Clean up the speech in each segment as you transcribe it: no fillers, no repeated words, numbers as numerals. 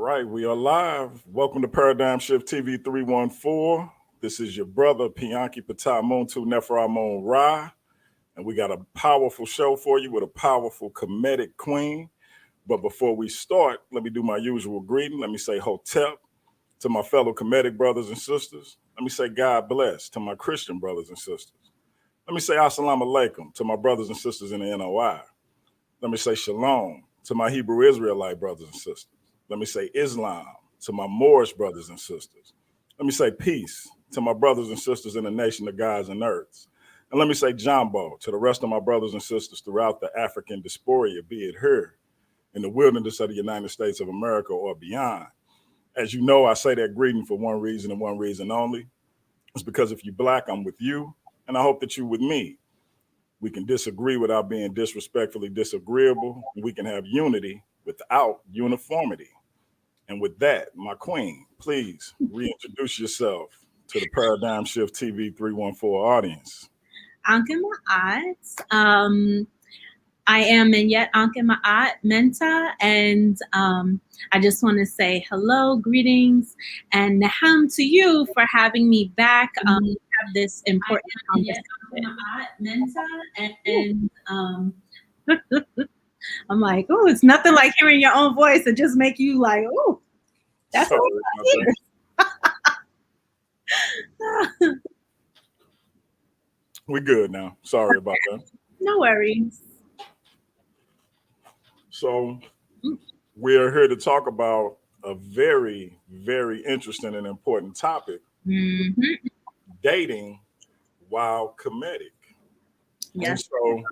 right, we are live. Welcome to Paradigm Shift TV 314. This is your brother, Pianhki Muntu Neferamon Ra, and we got a powerful show for you with a powerful Kemetic queen. But before we start, let me do my usual greeting. Let me say Hotep to my fellow Kemetic brothers and sisters. Let me say God bless to my Christian brothers and sisters. Let me say Assalamu alaikum to my brothers and sisters in the NOI. Let me say Shalom to my Hebrew Israelite brothers and sisters. Let me say Islam to my Moorish brothers and sisters. Let me say peace to my brothers and sisters in the nation of gods and earths. And let me say Jambo to the rest of my brothers and sisters throughout the African diaspora, be it here in the wilderness of the United States of America or beyond. As you know, I say that greeting for one reason and one reason only. It's because if you're Black, I'm with you, and I hope that you're with me. We can disagree without being disrespectfully disagreeable. We can have unity without uniformity. And with that, my queen, please reintroduce yourself to the Paradigm Shift TV 314 audience. Ankh I am Menyet Ankh Menta, and I just want to say hello, greetings, and naham to you for having me back. We have this important conversation. I'm like, oh, it's nothing like hearing your own voice and just make you like, oh, that's what We're good now. Sorry about that. No worries. So we're here to talk about a very, very interesting and important topic. Mm-hmm. Dating while Kemetic. Yes. And so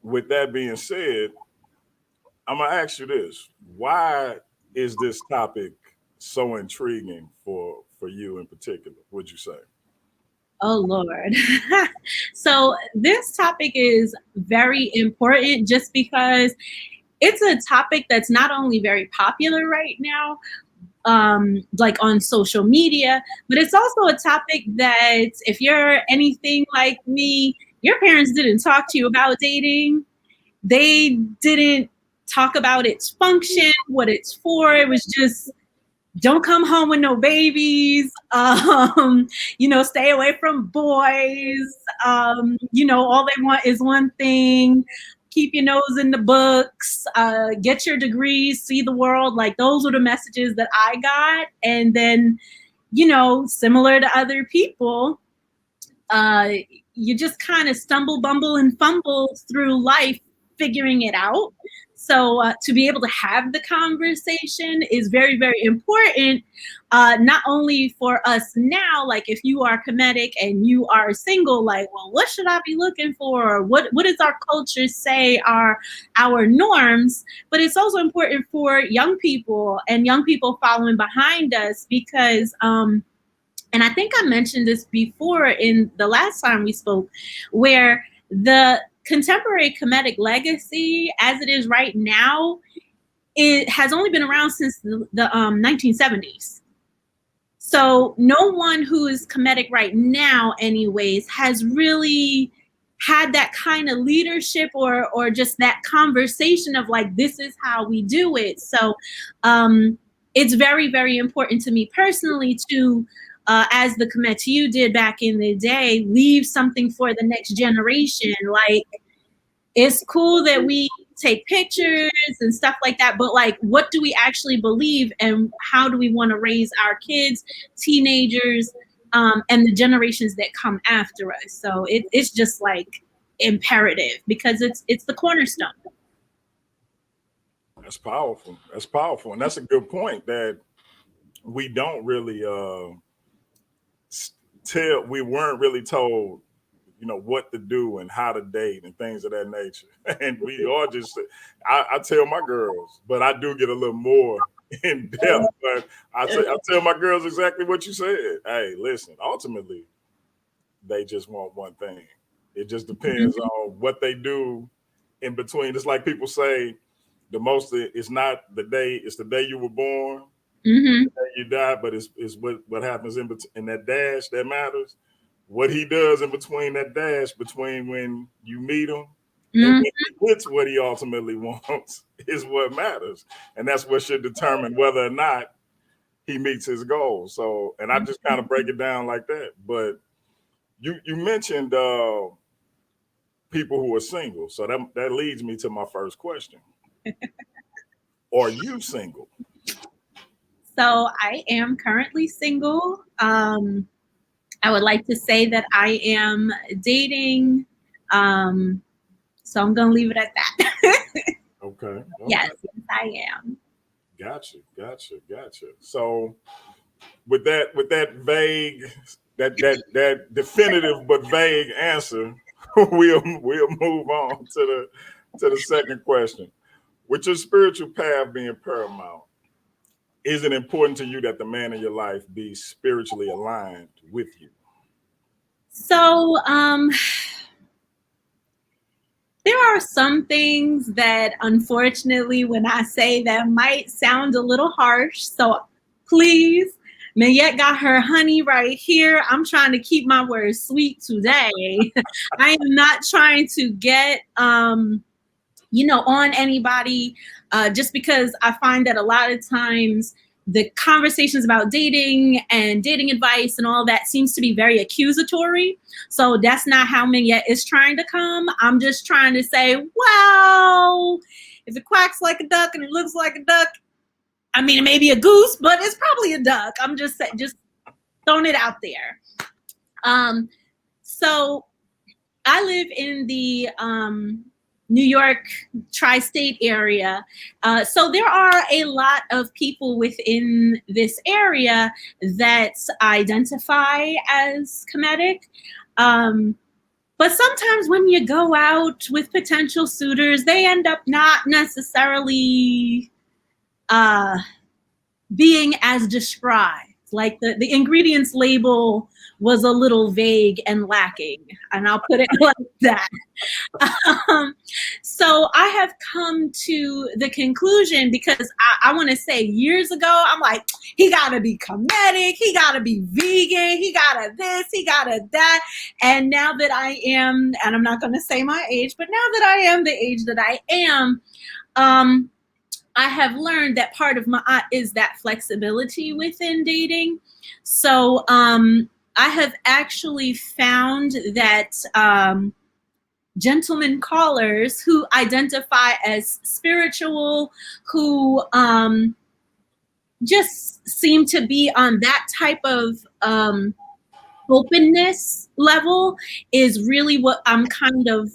with that being said, I'm going to ask you this. Why is this topic so intriguing for you in particular, would you say? Oh, Lord. So this topic is very important just because it's a topic that's not only very popular right now, like on social media, but it's also a topic that if you're anything like me, your parents didn't talk to you about dating. They didn't talk about its function, what it's for. It was just, don't come home with no babies, stay away from boys, all they want is one thing, keep your nose in the books, get your degrees, see the world. Like, those were the messages that I got. And then, similar to other people, you just kind of stumble, bumble, and fumble through life figuring it out. So to be able to have the conversation is very, very important, not only for us now, like if you are Kemetic and you are single, like, well, what should I be looking for? What does our culture say are our norms? But it's also important for young people and young people following behind us because, and I think I mentioned this before in the last time we spoke, where the contemporary Kemetic legacy, as it is right now, it has only been around since the 1970s. So no one who is Kemetic right now, anyways, has really had that kind of leadership or just that conversation of like, this is how we do it. So it's very, very important to me personally to, as the Kemetiu did back in the day, leave something for the next generation. Like, it's cool that we take pictures and stuff like that, but like, what do we actually believe and how do we want to raise our kids, teenagers, and the generations that come after us? So it's just like imperative because it's the cornerstone. That's powerful. That's powerful. And that's a good point that we don't really we weren't really told, what to do and how to date and things of that nature. And we all just, I tell my girls, but I do get a little more in depth. But I tell my girls exactly what you said. Hey, listen, ultimately, they just want one thing. It just depends on what they do in between. It's like people say, the most, it's not the day, it's the day you were born. Mm-hmm. You die, but it's what happens in that dash that matters. What he does in between that dash, between when you meet him And Mm. when he gets what he ultimately wants is what matters. And that's what should determine whether or not he meets his goals. So, and I just kind of break it down like that. But you mentioned people who are single. So that leads me to my first question. Are you single? So I am currently single. I would like to say that I am dating. Um, so I'm gonna leave it at that. Okay. Yes, Okay. yes, I am. Gotcha. So with that vague, that definitive but vague answer, we'll move on to the second question. With your spiritual path being paramount, is it important to you that the man in your life be spiritually aligned with you? So there are some things that, unfortunately, when I say that, might sound a little harsh. So please, Menyet got her honey right here. I'm trying to keep my words sweet today. I am not trying to get on anybody, just because I find that a lot of times the conversations about dating and dating advice and all that seems to be very accusatory. So that's not how Minyet is trying to come. I'm just trying to say, well, if it quacks like a duck and it looks like a duck, I mean, it may be a goose, but it's probably a duck. I'm just saying, just throwing it out there. So I live in the New York tri-state area. So there are a lot of people within this area that identify as Kemetic. But sometimes when you go out with potential suitors, they end up not necessarily being as described. Like the ingredients label was a little vague and lacking, and I'll put it like that. Um, so I have come to the conclusion, because I want to say years ago, I'm like, he got to be Kemetic, he got to be vegan, he got to this, he got to that. And now that I am, and I'm not going to say my age, but now that I am the age that I am, I have learned that part of my is that flexibility within dating. So I have actually found that gentlemen callers who identify as spiritual, who just seem to be on that type of openness level, is really what I'm kind of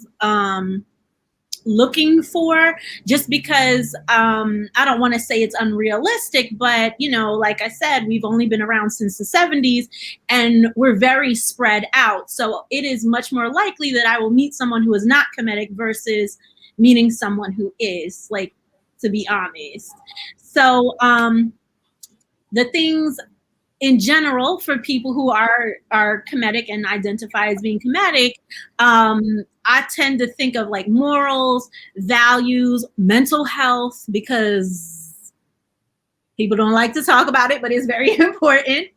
looking for, just because I don't want to say it's unrealistic, but like I said, we've only been around since the 70s and we're very spread out. So it is much more likely that I will meet someone who is not Kemetic versus meeting someone who is, like, to be honest. So the things in general for people who are Kemetic and identify as being Kemetic, I tend to think of like morals, values, mental health, because people don't like to talk about it, but it's very important.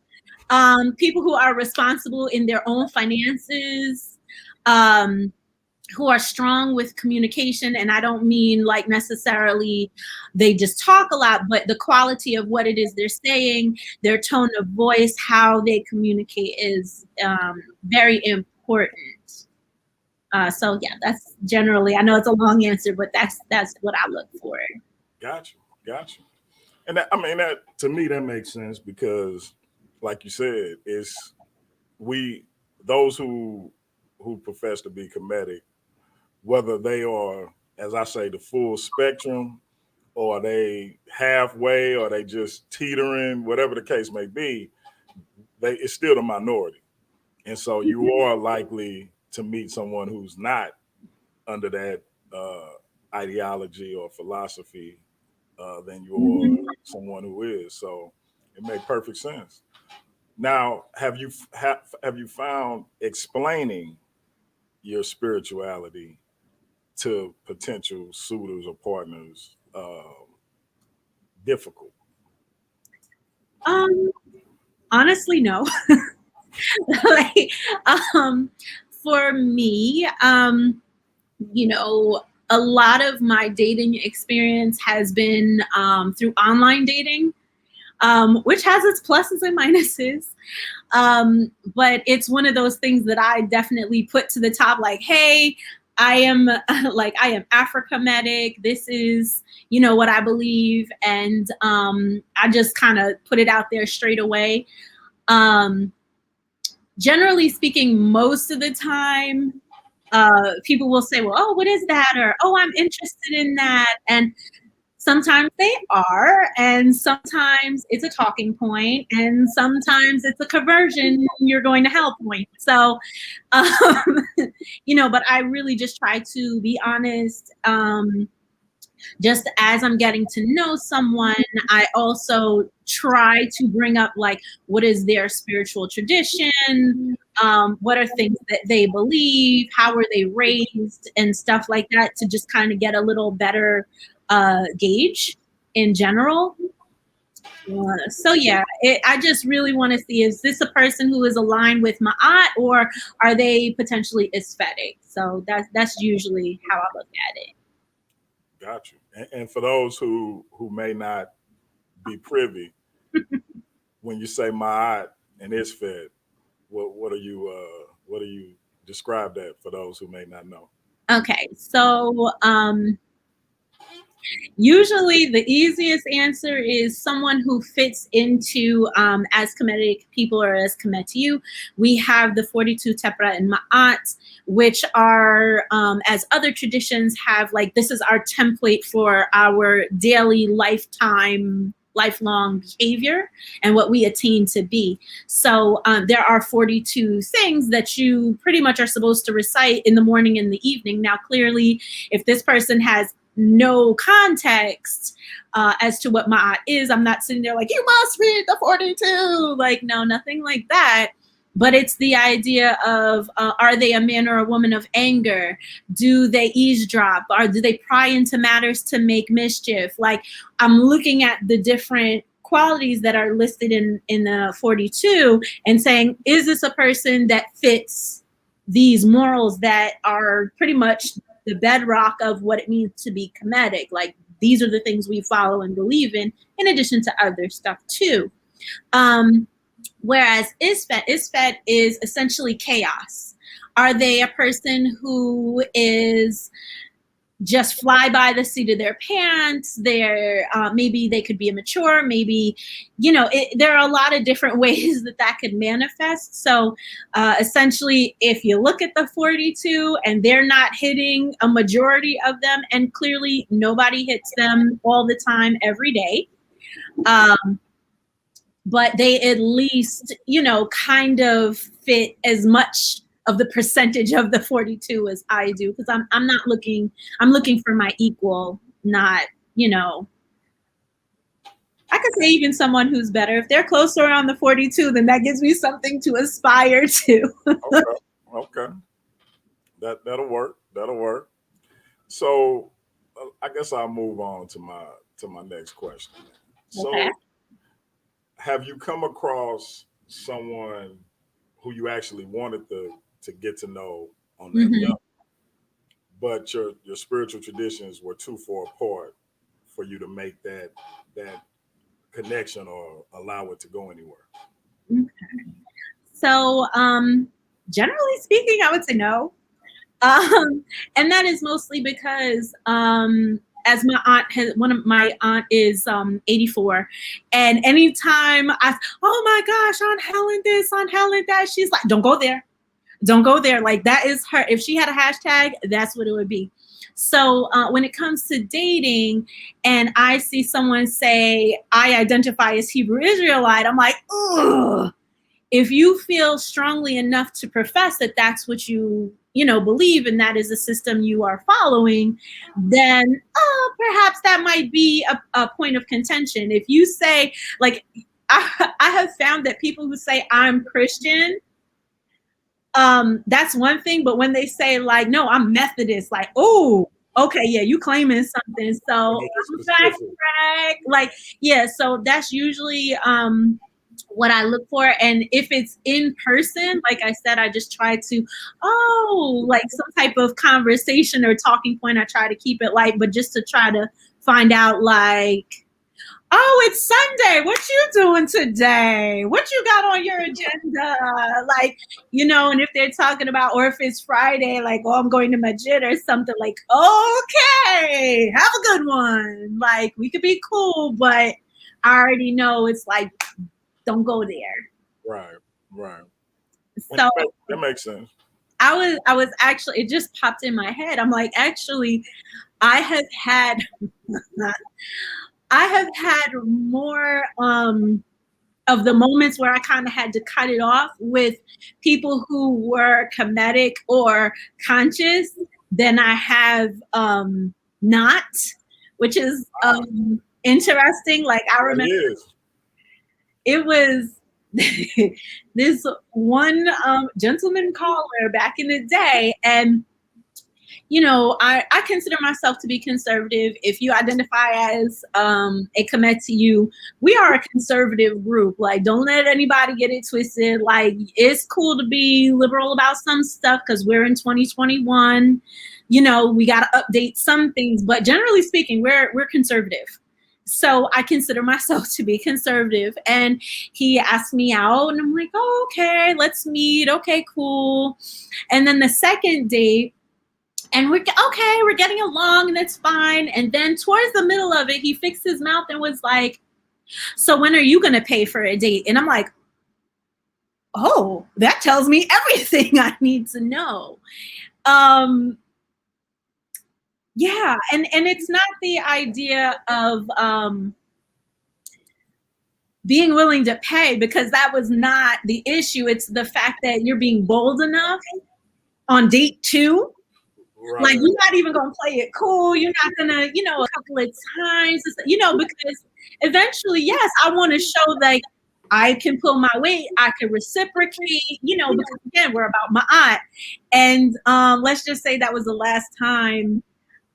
People who are responsible in their own finances, who are strong with communication. And I don't mean like necessarily they just talk a lot, but the quality of what it is they're saying, their tone of voice, how they communicate is very important. So yeah, that's generally, I know it's a long answer, but that's what I look for. Gotcha. And that to me that makes sense because, like you said, it's we those who profess to be Kemetic, whether they are, as I say, the full spectrum, or are they halfway, or they just teetering, whatever the case may be, it's still the minority. And so you are likely to meet someone who's not under that ideology or philosophy than you are someone who is. So it makes perfect sense. Now, have you found explaining your spirituality to potential suitors or partners difficult? Um, Honestly, no. Like, for me, you know, a lot of my dating experience has been through online dating, which has its pluses and minuses. But it's one of those things that I definitely put to the top, like, hey, I am I am Afro-Kemetic. This is, you know, what I believe. And I just kind of put it out there straight away. Generally speaking, most of the time, people will say, well, oh, what is that? Or, oh, I'm interested in that. And sometimes they are, and sometimes it's a talking point, and sometimes it's a conversion you're going to hell point. So, um, you know, but I really just try to be honest. Just as I'm getting to know someone, I also try to bring up, like, what is their spiritual tradition? What are things that they believe? How were they raised? And stuff like that, to just kind of get a little better gauge in general. So yeah, I just really want to see, is this a person who is aligned with Ma'at, or are they potentially aesthetic? So that's usually how I look at it. Got you. And for those who may not be privy, when you say Ma'at and Isfet, what are you describe that for those who may not know? Okay, so usually the easiest answer is someone who fits into, as Kemetic people or as Kemetiu. We have the 42 Tepra and Ma'at, which are, as other traditions have, like, this is our template for our daily lifelong behavior and what we attain to be. So there are 42 things that you pretty much are supposed to recite in the morning and the evening. Now, clearly, if this person has no context as to what Ma'at is, I'm not sitting there like, you must read the 42. Like, no, nothing like that. But it's the idea of, are they a man or a woman of anger? Do they eavesdrop? Or do they pry into matters to make mischief? Like, I'm looking at the different qualities that are listed in the 42 and saying, is this a person that fits these morals that are pretty much the bedrock of what it means to be Kemetic? Like, these are the things we follow and believe in addition to other stuff too. Whereas Isfet is essentially chaos. Are they a person who is just fly by the seat of their pants? They're maybe they could be immature. Maybe, you know, there are a lot of different ways that could manifest. So essentially, if you look at the 42 and they're not hitting a majority of them, and clearly nobody hits them all the time every day, but they at least, you know, kind of fit as much of the percentage of the 42 as I do, because I'm looking for my equal, not, you know, I could say even someone who's better. If they're closer on the 42, then that gives me something to aspire to. Okay. That'll work. That'll work. So I guess I'll move on to my next question. So Okay. have you come across someone who you actually wanted to get to know on that level, but your spiritual traditions were too far apart for you to make that connection or allow it to go anywhere? Okay. So generally speaking, I would say no. And that is mostly because as one of my aunt is 84, and anytime oh my gosh, Aunt Helen this, Aunt Helen that, she's like, don't go there, don't go there. Like, that is her. If she had a hashtag, that's what it would be. So when it comes to dating, and I see someone say, I identify as Hebrew Israelite, I'm like, ugh. If you feel strongly enough to profess that that's what you believe, and that is the system you are following, then perhaps that might be a point of contention. If you say, like, I have found that people who say I'm Christian, that's one thing, but when they say, like, no, I'm Methodist, like, oh, okay, yeah, you claiming something. So I'm back, like, yeah, so that's usually what I look for. And if it's in person, like I said, I just try to, like some type of conversation or talking point. I try to keep it light, but just to try to find out like, oh, it's Sunday. What you doing today? What you got on your agenda? Like, and if they're talking about, or if it's Friday, like, oh, I'm going to Menyet or something, like, okay, have a good one. Like, we could be cool, but I already know it's like, don't go there. Right. So that makes sense. I was actually, it just popped in my head. I'm like, actually, I have had more of the moments where I kind of had to cut it off with people who were Kemetic or conscious than I have not, which is interesting. Like, I remember it was this one gentleman caller back in the day, and I consider myself to be conservative. If you identify as a Kemetic, we are a conservative group. Like, don't let anybody get it twisted. Like, it's cool to be liberal about some stuff because we're in 2021. We got to update some things, but generally speaking, we're conservative. So I consider myself to be conservative. And he asked me out, and I'm like, oh, okay, let's meet. Okay, cool. And then the second date, and we're getting along, and it's fine. And then towards the middle of it, he fixed his mouth and was like, so when are you going to pay for a date? And I'm like, oh, that tells me everything I need to know. Yeah. And it's not the idea of being willing to pay, because that was not the issue. It's the fact that you're being bold enough on date 2. Right. Like, you're not even going to play it cool. You're not going to, a couple of times, because eventually, yes, I want to show like I can pull my weight. I can reciprocate, because again, we're about my aunt. And let's just say that was the last time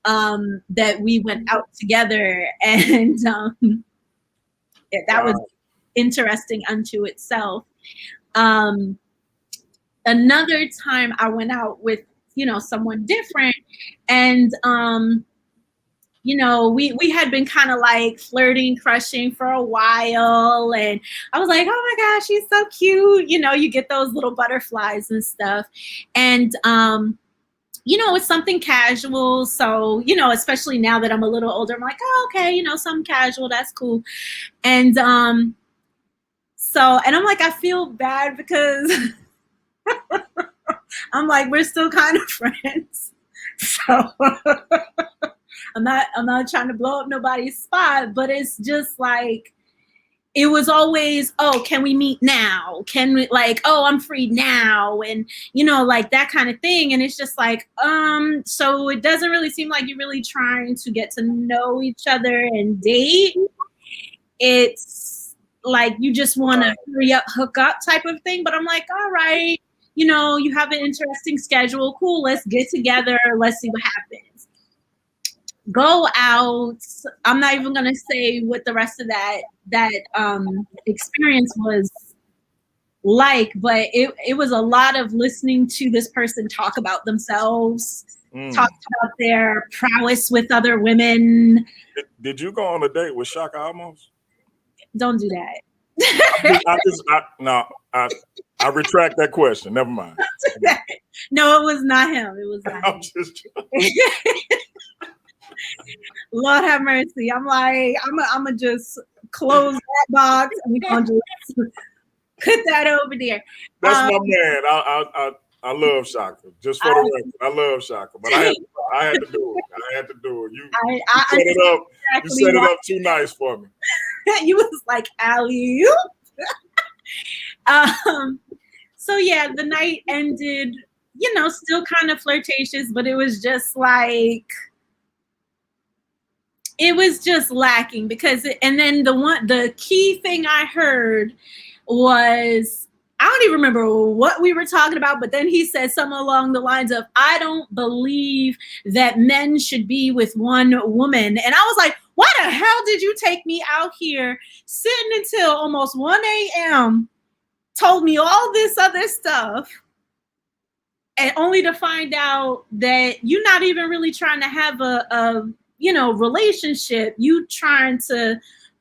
that we went out together. And that was interesting unto itself. Another time I went out with, someone different, and we had been kind of like flirting, crushing for a while, and I was like, oh my gosh, she's so cute. You get those little butterflies and stuff. And it's something casual. So, especially now that I'm a little older, I'm like, oh, okay, something casual, that's cool. And and I'm like, I feel bad because I'm like, we're still kind of friends. So I'm not trying to blow up nobody's spot, but it's just like, it was always, oh, can we meet now? Can we, like, oh, I'm free now? And, like that kind of thing. And it's just like, so it doesn't really seem like you're really trying to get to know each other and date. It's like, you just want to hurry up, hook up type of thing. But I'm like, all right, you have an interesting schedule. Cool. Let's get together. Let's see what happens. Go out. I'm not even going to say what the rest of that experience was like, but it was a lot of listening to this person talk about themselves, talk about their prowess with other women. Did you go on a date with Shaka Almost? Don't do that. I retract that question. Never mind. No, it was not him. It was not him. Just Lord have mercy. I'm like, I'm gonna just close that box and we're gonna just put that over there. That's my man. I love Shaka. Just for the record, I love Shaka, but I had to do it. You set it up. Exactly, you set it up too nice for me. You was like, alley. So yeah, the night ended, still kind of flirtatious, but it was just like, it was just lacking because, and then the key thing I heard was, I don't even remember what we were talking about, but then he said something along the lines of, I don't believe that men should be with one woman. And I was like, Why the hell did you take me out here sitting until almost 1 a.m., told me all this other stuff, and only to find out that you're not even really trying to have a relationship. You trying to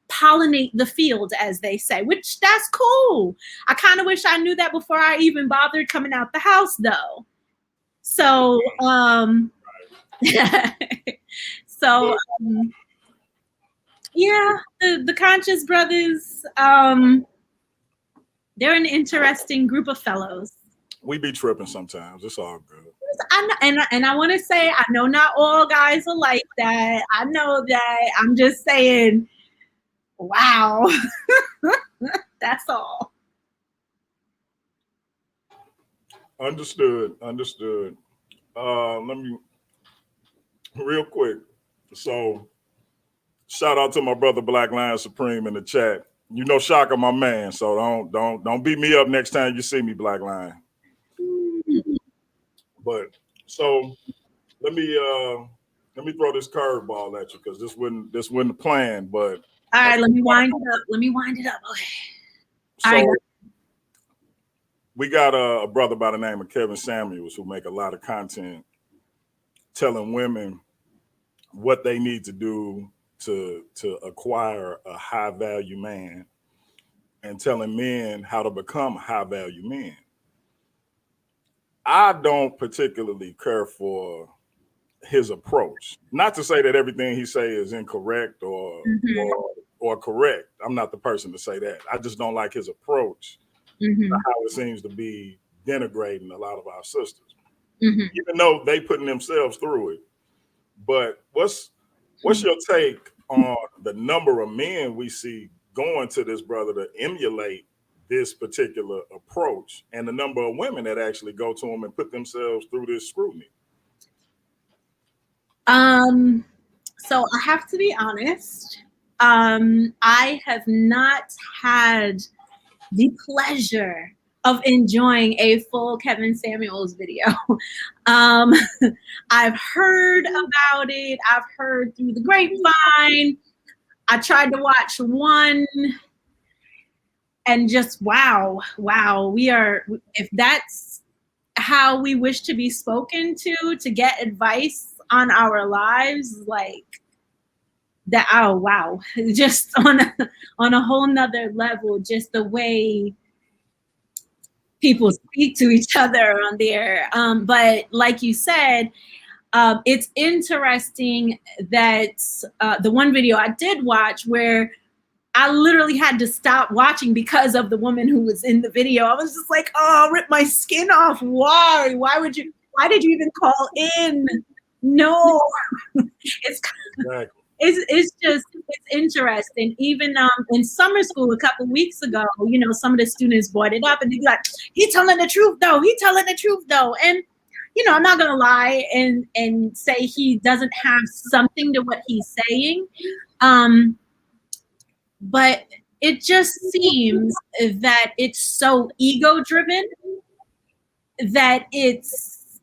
pollinate the field, as they say, which that's cool. I kind of wish I knew that before I even bothered coming out the house, though. So, so yeah, the Conscious Brothers, they're an interesting group of fellows. We be tripping sometimes. It's all good. And I want to say, I know not all guys are like that. I know that. I'm just saying, wow. That's all. Understood. Let me real quick. So shout out to my brother Black Lion Supreme in the chat. You know Shaka, my man. So don't beat me up next time you see me, Black Lion. But so let me throw this curveball at you, because this wasn't the plan. But all right, let me wind it up. Okay. So all right. We got a brother by the name of Kevin Samuels who make a lot of content telling women what they need to do to acquire a high value man, and telling men how to become high value men. I don't particularly care for his approach. Not to say that everything he say is incorrect or correct. I'm not the person to say that. I just don't like his approach. How it seems to be denigrating a lot of our sisters, even though they putting themselves through it. But what's your take on the number of men we see going to this brother to emulate this particular approach, and the number of women that actually go to him and put themselves through this scrutiny? So I have to be honest. I have not had the pleasure of enjoying a full Kevin Samuels video. I've heard about it. I've heard through the grapevine. I tried to watch one, and just wow. If that's how we wish to be spoken to get advice on our lives, like that, oh wow, just on a whole nother level, just the way people speak to each other on there. But like you said, it's interesting that the one video I did watch, where I literally had to stop watching because of the woman who was in the video. I was just like, oh, rip my skin off. Why did you even call in? No. It's interesting. Even in summer school a couple weeks ago, some of the students brought it up, and they'd be like, he telling the truth though. And I'm not gonna lie and say he doesn't have something to what he's saying. But it just seems that it's so ego driven that it's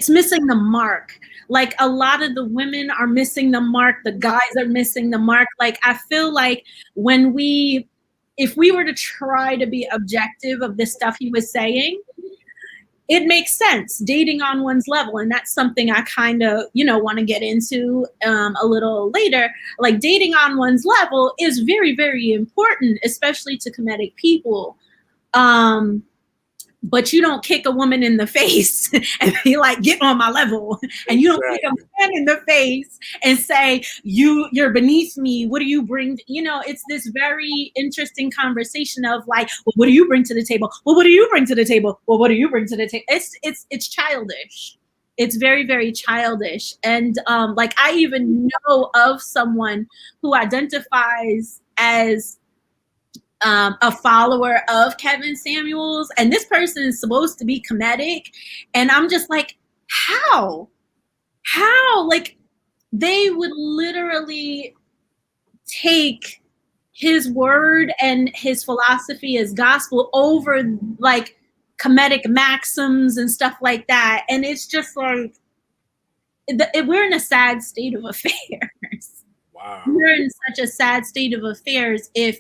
missing the mark. Like, a lot of the women are missing the mark. The guys are missing the mark. Like, I feel like if we were to try to be objective of the stuff he was saying, it makes sense, dating on one's level. And that's something I kind of, want to get into a little later. Like, dating on one's level is very, very important, especially to Kemetic people. But you don't kick a woman in the face and be like, get on my level. And you don't kick a man in the face and say, you're beneath me. What do you bring? It's this very interesting conversation of like, well, what do you bring to the table? Well, what do you bring to the table? Well, what do you bring to the table? It's childish. It's very, very childish. And like, I even know of someone who identifies as a follower of Kevin Samuels, and this person is supposed to be Kemetic, and I'm just like, how? Like, they would literally take his word and his philosophy as gospel over like Kemetic maxims and stuff like that, and it's just like we're in a sad state of affairs. Wow. We're in such a sad state of affairs if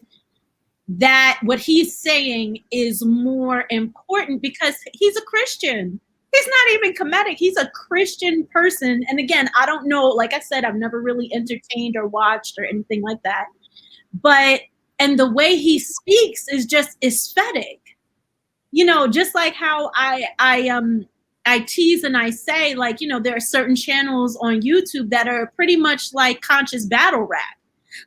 that what he's saying is more important, because he's a Christian. He's not even Kemetic. He's a Christian person. And again, I don't know, like I said, I've never really entertained or watched or anything like that. But, and the way he speaks is just aesthetic. You know, just like how I tease and I say, like, you know, there are certain channels on YouTube that are pretty much like conscious battle rap.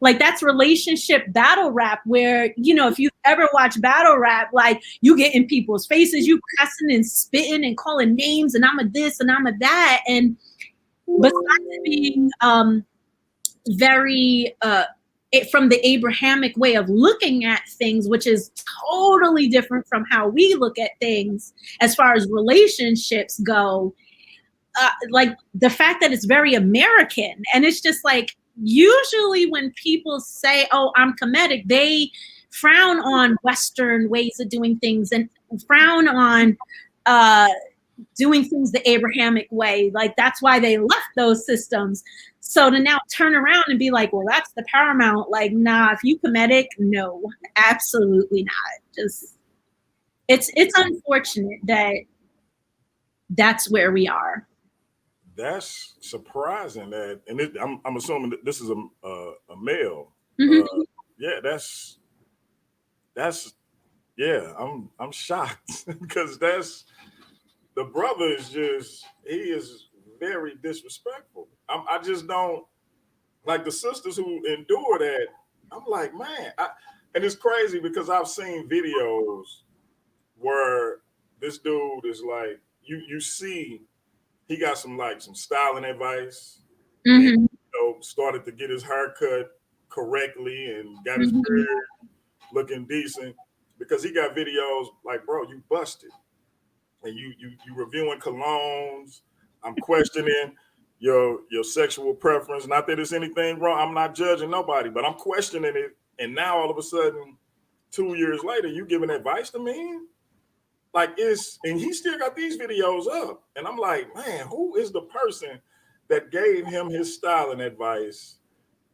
Like, that's relationship battle rap, where, you know, if you ever watch battle rap, like, you get in people's faces, you cussing and spitting and calling names, and I'm a this and I'm a that. And besides being very from the Abrahamic way of looking at things, which is totally different from how we look at things as far as relationships go, like the fact that it's very American. And it's just like, usually when people say, oh, I'm Kemetic, they frown on Western ways of doing things and frown on doing things the Abrahamic way. Like, that's why they left those systems. So to now turn around and be like, well, that's the paramount. Like, nah, if you Kemetic, no, absolutely not. Just, it's unfortunate that that's where we are. That's surprising. That, and I'm assuming that this is a male. Mm-hmm. Yeah, that's yeah. I'm shocked because that's, the brother is just, he is very disrespectful. I just don't like the sisters who endure that. I'm like, man, and it's crazy because I've seen videos where this dude is like, you see, he got some styling advice, Mm-hmm. and started to get his hair cut correctly and got his beard looking decent, because he got videos like, bro, you busted, and you reviewing colognes. I'm questioning your sexual preference. Not that it's anything wrong. I'm not judging nobody, but I'm questioning it. And now all of a sudden, 2 years later, you giving advice to me? Like, and he still got these videos up. And I'm like, man, who is the person that gave him his styling advice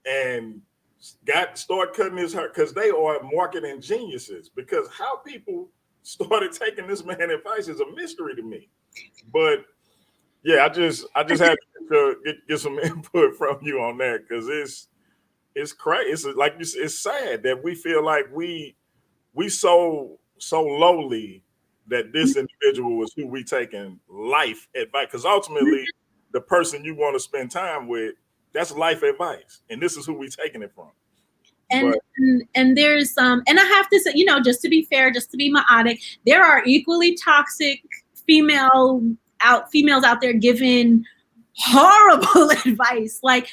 and start cutting his hair? Because they are marketing geniuses. Because how people started taking this man advice is a mystery to me. But yeah, I just had to get some input from you on that, because it's crazy. It's like you said, it's sad that we feel like we so lowly that this individual is who we taking life advice. Because ultimately, the person you want to spend time with, that's life advice, and this is who we taking it from. And there's and I have to say, you know, just to be fair, just to be ma'atic, there are equally toxic females out there giving horrible advice. Like,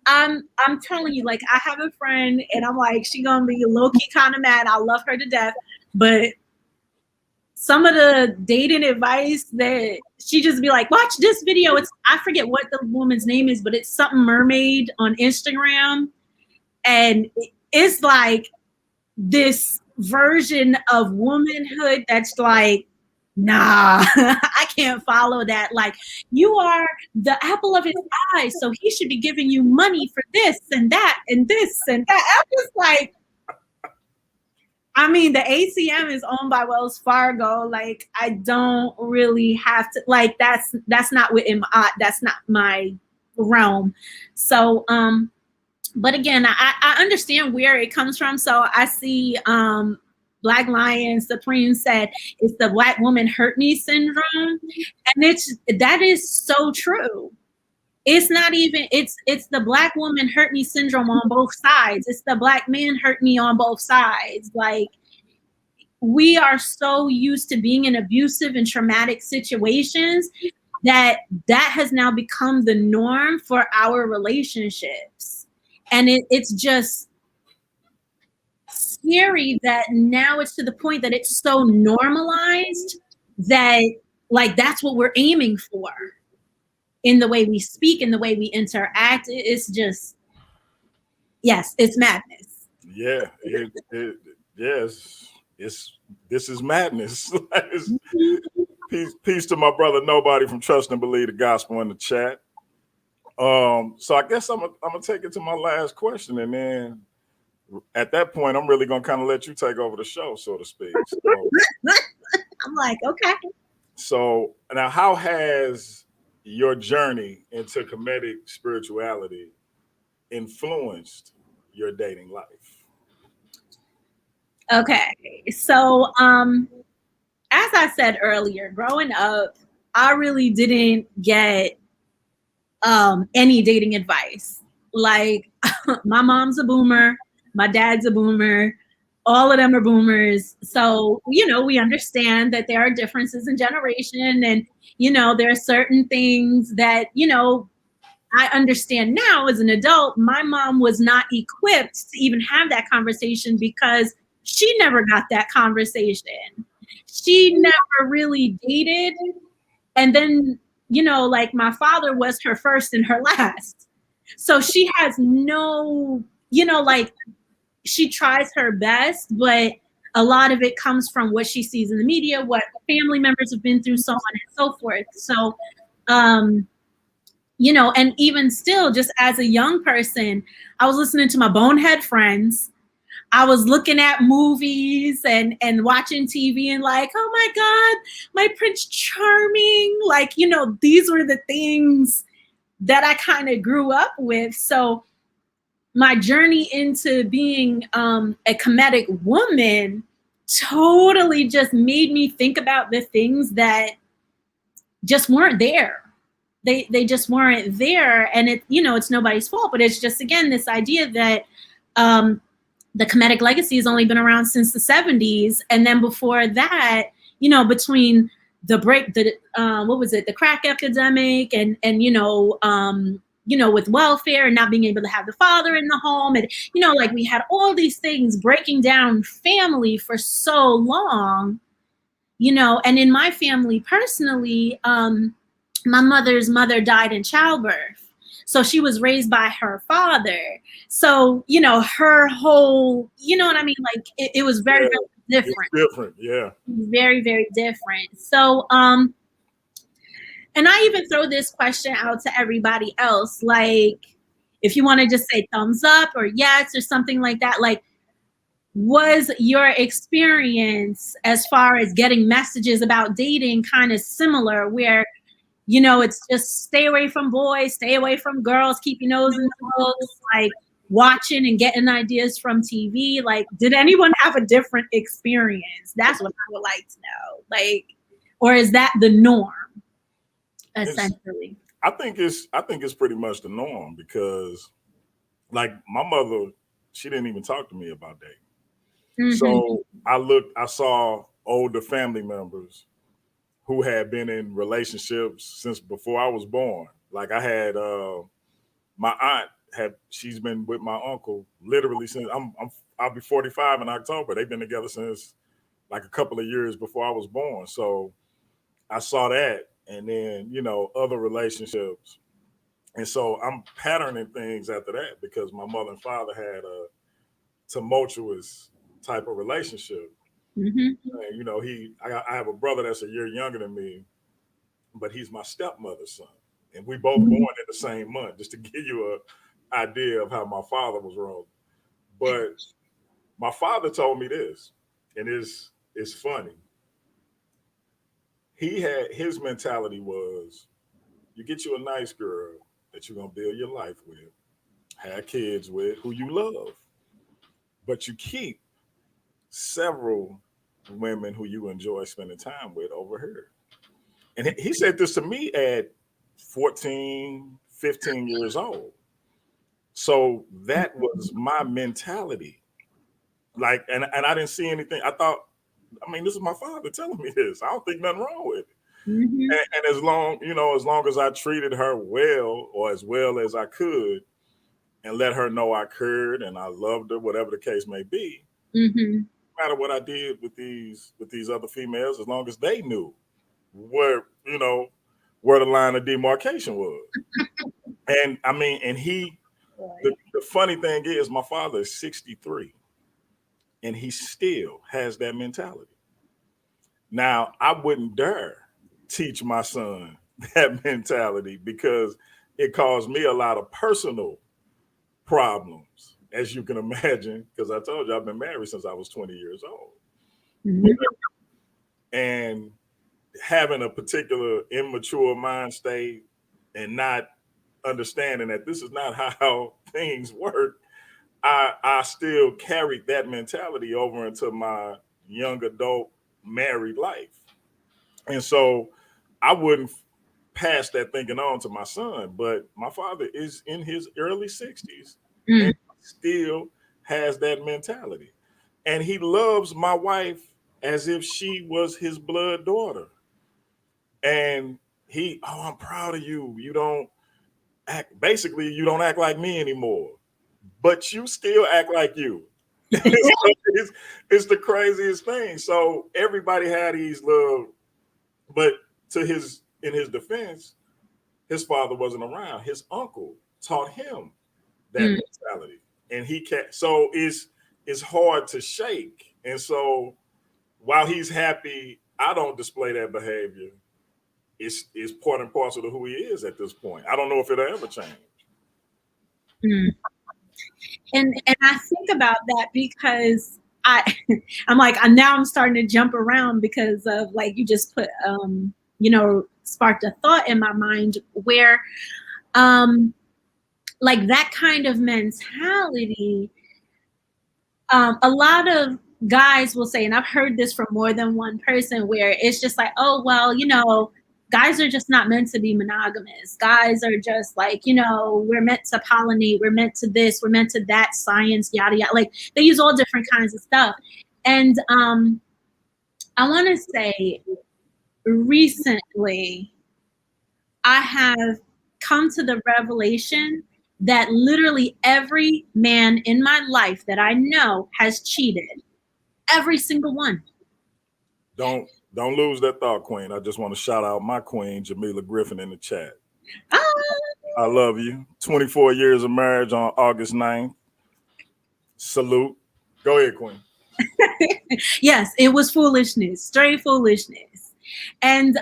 I'm telling you, like, I have a friend, and I'm like, she gonna be low-key kind of mad. I love her to death, but some of the dating advice that she just be like, watch this video. I forget what the woman's name is, but it's something mermaid on Instagram. And it's like this version of womanhood that's like, nah, I can't follow that. Like, you are the apple of his eye, so he should be giving you money for this and that and this and that. I'm just like, I mean, the ATM is owned by Wells Fargo. Like, I don't really have to, like, that's not within that's not my realm. So, but again, I understand where it comes from. So I see Black Lion Supreme said it's the Black woman hurt me syndrome. And that is so true. It's not even, it's the Black woman hurt me syndrome on both sides. It's the Black man hurt me on both sides. Like, we are so used to being in abusive and traumatic situations that has now become the norm for our relationships. And it's just scary that now it's to the point that it's so normalized that, like, that's what we're aiming for in the way we speak, in the way we interact. It's just, yes, it's madness. Yeah, yes, this is madness. Peace to my brother Nobody from Trust and Believe the Gospel in the chat. So I guess I'm gonna take it to my last question, and then at that point, I'm really gonna kind of let you take over the show, so to speak. I'm like, okay. So now, how has your journey into Kemetic spirituality influenced your dating life? Okay. So, as I said earlier, growing up, I really didn't get any dating advice. Like, my mom's a boomer, my dad's a boomer, all of them are boomers. So, we understand that there are differences in generation, and, there are certain things that, I understand now as an adult. My mom was not equipped to even have that conversation because she never got that conversation. She never really dated. And then, like, my father was her first and her last. So she has no, like, she tries her best, but a lot of it comes from what she sees in the media, what family members have been through, so on and so forth. So, um, and even still, just as a young person, I was listening to my bonehead friends. I was looking at movies and watching TV and like, oh my God, my Prince Charming. Like, these were the things that I kind of grew up with. So my journey into being a Kemetic woman totally just made me think about the things that just weren't there. They just weren't there, and it's nobody's fault, but it's just, again, this idea that the Kemetic legacy has only been around since the 70s, and then before that, between what was it, the crack epidemic, and with welfare and not being able to have the father in the home, and like, we had all these things breaking down family for so long, and in my family personally, my mother's mother died in childbirth. So she was raised by her father. So, her whole, you know what I mean? Like, it was very, Yeah, very different. it's different, yeah. Very, very different. So, and I even throw this question out to everybody else. Like, if you want to just say thumbs up or yes or something like that, like, was your experience as far as getting messages about dating kind of similar, where it's just stay away from boys, stay away from girls, keep your nose in the books, like watching and getting ideas from TV? Like, did anyone have a different experience? That's what I would like to know. Like, or is that the norm, essentially? I think it's pretty much the norm, because like my mother, she didn't even talk to me about dating. Mm-hmm. So I saw older family members who had been in relationships since before I was born. Like I had my aunt she's been with my uncle literally since I'll be 45 in October. They've been together since like a couple of years before I was born. So I saw that, and then other relationships, and so I'm patterning things after that because my mother and father had a tumultuous type of relationship. Mm-hmm. And I have a brother that's a year younger than me, but he's my stepmother's son, and we both born in the same month. Just to give you a idea of how my father was wrong. But my father told me this, and it's funny. He had his mentality was, you get you a nice girl that you're gonna build your life with, have kids with, who you love, but you keep several women who you enjoy spending time with over here. And he said this to me at 14, 15 years old. So that was my mentality. Like, and I didn't see anything. I thought, I mean, this is my father telling me this. I don't think nothing wrong with it. Mm-hmm. And as long as I treated her well, or as well as I could, and let her know I cared and I loved her, whatever the case may be, Mm-hmm. no matter what I did with these other females, as long as they knew where where the line of demarcation was. And I mean, and the funny thing is, my father is 63, and he still has that mentality. Now, I wouldn't dare teach my son that mentality, because it caused me a lot of personal problems, as you can imagine, because I told you I've been married since I was 20 years old. Mhm. And having a particular immature mind state and not understanding that this is not how things work, I still carried that mentality over into my young adult married life. And so I wouldn't pass that thinking on to my son, but my father is in his early 60s Mm. and still has that mentality. And he loves my wife as if she was his blood daughter. And I'm proud of you. You don't you don't act like me anymore, but you still act like you. It's the craziest thing. So everybody had these little, but in his defense, his father wasn't around. His uncle taught him that Mm. mentality, and he can't. So it's hard to shake. And so while he's happy, I don't display that behavior. It's part and parcel to who he is at this point. I don't know if it'll ever change. Mm. And I think about that because I'm like, now I'm starting to jump around because of, like, you just put sparked a thought in my mind where like that kind of mentality, a lot of guys will say, and I've heard this from more than one person, where it's just like, oh, well, guys are just not meant to be monogamous. Guys are just like, we're meant to pollinate, we're meant to this, we're meant to that, science, yada, yada. Like, they use all different kinds of stuff. And I want to say recently, I have come to the revelation that literally every man in my life that I know has cheated. Every single one. Don't lose that thought, Queen. I just want to shout out my queen, Jamila Griffin, in the chat. I love you. 24 years of marriage on August 9th. Salute. Go ahead, Queen. Yes, it was foolishness, straight foolishness. And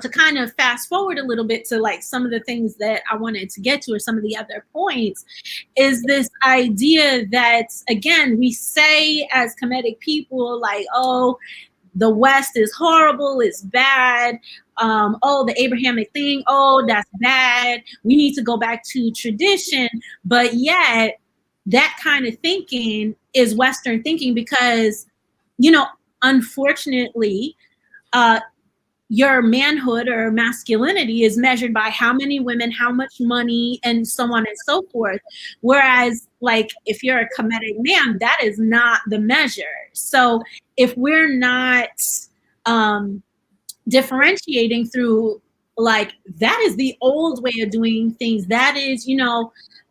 to kind of fast forward a little bit to like some of the things that I wanted to get to, or some of the other points, is this idea that, again, we say as Kemetic people, like, oh, the West is horrible, it's bad. Oh, the Abrahamic thing, oh, that's bad. We need to go back to tradition. But yet, that kind of thinking is Western thinking because, unfortunately, your manhood or masculinity is measured by how many women, how much money, and so on and so forth. Whereas, like, if you're a Kemetic man, that is not the measure. So if we're not differentiating through, like, that is the old way of doing things, that is,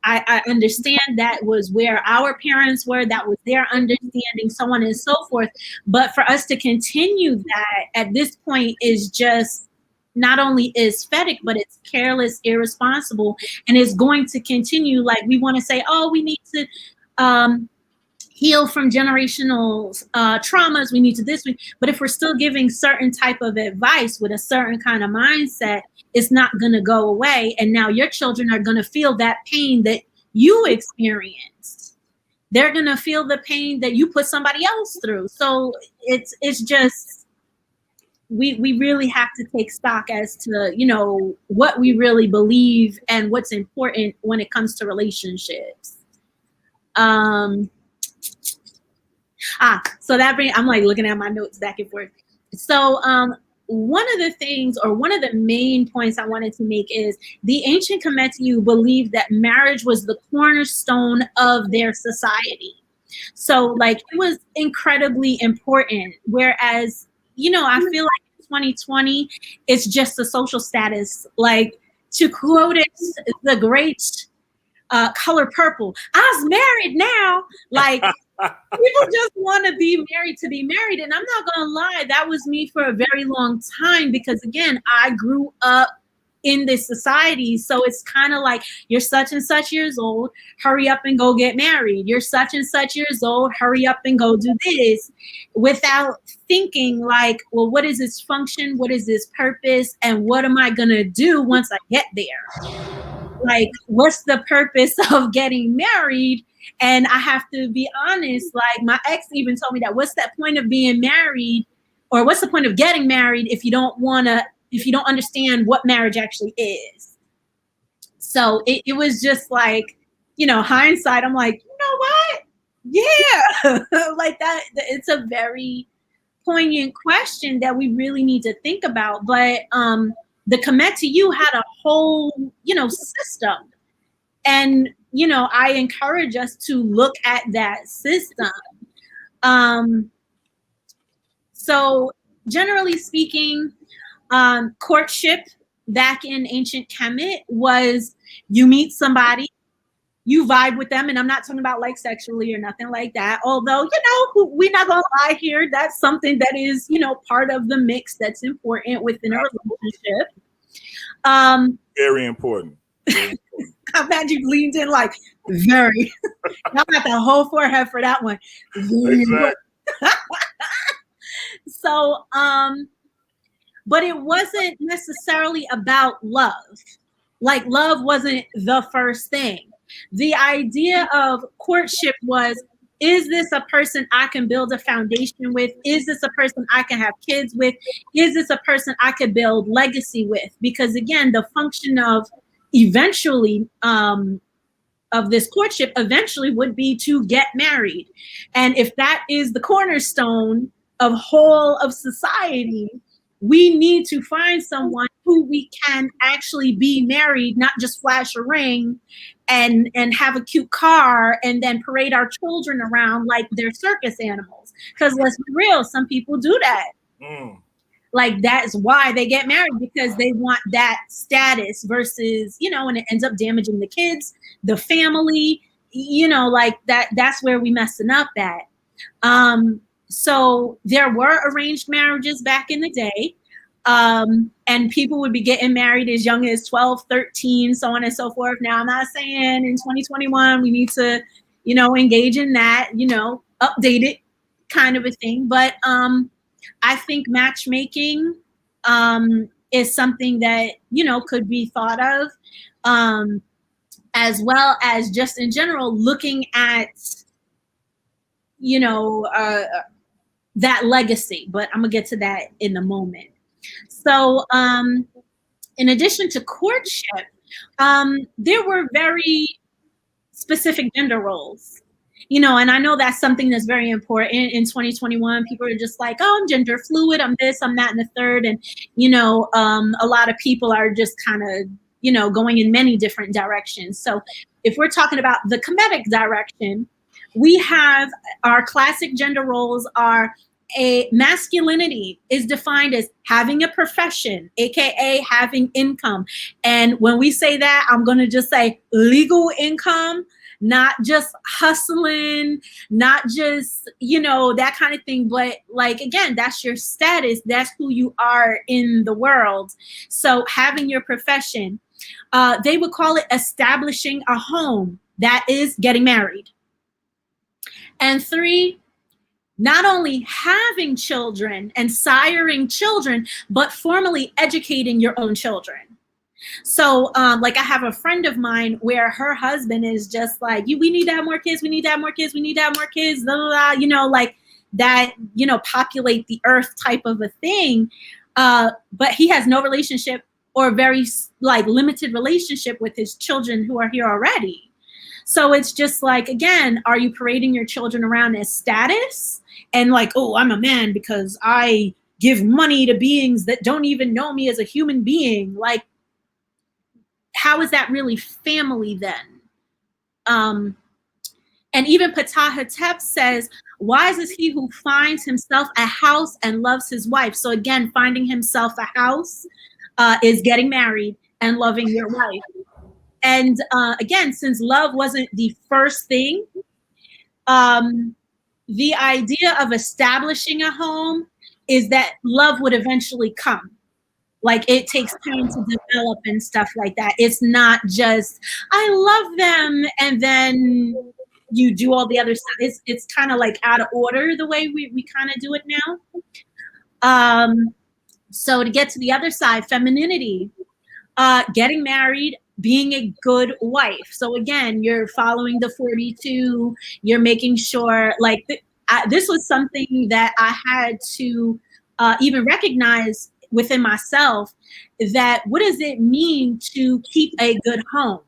I understand that was where our parents were, that was their understanding, so on and so forth. But for us to continue that at this point is just not only is aesthetic, but it's careless, irresponsible, and it's going to continue. Like, we want to say, oh, we need to heal from generational traumas, we need to this, but if we're still giving certain type of advice with a certain kind of mindset, it's not going to go away. And now your children are going to feel that pain that you experienced. They're going to feel the pain that you put somebody else through. So it's just, we really have to take stock as to, what we really believe and what's important when it comes to relationships. So I'm like looking at my notes back and forth. So one of the things, or one of the main points I wanted to make, is the ancient Kemetic believed that marriage was the cornerstone of their society. So, like, it was incredibly important. Whereas, I feel like in 2020, it's just a social status. Like, to quote it, the great Color Purple, I was married now. Like, people just want to be married. And I'm not going to lie, that was me for a very long time, because, again, I grew up in this society. So it's kind of like, you're such and such years old, hurry up and go get married. You're such and such years old, hurry up and go do this, without thinking like, well, what is its function? What is its purpose? And what am I going to do once I get there? Like, what's the purpose of getting married? And I have to be honest, like my ex even told me that, what's that point of being married, or what's the point of getting married if you don't understand what marriage actually is? So it was just like, hindsight, I'm like, you know what? Yeah. Like that, it's a very poignant question that we really need to think about. But the Commit to You had a whole, system. And, I encourage us to look at that system. So generally speaking, courtship back in ancient Kemet was, you meet somebody, you vibe with them, and I'm not talking about like sexually or nothing like that. Although, we're not gonna lie here, that's something that is, part of the mix that's important within a relationship. Very important. I'm glad you leaned in like very. I got the whole forehead for that one. Exactly. So, but it wasn't necessarily about love. Like, love wasn't the first thing. The idea of courtship was, is this a person I can build a foundation with? Is this a person I can have kids with? Is this a person I could build legacy with? Because again, the function of eventually of this courtship eventually would be to get married. And if that is the cornerstone of whole of society, we need to find someone who we can actually be married, not just flash a ring and have a cute car and then parade our children around like they're circus animals. Because let's be real, some people do that. Like, that's why they get married, because they want that status versus, and it ends up damaging the kids, the family, like that's where we messing up at. So there were arranged marriages back in the day. And people would be getting married as young as 12, 13, so on and so forth. Now, I'm not saying in 2021 we need to, engage in that, update it kind of a thing. But I think matchmaking is something that, could be thought of, as well as just in general looking at, that legacy. But I'm gonna get to that in a moment. So in addition to courtship, there were very specific gender roles, and I know that's something that's very important in 2021. People are just like, oh, I'm gender fluid, I'm this, I'm that, and the third. And, a lot of people are just kind of, going in many different directions. So if we're talking about the Kemetic direction, we have our classic gender roles are a masculinity is defined as having a profession, aka having income. And when we say that, I'm going to just say legal income, not just hustling, not just, that kind of thing. But like, again, that's your status. That's who you are in the world. So having your profession, they would call it establishing a home, that is getting married. And 3, not only having children and siring children, but formally educating your own children. So like I have a friend of mine where her husband is just like, we need to have more kids, we need to have more kids, we need to have more kids, blah, blah, blah, like that, populate the earth type of a thing. But he has no relationship or very like limited relationship with his children who are here already. So it's just like, again, are you parading your children around as status and like, oh, I'm a man because I give money to beings that don't even know me as a human being? Like, how is that really family then? And even Ptah says, wise is he who finds himself a house and loves his wife. So again, finding himself a house is getting married and loving your wife. And again, since love wasn't the first thing, the idea of establishing a home is that love would eventually come. Like it takes time to develop and stuff like that. It's not just I love them and then you do all the other stuff. It's kind of like out of order the way we kind of do it now. So to get to the other side, femininity, getting married, being a good wife. So again, you're following the 42. You're making sure like this was something that I had to even recognize within myself, that what does it mean to keep a good home?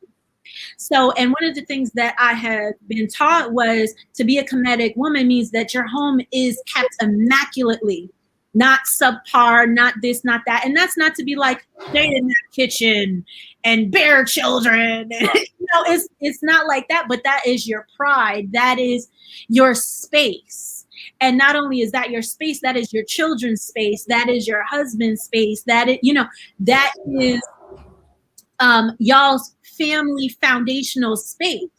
So, and one of the things that I had been taught was to be a Kemetic woman means that your home is kept immaculately, not subpar, not this, not that. And that's not to be like, stay in that kitchen and bear children. It's not like that, but that is your pride. That is your space. And not only is that your space, that is your children's space. That is your husband's space. That is, that is y'all's family foundational space.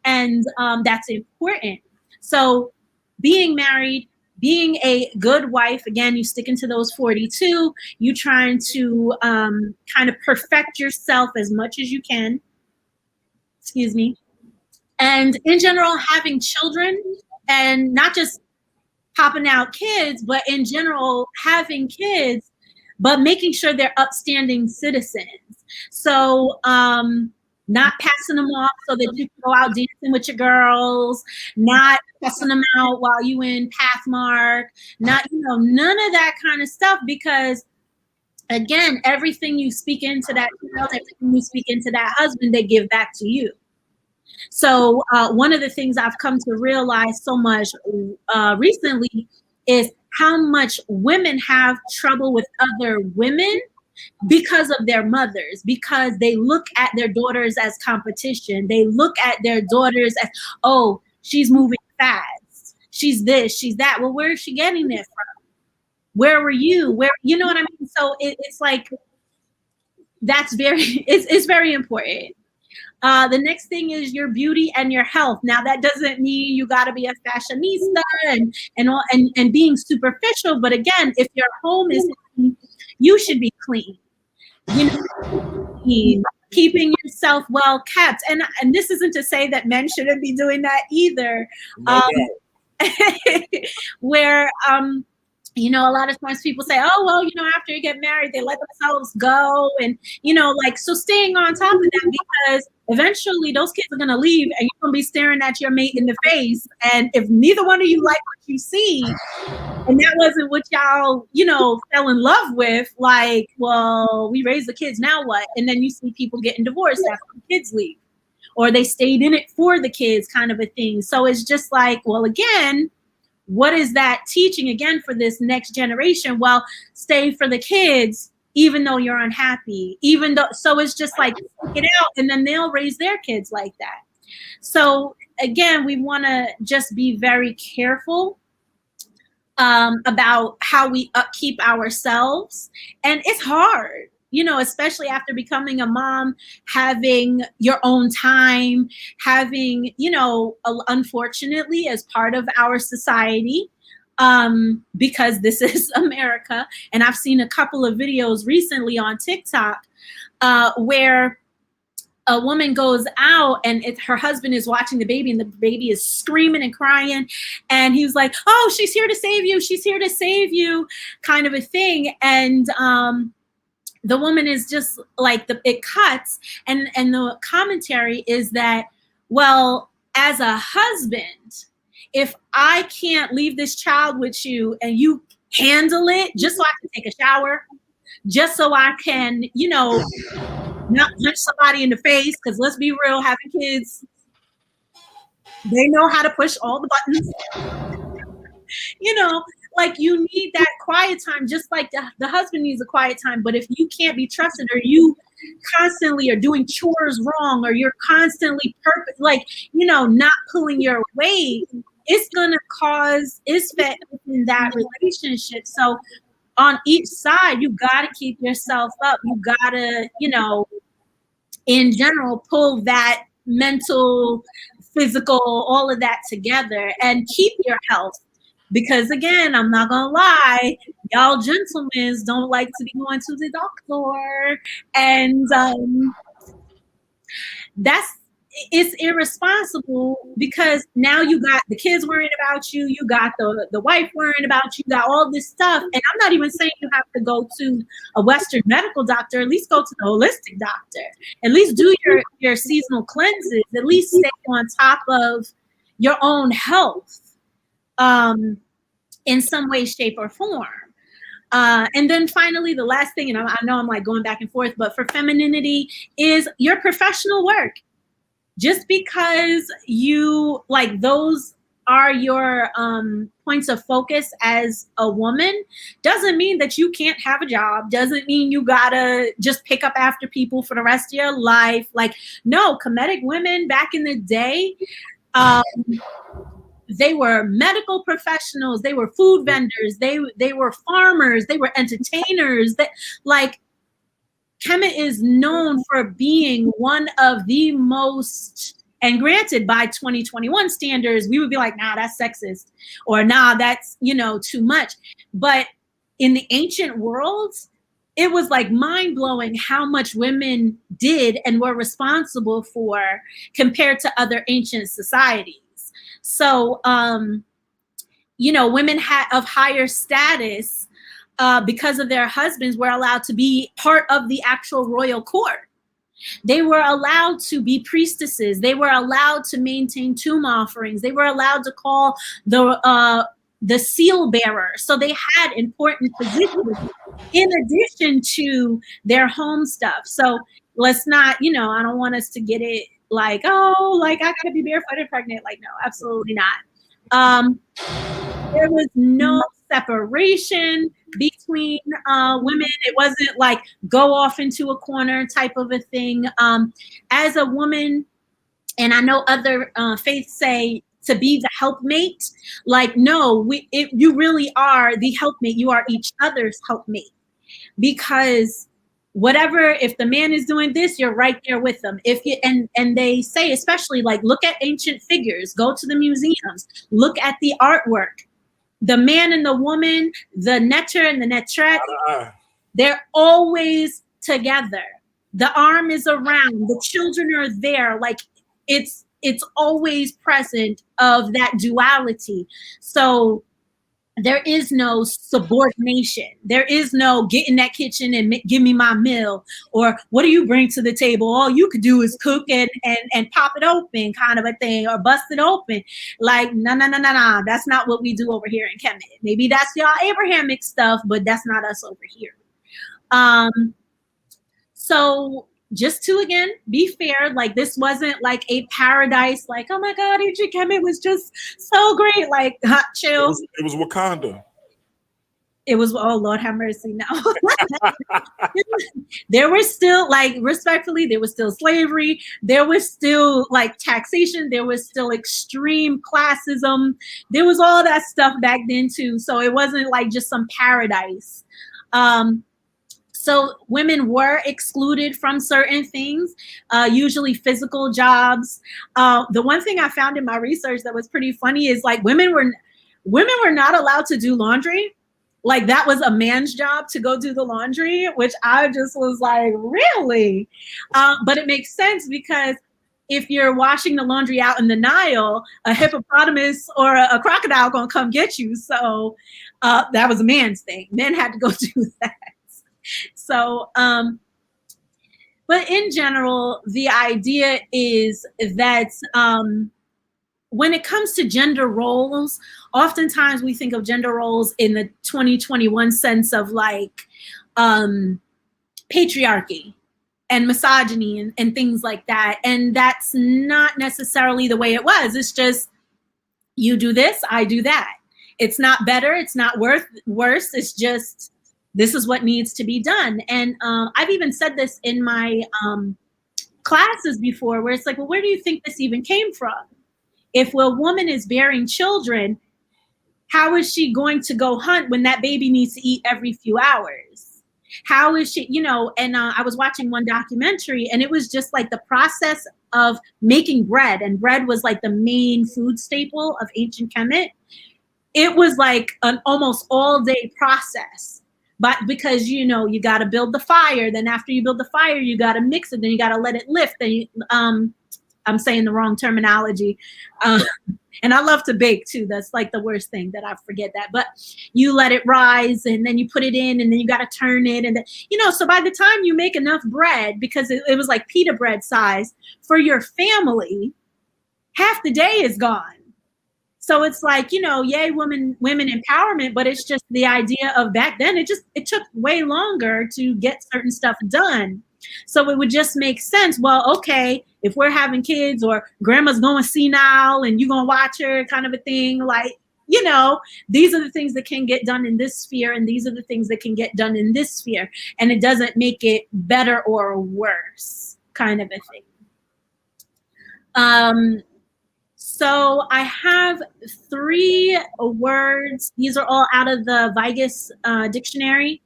And that's important. So being married, being a good wife, again, you stick into those 42, you trying to kind of perfect yourself as much as you can. Excuse me. And in general, having children, and not just popping out kids, but in general, having kids, but making sure they're upstanding citizens. So not passing them off so that you can go out dancing with your girls, not passing them out while you in Pathmark, not, none of that kind of stuff, because again, everything you speak into that child, everything you speak into that husband, they give back to you. So one of the things I've come to realize so much recently is how much women have trouble with other women because of their mothers, because they look at their daughters as competition. They look at their daughters as, oh, she's moving fast. She's this, she's that. Well, where is she getting it from? Where were you? Where, you know what I mean? So it's like, that's it's very important. The next thing is your beauty and your health. Now that doesn't mean you got to be a fashionista and being superficial. But again, if your home is clean, you should be clean. Keeping yourself well kept. And this isn't to say that men shouldn't be doing that either. Where a lot of times people say, oh, well, after you get married, they let themselves go. And, so staying on top of that, because eventually those kids are going to leave and you're going to be staring at your mate in the face. And if neither one of you like what you see, and that wasn't what y'all, fell in love with, like, well, we raised the kids, now what? And then you see people getting divorced after the kids leave, or they stayed in it for the kids, kind of a thing. So it's just like, well, again, what is that teaching again for this next generation? Well, stay for the kids, even though you're unhappy, so it's just like, stick it out, and then they'll raise their kids like that. So again, we want to just be very careful about how we upkeep ourselves. And it's hard, especially after becoming a mom, having your own time, having, unfortunately, as part of our society, because this is America. And I've seen a couple of videos recently on TikTok where a woman goes out and her husband is watching the baby, and the baby is screaming and crying. And he was like, oh, she's here to save you. She's here to save you, kind of a thing. And the woman is just like, it cuts. And the commentary is that, well, as a husband, if I can't leave this child with you and you handle it just so I can take a shower, just so I can, not punch somebody in the face, because let's be real, having kids, they know how to push all the buttons. Like, you need that quiet time, just like the husband needs a quiet time. But if you can't be trusted, or you constantly are doing chores wrong, or you're constantly not pulling your weight, it's gonna cause issues in that relationship. So on each side, you gotta keep yourself up. You gotta, in general, pull that mental, physical, all of that together, and keep your health. Because again, I'm not gonna lie, y'all gentlemen don't like to be going to the doctor, and that's it's irresponsible because now you got the kids worrying about you, you got the wife worrying about you, got all this stuff. And I'm not even saying you have to go to a Western medical doctor. At least go to the holistic doctor. At least do your seasonal cleanses. At least stay on top of your own health in some way, shape, or form. And then finally, the last thing, and I know I'm like going back and forth, but for femininity is your professional work. Just because you like those are your points of focus as a woman doesn't mean that you can't have a job, doesn't mean you gotta just pick up after people for the rest of your life. Like, no, Kemetic women back in the day, they were medical professionals, they were food vendors, they were farmers, they were entertainers. That like Kemet is known for being one of the most, and granted by 2021 standards, we would be like, nah, that's sexist, or nah, that's, too much. But in the ancient worlds, it was like mind-blowing how much women did and were responsible for compared to other ancient societies. So, women of higher status, because of their husbands, were allowed to be part of the actual royal court. They were allowed to be priestesses. They were allowed to maintain tomb offerings. They were allowed to call the seal bearer. So they had important positions in addition to their home stuff. So let's not, I don't want us to get it like, oh, like I gotta be barefooted pregnant. Like, no, absolutely not. There was no separation between women. It wasn't like go off into a corner type of a thing. As a woman, and I know other faiths say to be the helpmate, like, no, you really are the helpmate. You are each other's helpmate, because whatever, if the man is doing this, you're right there with them. If you and they say, especially like, look at ancient figures, go to the museums, look at the artwork. The man and the woman, the netter and the netrette, they're always together. The arm is around, the children are there. Like it's always present of that duality. So there is no subordination. There is no get in that kitchen and give me my meal, or what do you bring to the table? All you could do is cook and pop it open kind of a thing, or bust it open. Like, no. That's not what we do over here in Kemet. Maybe that's y'all Abrahamic stuff, but that's not us over here. So just to, again, be fair, like this wasn't like a paradise, like, oh my God, ancient Kemet was just so great, like hot chill. It was Wakanda. It was, oh Lord have mercy, no. There was still, like, respectfully, there was still slavery, there was still like taxation, there was still extreme classism, there was all that stuff back then too. So it wasn't like just some paradise. So women were excluded from certain things, usually physical jobs. The one thing I found in my research that was pretty funny is like women were not allowed to do laundry. Like that was a man's job to go do the laundry, which I just was like, really? But it makes sense, because if you're washing the laundry out in the Nile, a hippopotamus or a crocodile gonna come get you. So that was a man's thing. Men had to go do that. So, but in general, the idea is that when it comes to gender roles, oftentimes we think of gender roles in the 2021 sense of like patriarchy and misogyny and things like that. And that's not necessarily the way it was. It's just, you do this, I do that. It's not better. It's not worse. It's just, this is what needs to be done. And I've even said this in my classes before, where it's like, well, where do you think this even came from? If a woman is bearing children, how is she going to go hunt when that baby needs to eat every few hours? How is she, and I was watching one documentary, and it was just like the process of making bread. And bread was like the main food staple of ancient Kemet. it was like an almost all day process. But because, you know, you got to build the fire. Then after you build the fire, you got to mix it. Then you got to let it lift. Then you, I'm saying the wrong terminology. And I love to bake too. That's like the worst thing that I forget that. But you let it rise and then you put it in and then you got to turn it. And then, you know, so by the time you make enough bread, because it was like pita bread size for your family, half the day is gone. So it's like, you know, yay, women empowerment, but it's just the idea of back then, it took way longer to get certain stuff done. So it would just make sense. Well, okay, if we're having kids or grandma's going senile and you're going to watch her kind of a thing, like, you know, these are the things that can get done in this sphere and these are the things that can get done in this sphere. And it doesn't make it better or worse kind of a thing. So I have 3 words. These are all out of the Vigus dictionary.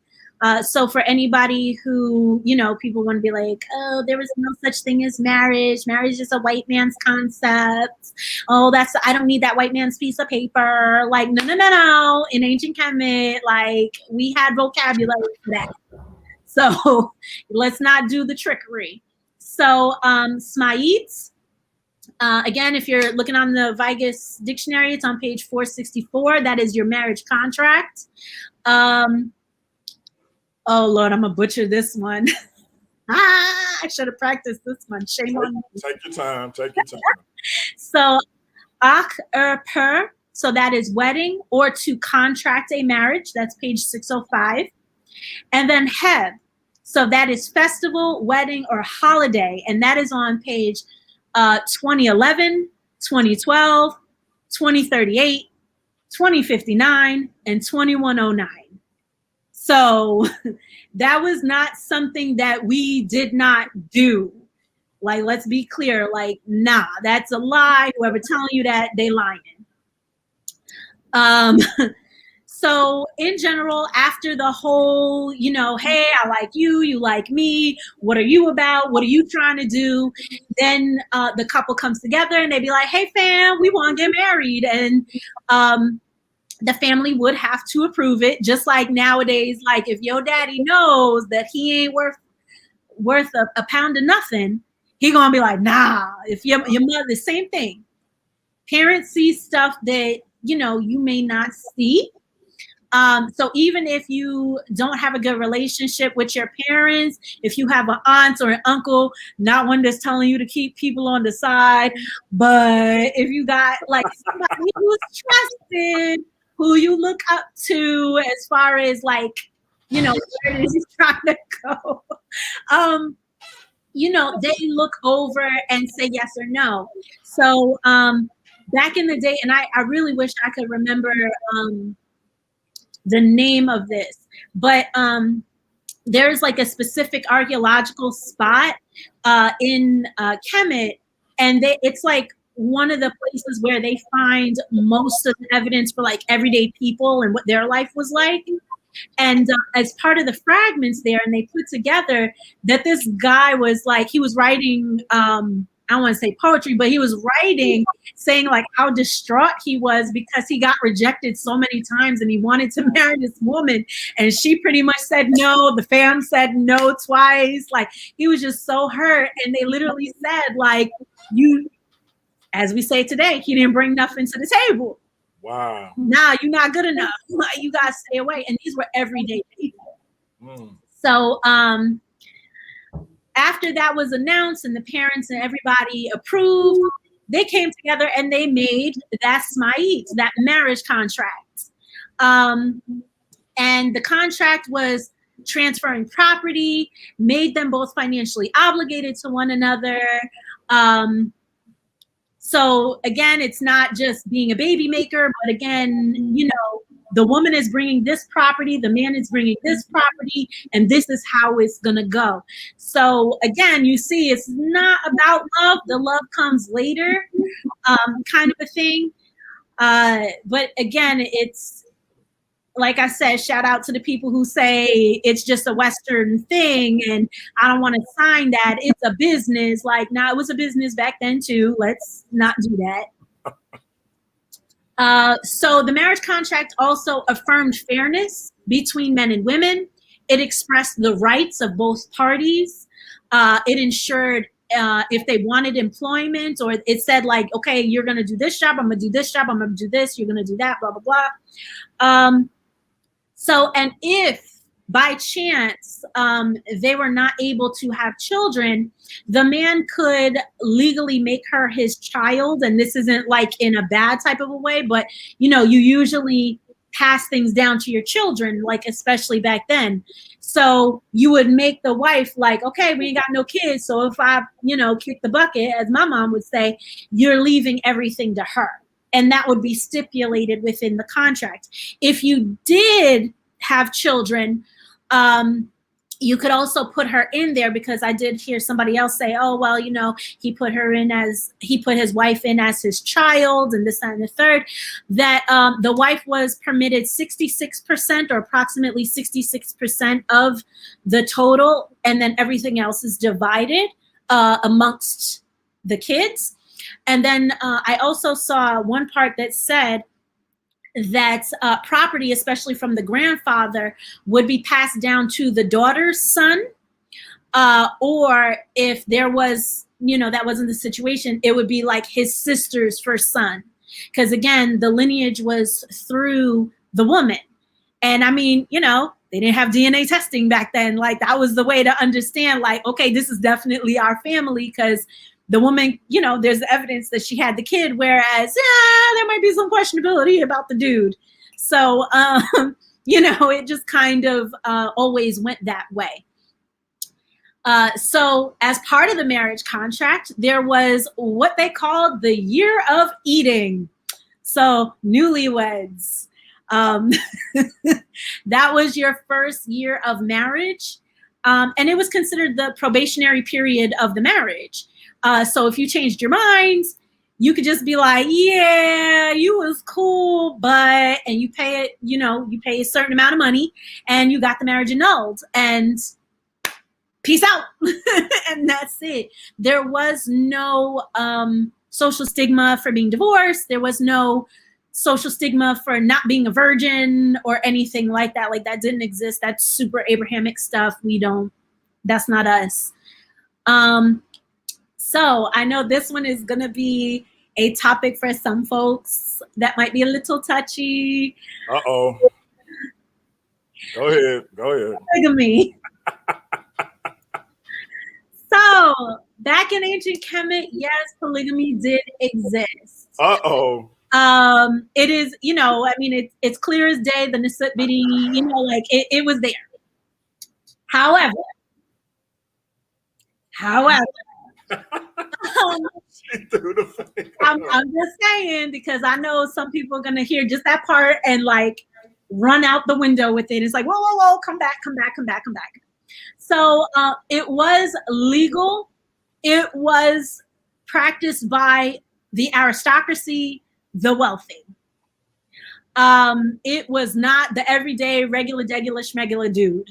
So for anybody who, you know, people want to be like, oh, there was no such thing as marriage. Marriage is a white man's concept. Oh, I don't need that white man's piece of paper. Like, no. In ancient Kemet, like, we had vocabulary for that. So let's not do the trickery. So Smait. Again, if you're looking on the Vigus dictionary, it's on page 464. That is your marriage contract. Oh, Lord, I'm going to butcher this one. I should have practiced this one. Shame on me. Take your time. Take your time. So, Ak per, so that is wedding or to contract a marriage. That's page 605. And then Heb, so that is festival, wedding, or holiday. And that is on page 2011, 2012, 2038, 2059, and 2109. So that was not something that we did not do. Like, let's be clear, like, nah, that's a lie. Whoever telling you that, they lying. So in general, after the whole, you know, hey, I like you, you like me, what are you about? What are you trying to do? Then the couple comes together and they be like, hey, fam, we want to get married. And the family would have to approve it. Just like nowadays, like if your daddy knows that he ain't worth a pound of nothing, he gonna be like, nah. If your mother, same thing. Parents see stuff that, you know, you may not see. So even if you don't have a good relationship with your parents, if you have an aunt or an uncle, not one that's telling you to keep people on the side, but if you got like somebody who's trusted, who you look up to as far as like, you know, where it is you're trying to go, you know, they look over and say yes or no. So back in the day, and I really wish I could remember the name of this, but there's like a specific archaeological spot in Kemet, and it's like one of the places where they find most of the evidence for like everyday people and what their life was like. And as part of the fragments there, and they put together that this guy was like, he was writing, I don't want to say poetry, but he was writing, saying like how distraught he was because he got rejected so many times and he wanted to marry this woman. And she pretty much said no. The fam said no twice. Like he was just so hurt. And they literally said like, you, as we say today, he didn't bring nothing to the table. Wow. Nah, you're not good enough. You got to stay away. And these were everyday people. So after that was announced and the parents and everybody approved, they came together and they made that smait, that marriage contract. And the contract was transferring property, made them both financially obligated to one another. So again, it's not just being a baby maker, but again, you know, the woman is bringing this property, the man is bringing this property, and this is how it's going to go. So again, you see, it's not about love. The love comes later, kind of a thing. But again, it's, like I said, shout out to the people who say it's just a Western thing and I don't want to sign that. It's a business. Like, nah, it was a business back then too. Let's not do that. So the marriage contract also affirmed fairness between men and women. It expressed the rights of both parties. It ensured if they wanted employment, or it said like, okay, you're going to do this job, I'm going to do this job, I'm going to do this, you're going to do that, blah, blah, blah. And if by chance they were not able to have children, the man could legally make her his child. And this isn't like in a bad type of a way, but you usually pass things down to your children, like especially back then. So you would make the wife like, okay, we ain't got no kids, so if I kick the bucket, as my mom would say, you're leaving everything to her. And that would be stipulated within the contract. If you did have children, you could also put her in there, because I did hear somebody else say, oh, well, he put his wife in as his child, and this, that, and the third, that the wife was permitted 66% or approximately 66% of the total, and then everything else is divided amongst the kids. And then I also saw one part that said that property, especially from the grandfather, would be passed down to the daughter's son, or if there was, that wasn't the situation, it would be like his sister's first son, because again, the lineage was through the woman. And I mean, they didn't have DNA testing back then. Like, that was the way to understand, like, okay, this is definitely our family, because the woman, there's evidence that she had the kid, whereas there might be some questionability about the dude. So, it just kind of always went that way. So as part of the marriage contract, there was what they called the year of eating. So newlyweds. That was your first year of marriage. And it was considered the probationary period of the marriage. So if you changed your mind, you could just be like, yeah, you was cool, and you pay it, you pay a certain amount of money and you got the marriage annulled, and peace out. And that's it. There was no social stigma for being divorced. There was no social stigma for not being a virgin or anything like that. Like, that didn't exist. That's super Abrahamic stuff. That's not us. So I know this one is going to be a topic for some folks that might be a little touchy. Uh-oh. Go ahead. Polygamy. So back in ancient Kemet, yes, polygamy did exist. Uh-oh. It is, it's clear as day, the Nisibiti, it was there. However, I'm just saying, because I know some people are gonna hear just that part and like run out the window with it. It's like, whoa, come back. So it was legal. It was practiced by the aristocracy, the wealthy. It was not the everyday regular schmegular dude.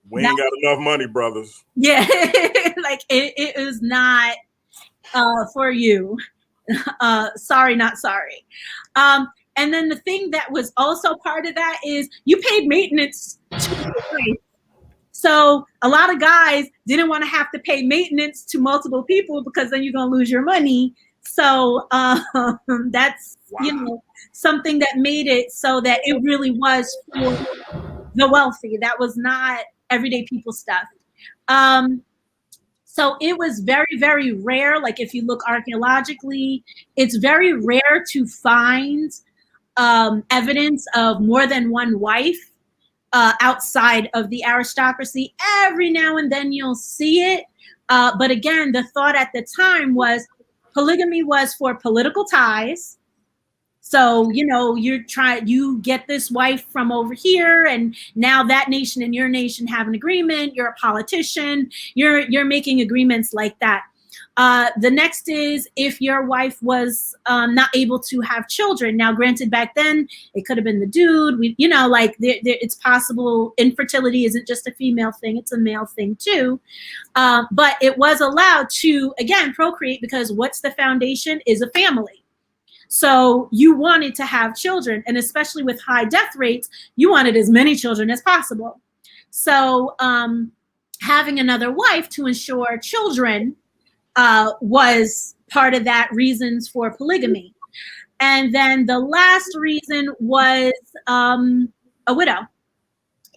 We ain't got enough money, brothers. Yeah, like it is not for you. Sorry, not sorry. And then the thing that was also part of that is you paid maintenance to the wife. So a lot of guys didn't want to have to pay maintenance to multiple people, because then you're going to lose your money. So that's, something that made it so that it really was for the wealthy. That was not everyday people stuff. So it was very, very rare. Like, if you look archaeologically, it's very rare to find evidence of more than one wife outside of the aristocracy. Every now and then you'll see it. But again, the thought at the time was polygamy was for political ties. So, you get this wife from over here, and now that nation and your nation have an agreement. You're a politician. You're making agreements like that. The next is if your wife was not able to have children. Now, granted, back then it could have been the dude. It's possible infertility isn't just a female thing; it's a male thing too. But it was allowed to, again, procreate, because what's the foundation is a family. So you wanted to have children, and especially with high death rates, you wanted as many children as possible. So having another wife to ensure children was part of that reasons for polygamy. And then the last reason was a widow.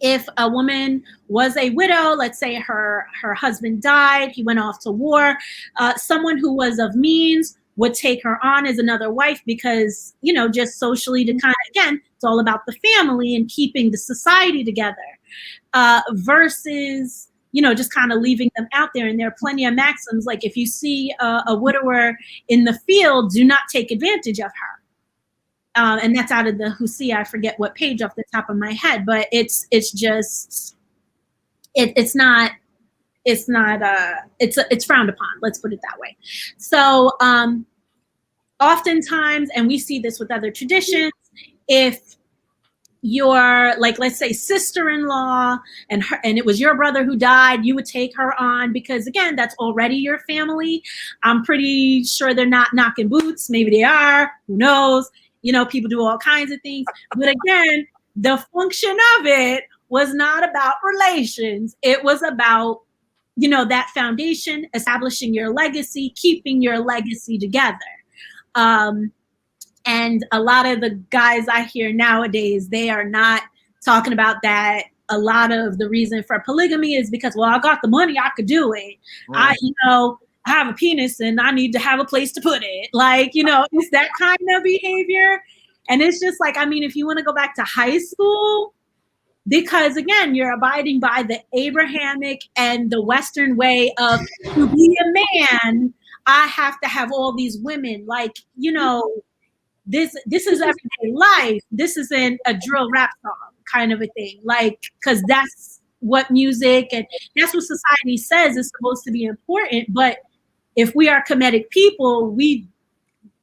If a woman was a widow, let's say her husband died, he went off to war, someone who was of means would take her on as another wife because, you know, just socially to kind of, again, it's all about the family and keeping the society together versus, you know, just kind of leaving them out there. And there are plenty of maxims, like if you see a widower in the field, do not take advantage of her. And that's out of the Husia. I forget what page off the top of my head, but it's frowned upon. Let's put it that way. So oftentimes, and we see this with other traditions, if your, like, let's say sister-in-law and it was your brother who died, you would take her on because, again, that's already your family. I'm pretty sure they're not knocking boots. Maybe they are. Who knows? You know, people do all kinds of things. But again, the function of it was not about relations. It was about, you know, that foundation, establishing your legacy, keeping your legacy together. And a lot of the guys I hear nowadays, they are not talking about that. A lot of the reason for polygamy is because, well, I got the money, I could do it. Right. I have a penis and I need to have a place to put it. Like, you know, it's that kind of behavior. And it's just like, I mean, if you want to go back to high school, because again, you're abiding by the Abrahamic and the Western way of, to be a man, I have to have all these women. Like, you know, this is everyday life. This isn't a drill rap song kind of a thing. Like, because that's what music and that's what society says is supposed to be important. But if we are Kemetic people, we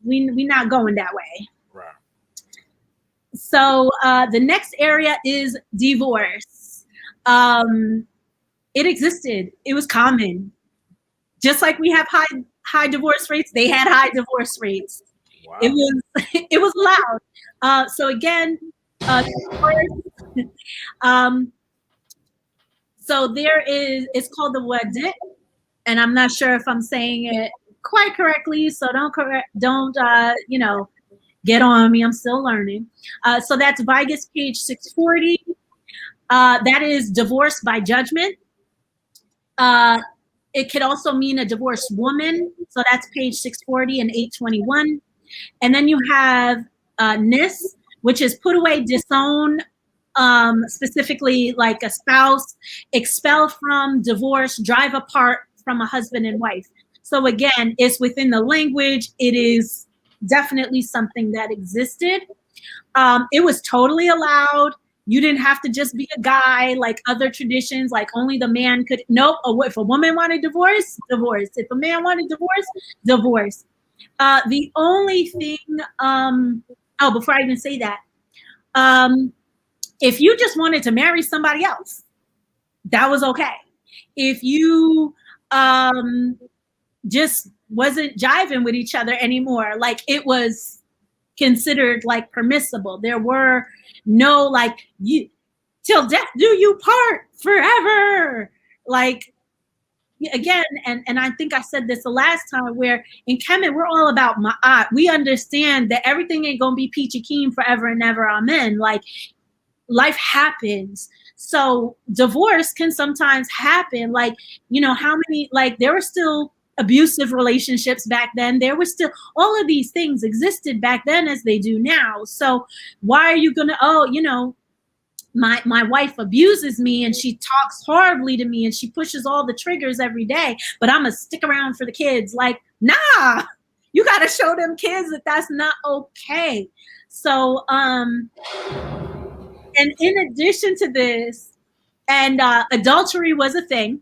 not going that way. Right. So the next area is divorce. It existed. It was common. Just like we have high divorce rates, they had high divorce rates. Wow. It was loud. So again, so it's called the Wadit, and I'm not sure if I'm saying it quite correctly. So don't you know, get on me. I'm still learning. So that's Vigus page 640. That is divorce by judgment. It could also mean a divorced woman. So that's page 640 and 821. And then you have nis, which is put away, disown, specifically like a spouse, expel from, divorce, drive apart from a husband and wife. So again, it's within the language. It is definitely something that existed. It was totally allowed. You didn't have to just be a guy like other traditions, like only the man could. Nope. If a woman wanted divorce, divorce. If a man wanted divorce, divorce. The only thing, before I even say that, if you just wanted to marry somebody else, that was okay. If you just wasn't jiving with each other anymore, like it was considered like permissible. There were no like, you till death do you part forever. Like, again, and I think I said this the last time, where in Kemet, we're all about ma'at. We understand that everything ain't gonna be peachy keen forever and ever, amen. Like, life happens. So divorce can sometimes happen. Like, you know, how many, like, there were still abusive relationships back then. There was still, all of these things existed back then as they do now. So why are you gonna, you know, my wife abuses me and she talks horribly to me and she pushes all the triggers every day, but I'm gonna stick around for the kids. Like, nah, you gotta show them kids that that's not okay. So, and in addition to this, and adultery was a thing,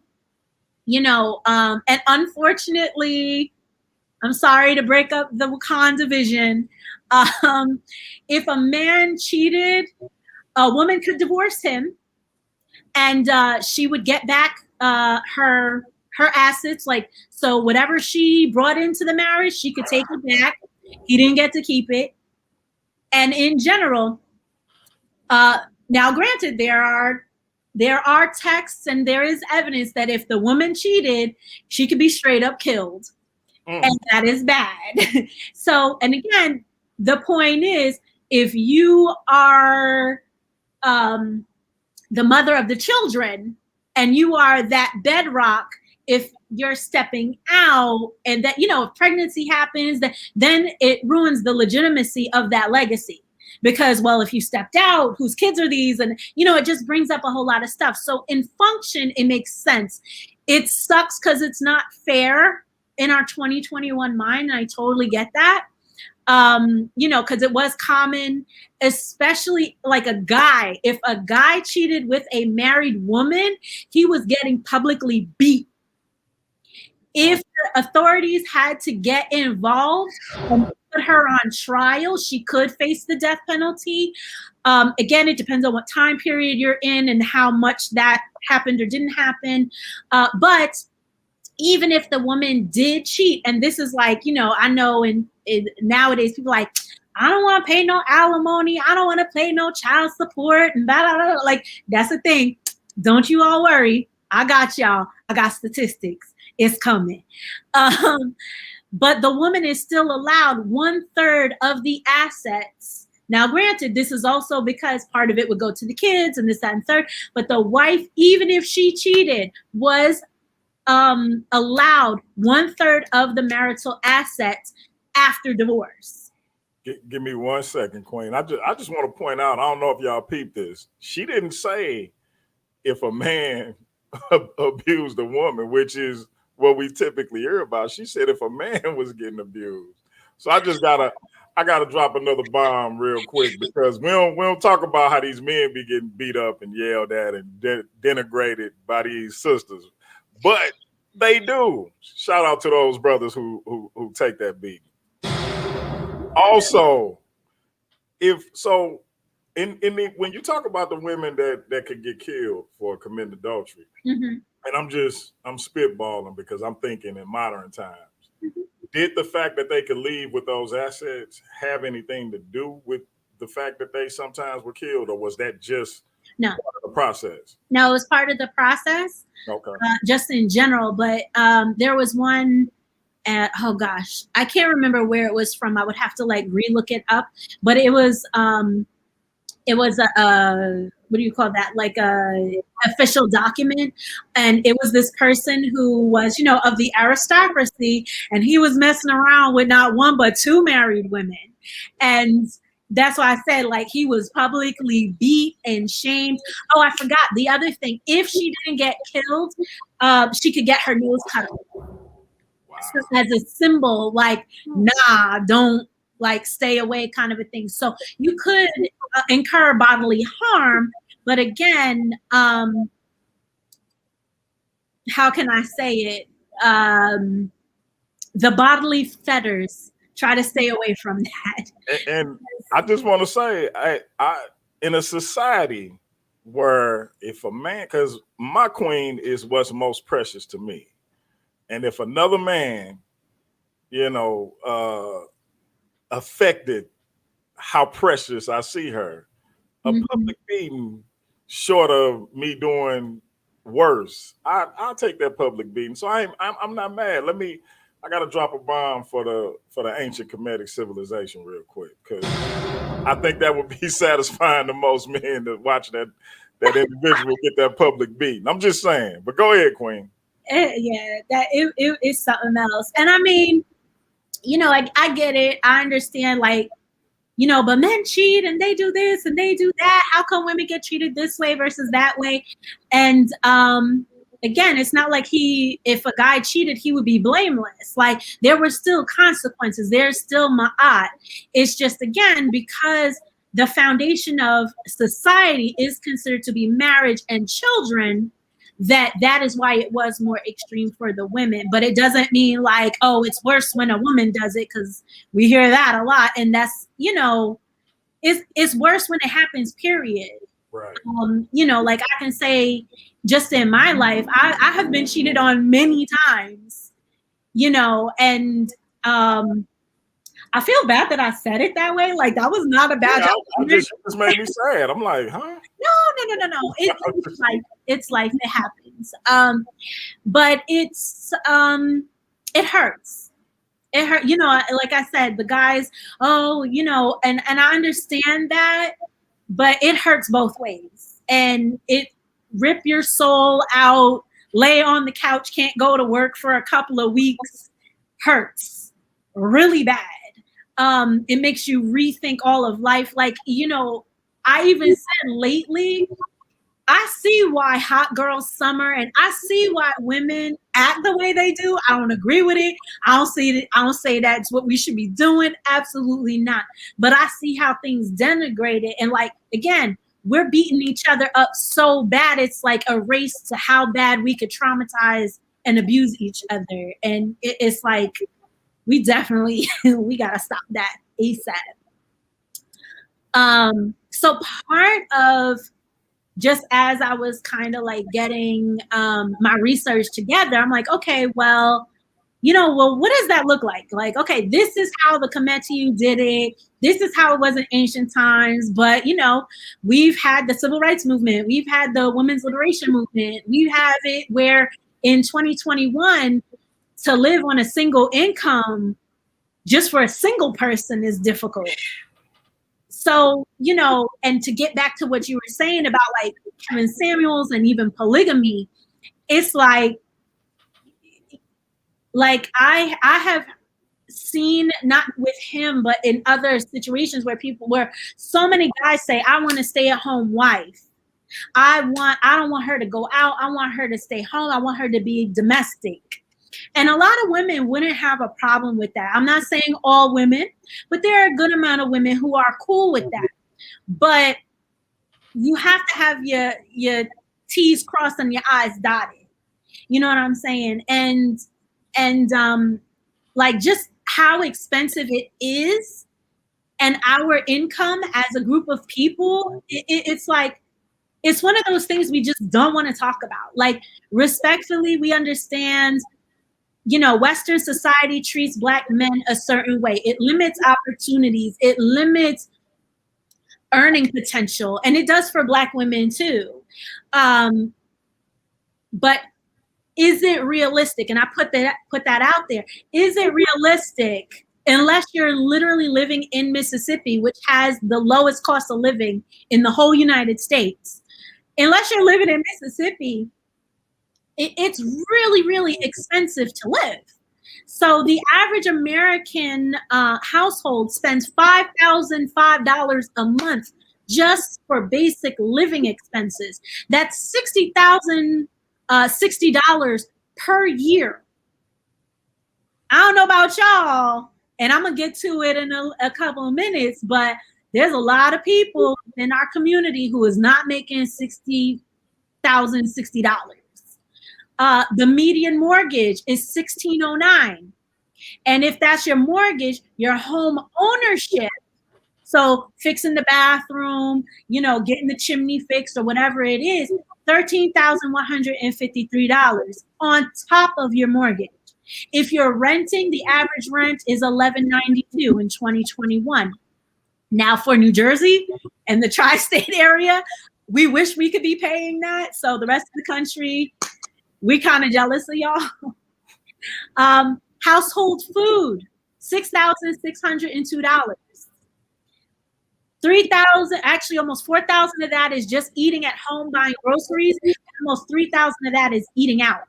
you know, and unfortunately, I'm sorry to break up the Wakan division. If a man cheated, a woman could divorce him, and she would get back her assets. Like, so whatever she brought into the marriage, she could take it back. He didn't get to keep it. And in general, now granted, there are texts and there is evidence that if the woman cheated, she could be straight up killed. And that is bad. So, and again, the point is, if you are the mother of the children and you are that bedrock, if you're stepping out and that, if pregnancy happens, then it ruins the legitimacy of that legacy. Because, well, if you stepped out, whose kids are these? And, it just brings up a whole lot of stuff. So in function, it makes sense. It sucks because it's not fair in our 2021 mind. And I totally get that. Because it was common, especially like a guy. If a guy cheated with a married woman, he was getting publicly beat. If the authorities had to get involved and put her on trial, she could face the death penalty. Again, it depends on what time period you're in and how much that happened or didn't happen. But even if the woman did cheat, and this is like, I know in nowadays people are like, I don't want to pay no alimony, I don't want to pay no child support, and blah, blah, blah. Like, that's the thing. Don't you all worry. I got y'all. I got statistics. It's coming. But the woman is still allowed 1/3 of the assets. Now, granted, this is also because part of it would go to the kids and this, that, and third. But the wife, even if she cheated, was allowed 1/3 of the marital assets after divorce. Give me 1 second, Queen. I just want to point out, I don't know if y'all peeped this. She didn't say if a man abused a woman, which is what we typically hear about. She said if a man was getting abused. So I gotta drop another bomb real quick, because we don't talk about how these men be getting beat up and yelled at and denigrated by these sisters, but they do. Shout out to those brothers who take that beat. Also, when you talk about the women that could get killed for committing adultery, and I'm spitballing because I'm thinking in modern times. Did the fact that they could leave with those assets have anything to do with the fact that they sometimes were killed, or was that just part of the process? No, it was part of the process. Okay. Just in general, but there was one. Oh gosh, I can't remember where it was from. I would have to relook it up. But it was a what do you call that? Like a official document, and it was this person who was, of the aristocracy, and he was messing around with not one but 2 married women, and that's why I said he was publicly beat and shamed. Oh, I forgot the other thing. If she didn't get killed, she could get her nose cut off. Wow. So as a symbol, nah, don't. Stay away kind of a thing. So you could incur bodily harm, but again, how can I say it? The bodily fetters, try to stay away from that. And I just want to say, I in a society where if a man, because my queen is what's most precious to me, and if another man, affected how precious I see her, a public beating, short of me doing worse, I'll take that public beating. So I'm not mad. I gotta drop a bomb for the ancient Kemetic civilization real quick, because I think that would be satisfying to most men to watch that individual get that public beating. I'm just saying. But go ahead, Queen. Yeah, that it is something else. And I mean, I get it. I understand, but men cheat and they do this and they do that. How come women get treated this way versus that way? And again, it's not like if a guy cheated, he would be blameless. There were still consequences. There's still ma'at. It's just, again, because the foundation of society is considered to be marriage and children, that is why it was more extreme for the women. But it doesn't mean it's worse when a woman does it, because we hear that a lot, and that's it's worse when it happens, period. Right. I can say, just in my life, I have been cheated on many times, and I feel bad that I said it that way. Like that was not a bad Yeah, joke. just made me sad. I'm like, huh? No. It's life. It's life. It happens. But it hurts. It hurt. You know, like I said, the guys. Oh, you know, and I understand that, but it hurts both ways, and it rip your soul out. Lay on the couch, can't go to work for a couple of weeks. Hurts really bad. It makes you rethink all of life. Like, you know, I even said lately, I see why hot girl summer and I see why women act the way they do. I don't agree with it. I don't see it. I don't say that's what we should be doing. Absolutely not. But I see how things denigrate it. And like, again, we're beating each other up so bad. It's like a race to how bad we could traumatize and abuse each other. And it's like, we definitely, we got to stop that ASAP. So part of, just as I was kind of like getting my research together, I'm like, okay, well, you know, well, what does that look like? Like, okay, this is how the Kemetic did it. This is how it was in ancient times. But, you know, we've had the civil rights movement. We've had the women's liberation movement. We have it where in 2021, to live on a single income just for a single person is difficult. So, you know, and to get back to what you were saying about like Kevin Samuels and even polygamy, it's like I have seen, not with him, but in other situations where so many guys say, I want a stay-at-home wife. I don't want her to go out. I want her to stay home. I want her to be domestic. And a lot of women wouldn't have a problem with that. I'm not saying all women, but there are a good amount of women who are cool with that. But you have to have your T's crossed and your I's dotted. You know what I'm saying? And like just how expensive it is and our income as a group of people, it's like, it's one of those things we just don't want to talk about. Like, respectfully, we understand, you know, Western society treats Black men a certain way. It limits opportunities. It limits earning potential. And it does for Black women too. But is it realistic? And I put that out there. Is it realistic? Unless you're literally living in Mississippi, which has the lowest cost of living in the whole United States. Unless you're living in Mississippi, it's really, really expensive to live. So the average American household spends $5,005 a month just for basic living expenses. That's $60 per year. I don't know about y'all, and I'm gonna get to it in a couple of minutes, but there's a lot of people in our community who is not making $60,060. The median mortgage is $1,609. And if that's your mortgage, your home ownership, so fixing the bathroom, you know, getting the chimney fixed or whatever it is, $13,153 on top of your mortgage. If you're renting, the average rent is $1,192 in 2021. Now for New Jersey and the tri-state area, we wish we could be paying that. So the rest of the country, we kind of jealous of y'all. Household food, $6,602. 3,000, actually almost 4,000 of that is just eating at home, buying groceries. Almost 3,000 of that is eating out.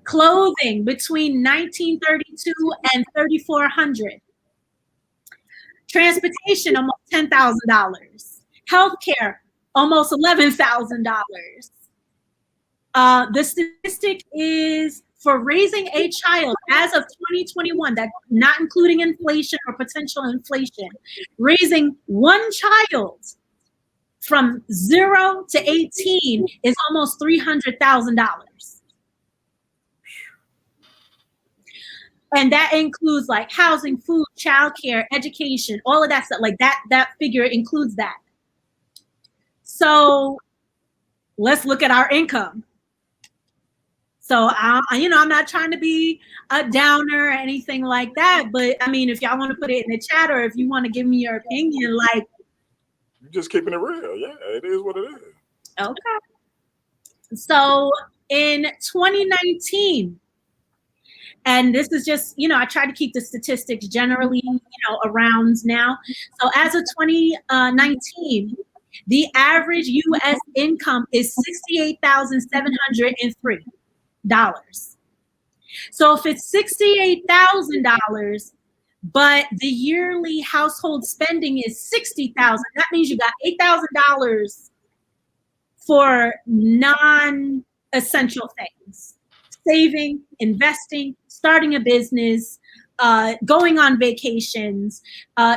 Clothing between 1,932 and 3,400. Transportation, almost $10,000. Healthcare, almost $11,000. The statistic is for raising a child as of 2021, that not including inflation or potential inflation, raising one child from 0 to 18 is almost $300,000. And that includes like housing, food, childcare, education, all of that stuff. Like that figure includes that. So let's look at our income. So I'm not trying to be a downer or anything like that. But I mean, if y'all want to put it in the chat or if you want to give me your opinion, like, You're just keeping it real. Yeah, it is what it is. okay. So in 2019, and this is just, I try to keep the statistics generally, around now. So as of 2019, the average U.S. income is $68,703. So if it's $68,000, but the yearly household spending is $60,000, that means you got $8,000 for non-essential things: saving, investing, starting a business, going on vacations,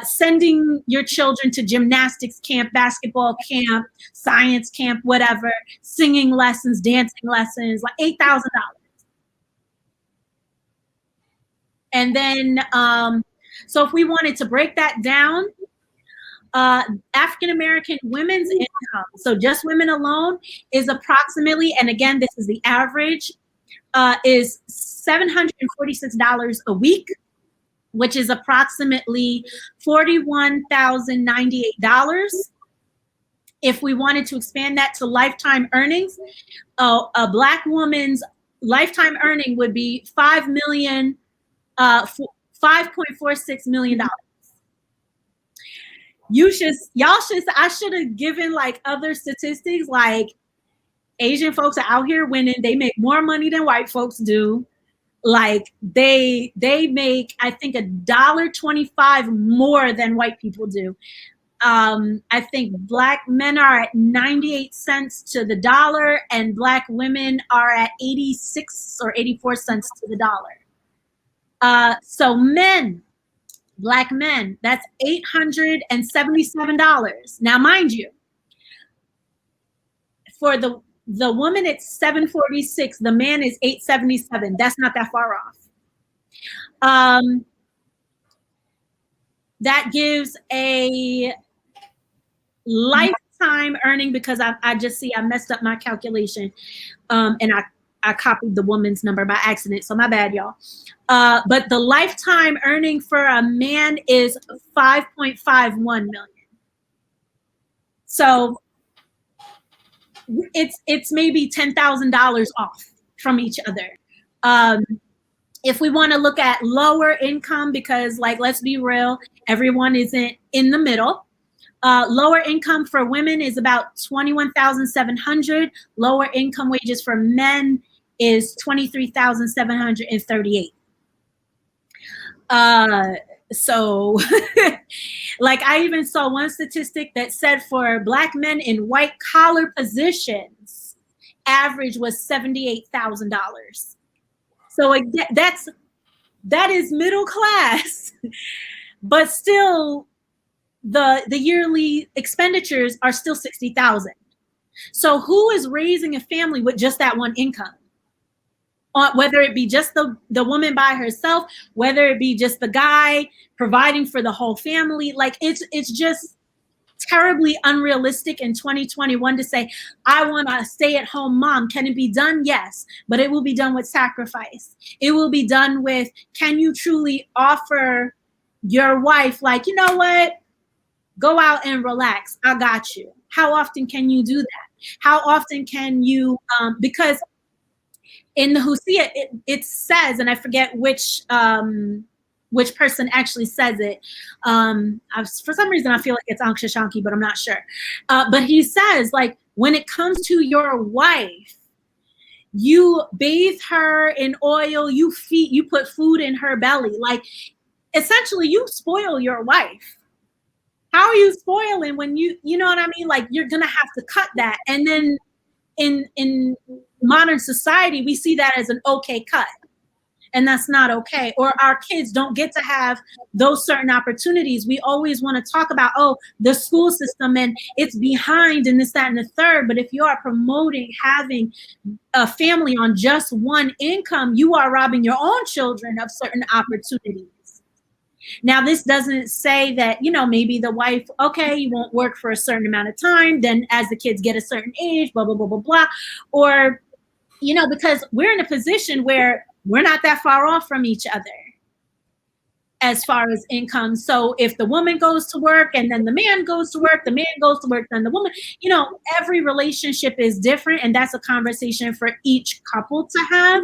sending your children to gymnastics camp, basketball camp, science camp, whatever, singing lessons, dancing lessons, like $8,000. And then, so if we wanted to break that down, African-American women's income, so just women alone, is approximately, and again, this is the average, is $746 a week, which is approximately $41,098. If we wanted to expand that to lifetime earnings, a Black woman's lifetime earning would be $5.46 million. I should have given like other statistics, like Asian folks are out here winning. They make more money than white folks do. Like they make, I think, $1.25 more than white people do. I think Black men are at 98 cents to the dollar, and Black women are at 86 or 84 cents to the dollar. So Black men, that's $877. Now, mind you, for the woman, it's $746. The man is $877. That's not that far off. That gives a lifetime earning, because I just see I messed up my calculation, and I copied the woman's number by accident, so my bad, y'all. But the lifetime earning for a man is $5.51 million. So it's maybe $10,000 off from each other. If we want to look at lower income, because, like, let's be real, everyone isn't in the middle. Lower income for women is about $21,700. Lower income wages for men is $23,738. So like, I even saw one statistic that said for Black men in white collar positions, average was $78,000. So that is middle class, but still the yearly expenditures are still $60,000. So who is raising a family with just that one income? Whether it be just the woman by herself, whether it be just the guy providing for the whole family, like it's just terribly unrealistic in 2021 to say, I want a stay-at-home mom. Can it be done? Yes, but it will be done with sacrifice. It will be done with, can you truly offer your wife, like, you know what? Go out and relax. I got you. How often can you do that? How often can you, because in the Husia, it says, and I forget which person actually says it. For some reason, I feel like it's Ankh Shashanki, but I'm not sure. But he says, like, when it comes to your wife, you bathe her in oil, you put food in her belly. Like, essentially, you spoil your wife. How are you spoiling when you know what I mean? Like, you're gonna have to cut that. And then in modern society, we see that as an okay cut, and that's not okay. Or our kids don't get to have those certain opportunities. We always want to talk about, oh, the school system and it's behind and this, that, and the third. But if you are promoting having a family on just one income, you are robbing your own children of certain opportunities. Now, this doesn't say that, maybe the wife, okay, you won't work for a certain amount of time. Then as the kids get a certain age, blah, blah, blah, blah, blah. Or, because we're in a position where we're not that far off from each other as far as income. So if the woman goes to work and then the man goes to work, the man goes to work, then the woman, every relationship is different. And that's a conversation for each couple to have.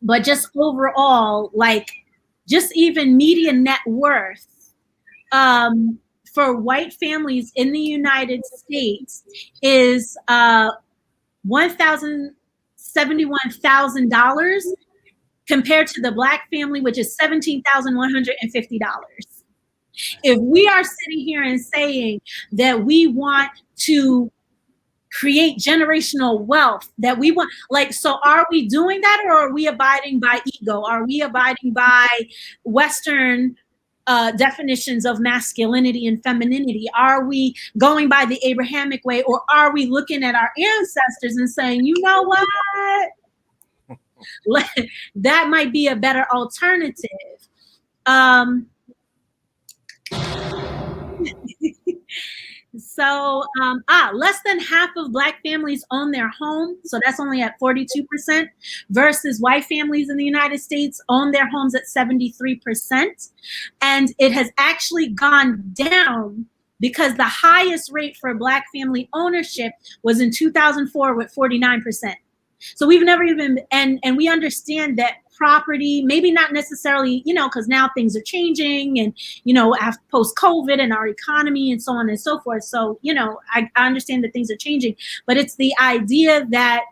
But just overall, like just even median net worth for white families in the United States is $1,071,000 compared to the Black family, which is $17,150. If we are sitting here and saying that we want to create generational wealth, that we want, so are we doing that, or are we abiding by ego? Are we abiding by Western definitions of masculinity and femininity? Are we going by the Abrahamic way, or are we looking at our ancestors and saying, you know what? That might be a better alternative. So less than half of Black families own their home. So that's only at 42%, versus white families in the United States own their homes at 73%. And it has actually gone down because the highest rate for Black family ownership was in 2004 with 49%. So we've never even, and we understand that property, maybe not necessarily, because now things are changing and, after post-COVID and our economy and so on and so forth. So, I understand that things are changing, but it's the idea that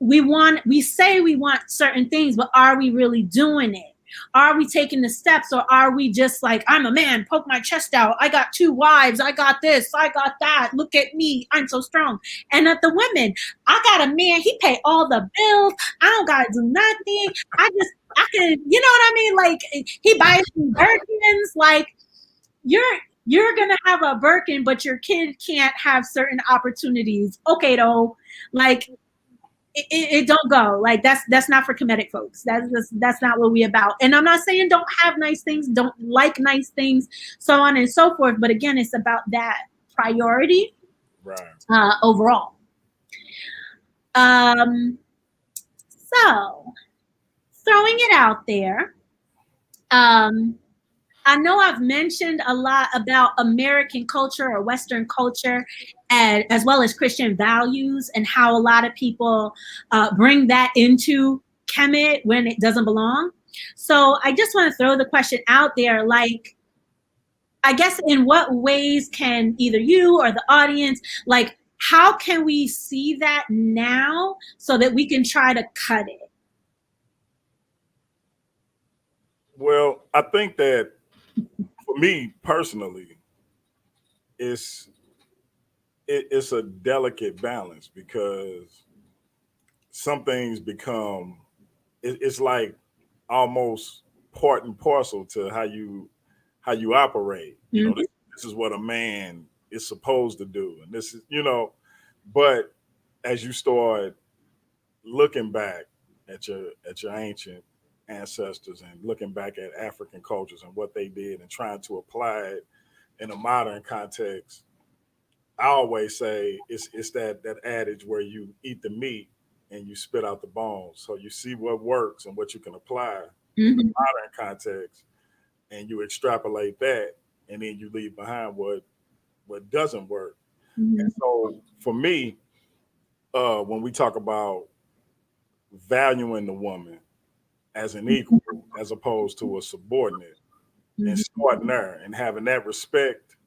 we say we want certain things, but are we really doing it? Are we taking the steps, or are we just like, I'm a man, poke my chest out, I got 2 wives, I got this, I got that, look at me, I'm so strong. And at the women, I got a man, he pay all the bills, I don't gotta do nothing, I can, you know what I mean? Like, he buys some Birkins. Like, you're gonna have a Birkin, but your kid can't have certain opportunities. Okay, though, like, it don't go. Like, that's not for Kemetic folks. That's not what we about. And I'm not saying don't have nice things, don't like nice things, so on and so forth. But again, it's about that priority, right? Overall. So throwing it out there. I know I've mentioned a lot about American culture or Western culture, and as well as Christian values, and how a lot of people bring that into Kemet when it doesn't belong. So I just want to throw the question out there, like, I guess in what ways can either you or the audience, like, how can we see that now so that we can try to cut it? Well, I think that for me personally, it's a delicate balance, because some things become, it's like almost part and parcel to how you operate. Mm-hmm. This is what a man is supposed to do, and this is, but as you start looking back at your ancient ancestors and looking back at African cultures and what they did and trying to apply it in a modern context, I always say it's that adage where you eat the meat and you spit out the bones. So you see what works and what you can apply in the modern context, and you extrapolate that, and then you leave behind what doesn't work. And so for me, when we talk about valuing the woman as an equal as opposed to a subordinate, and starting there and having that respect,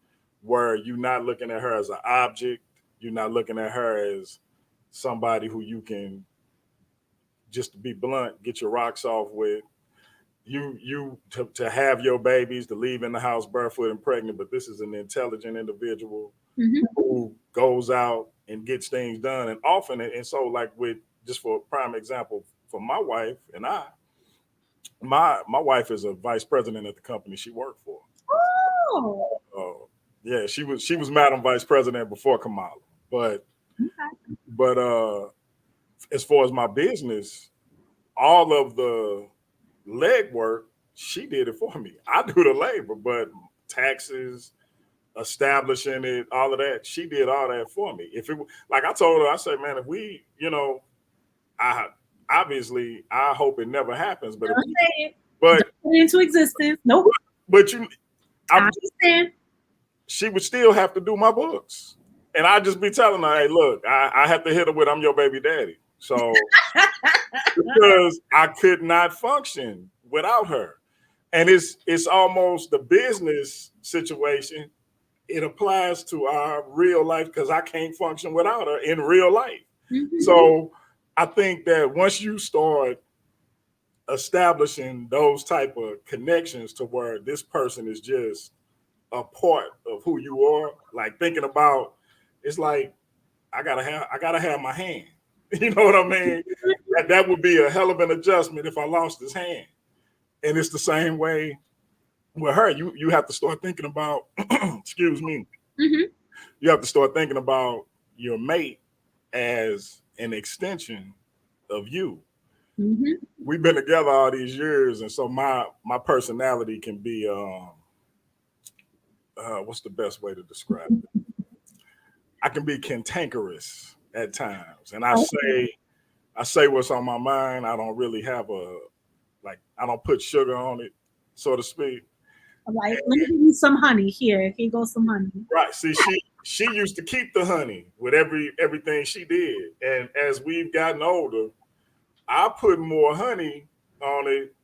where you're not looking at her as an object, you're not looking at her as somebody who you can, just to be blunt, get your rocks off with. To have your babies, to leave in the house barefoot and pregnant, but this is an intelligent individual who goes out and gets things done. And often, and so, like, with, just for a prime example, for my wife and I, my wife is a vice president at the company she worked for. Oh. Yeah, she was Madam Vice President before Kamala. But as far as my business, all of the legwork, she did it for me. I do the labor, but taxes, establishing it, all of that. She did all that for me. If it like I told her, I said, man, if we, I obviously I hope it never happens, but if Don't we, say it. but Don't put it into existence. Nope. but I I'm, understand. she would still have to do my books, and I just be telling her, hey, look, I have to hit her with, I'm your baby daddy. So because I could not function without her, and it's almost the business situation. It applies to our real life because I can't function without her in real life. Mm-hmm. So I think that once you start establishing those type of connections to where this person is just a part of who you are, like thinking about, it's like I gotta have my hand. You know what I mean? That would be a hell of an adjustment if I lost his hand. And it's the same way with her. You have to start thinking about excuse me. Mm-hmm. You have to start thinking about your mate as an extension of you. Mm-hmm. We've been together all these years, and so my personality can be what's the best way to describe it? I can be cantankerous at times, and I say what's on my mind. I don't really have I don't put sugar on it, so to speak. Like, let me give you some honey. Here goes some honey. Right. See, she used to keep the honey with everything she did, and as we've gotten older, I put more honey on it,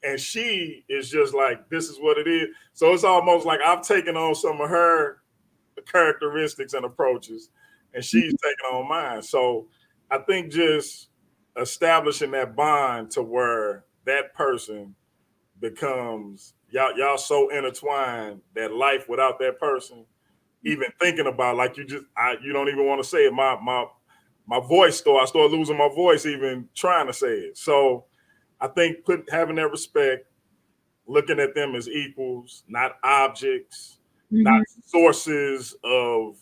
and she is just like, this is what it is. So it's almost like I've taken on some of her characteristics and approaches, and she's taking on mine. So I think just establishing that bond to where that person becomes y'all so intertwined that life without that person, even thinking about, like, you don't even want to say it. My voice I start losing my voice even trying to say it. So I think having that respect, looking at them as equals, not objects, Mm-hmm. not sources of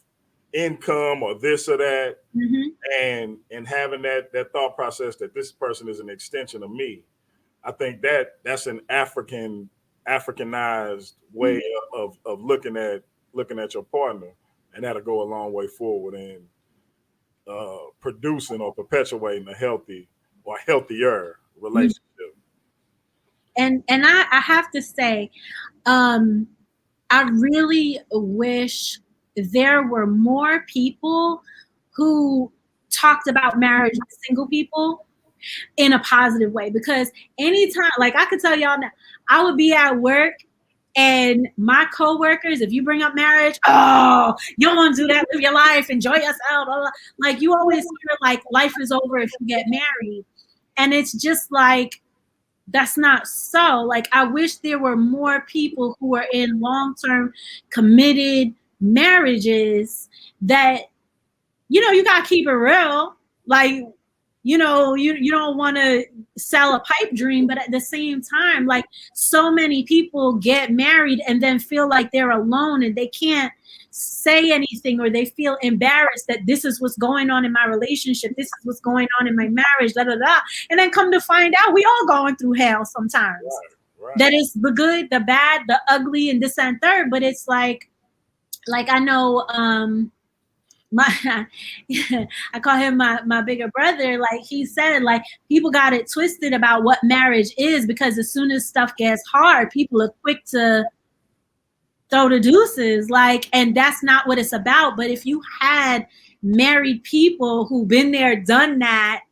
income or this or that, Mm-hmm. and having that thought process that this person is an extension of me. I think that's an Africanized way of looking at your partner, and that'll go a long way forward in producing or perpetuating a healthy or healthier relationship. And I have to say, I really wish there were more people who talked about marriage with single people in a positive way, because anytime, like, I could tell y'all now, I would be at work and my coworkers, if you bring up marriage, oh, you don't want to do that, live your life, enjoy yourself, blah, blah. Like, you always hear like life is over if you get married, and it's just like, that's not so. Like, I wish there were more people who are in long-term committed marriages that, you got to keep it real. Like, you don't want to sell a pipe dream, but at the same time, like, so many people get married and then feel like they're alone and they can't say anything, or they feel embarrassed that this is what's going on in my relationship, this is what's going on in my marriage, da da da. And then come to find out, we all going through hell sometimes. Right. That is the good, the bad, the ugly, and this and third. But it's like I know, my I call him my bigger brother. Like, he said, like, people got it twisted about what marriage is, because as soon as stuff gets hard, people are quick to throw the deuces, like, and that's not what it's about. But if you had married people who've been there, done that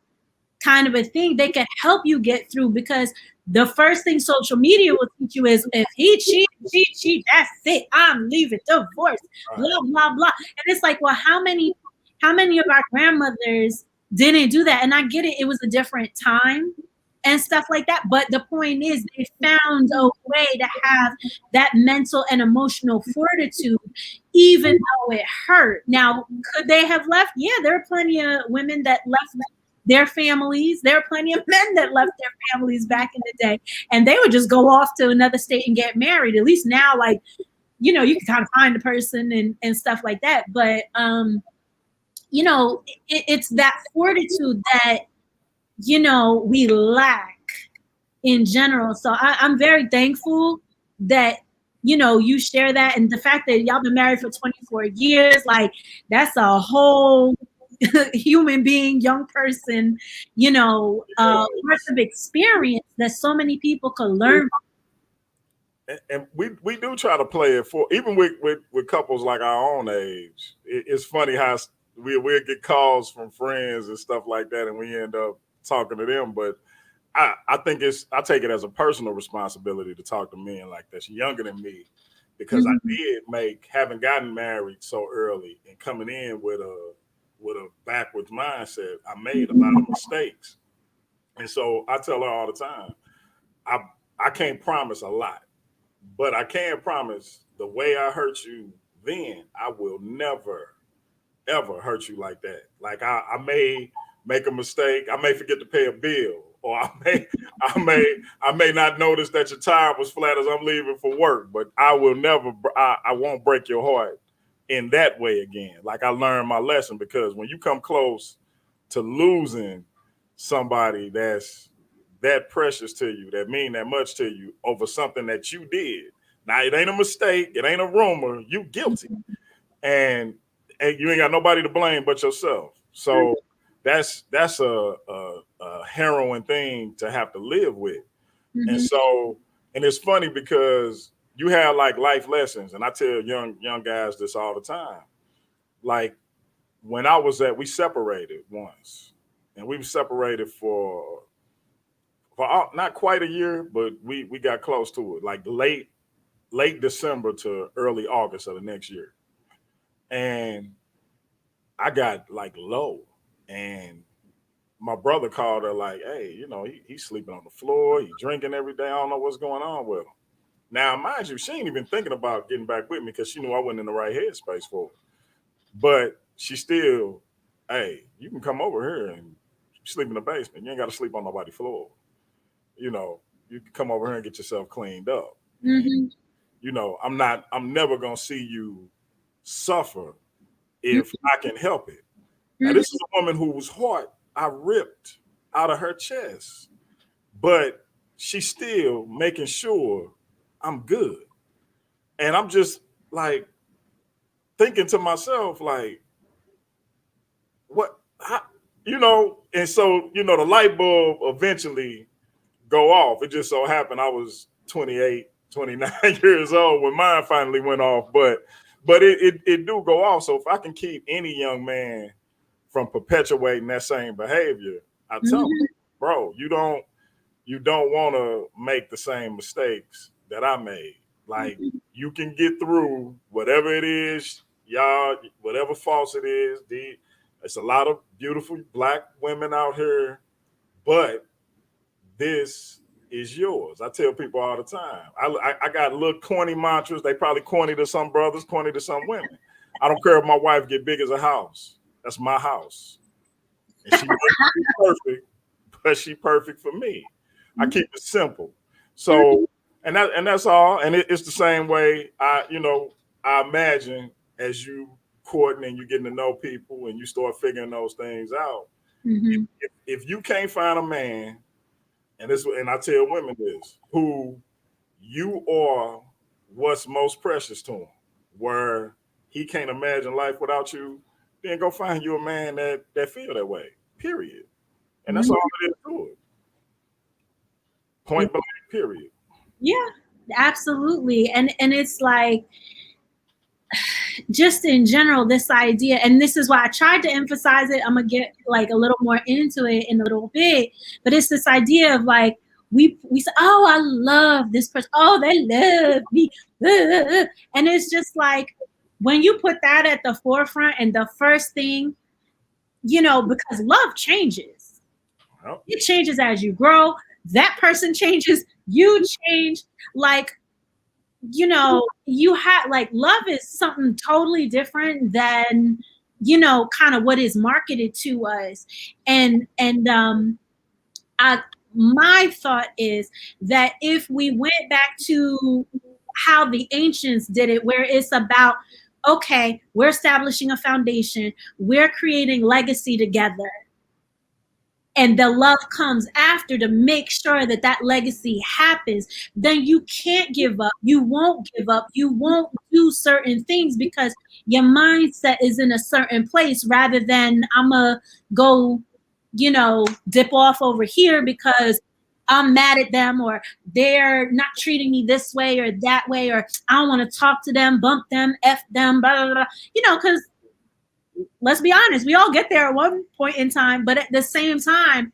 kind of a thing, they can help you get through. Because the first thing social media will teach you is, if he cheat, that's it, I'm leaving, divorce, blah blah blah. And it's like, well, how many of our grandmothers didn't do that? And I get it, it was a different time and stuff like that, but the point is, they found a way to have that mental and emotional fortitude, even though it hurt. Now, could they have left? Yeah, there are plenty of women that left their families. There are plenty of men that left their families back in the day, and they would just go off to another state and get married. At least now, like, you can kind of find the person and stuff like that. But it's that fortitude that we lack in general. So I'm very thankful that you share that, and the fact that y'all been married for 24 years, like that's a whole human being, young person, worth of experience that so many people could learn. And we do try to play it for, even with couples like our own age. It's funny how we'll get calls from friends and stuff like that, and we end up talking to them. But I think I take it as a personal responsibility to talk to men like that's younger than me, because I did having gotten married so early and coming in with a backwards mindset, I made a lot of mistakes. And so I tell her all the time, I can't promise a lot, but I can promise the way I hurt you then, I will never, ever hurt you like that. Like I may make a mistake, I may forget to pay a bill, or I may not notice that your tire was flat as I'm leaving for work, but I will never, I won't break your heart in that way again. Like I learned my lesson, because when you come close to losing somebody that's that precious to you, that mean that much to you, over something that you did. Now it ain't a mistake, it ain't a rumor, you guilty. And you ain't got nobody to blame but yourself. So that's a harrowing thing to have to live with. And so, and it's funny because you have like life lessons, and I tell young guys this all the time. Like when we separated once, and we were separated for not quite a year, but we got close to it, like late December to early August of the next year. And I got like low, and my brother called her like, "Hey, he's sleeping on the floor, he's drinking every day. I don't know what's going on with him." Now, mind you, she ain't even thinking about getting back with me because she knew I wasn't in the right headspace for it. But she still, "Hey, you can come over here and sleep in the basement. You ain't got to sleep on nobody's floor. You know, you can come over here and get yourself cleaned up. And, I'm never gonna see you suffer if I can help it." Now, this is a woman whose heart I ripped out of her chest, but she's still making sure I'm good. And I'm just like thinking to myself, like, what, how, and so, the light bulb eventually go off. It just so happened I was 28, 29 years old when mine finally went off, but it do go off. So if I can keep any young man from perpetuating that same behavior, I tell them, bro, you don't want to make the same mistakes that I made. Like you can get through whatever it is, y'all, whatever faults it is. It's a lot of beautiful black women out here, but this is yours. I tell people all the time. I got little corny mantras. They probably corny to some brothers, corny to some women. I don't care if my wife get big as a house. That's my house. And she may not be perfect, but she perfect for me. I keep it simple. So, and that's all. And it's the same way I imagine as you courting and you getting to know people and you start figuring those things out. If you can't find a man, and I tell women this, who you are what's most precious to him, where he can't imagine life without you, then go find you a man that feel that way. Period. And that's all it is to it. Point blank, period. Yeah, absolutely. And it's like, just in general, this idea, and this is why I tried to emphasize it. I'm gonna get like a little more into it in a little bit, but it's this idea of like we say, "Oh, I love this person. Oh, they love me," and it's just like when you put that at the forefront, and the first thing, because love changes. Yep. It changes as you grow. That person changes. You change. Like, you have like love is something totally different than kind of what is marketed to us. And my thought is that if we went back to how the ancients did it, where it's about, okay, we're establishing a foundation, we're creating legacy together, and the love comes after to make sure that that legacy happens, then you can't give up. You won't give up. You won't do certain things because your mindset is in a certain place rather than I'm going to go, dip off over here because I'm mad at them or they're not treating me this way or that way, or I don't want to talk to them, bump them, F them, blah, blah, blah. Because let's be honest, we all get there at one point in time, but at the same time,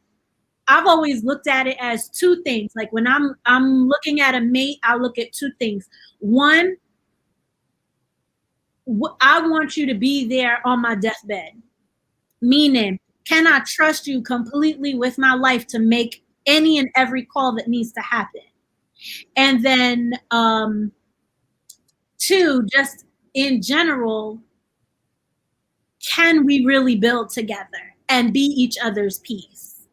I've always looked at it as two things. Like when I'm looking at a mate, I look at two things. One, I want you to be there on my deathbed. Meaning, can I trust you completely with my life to make any and every call that needs to happen? And then two, just in general, can we really build together and be each other's peace?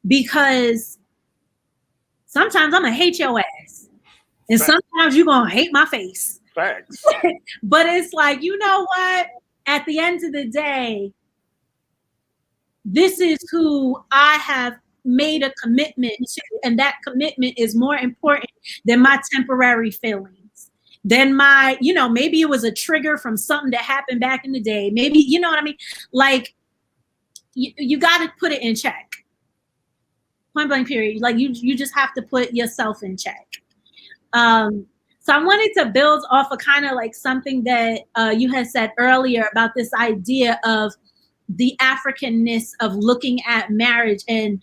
Because sometimes I'm gonna hate your ass, and sometimes you're gonna hate my face. Facts. But it's like, you know what? At the end of the day, this is who I have made a commitment to, and that commitment is more important than my temporary feelings. Than my, maybe it was a trigger from something that happened back in the day. Maybe, you know what I mean? Like, you got to put it in check. Point blank period. Like you just have to put yourself in check. So I wanted to build off of kind of like something that you had said earlier about this idea of the Africanness of looking at marriage and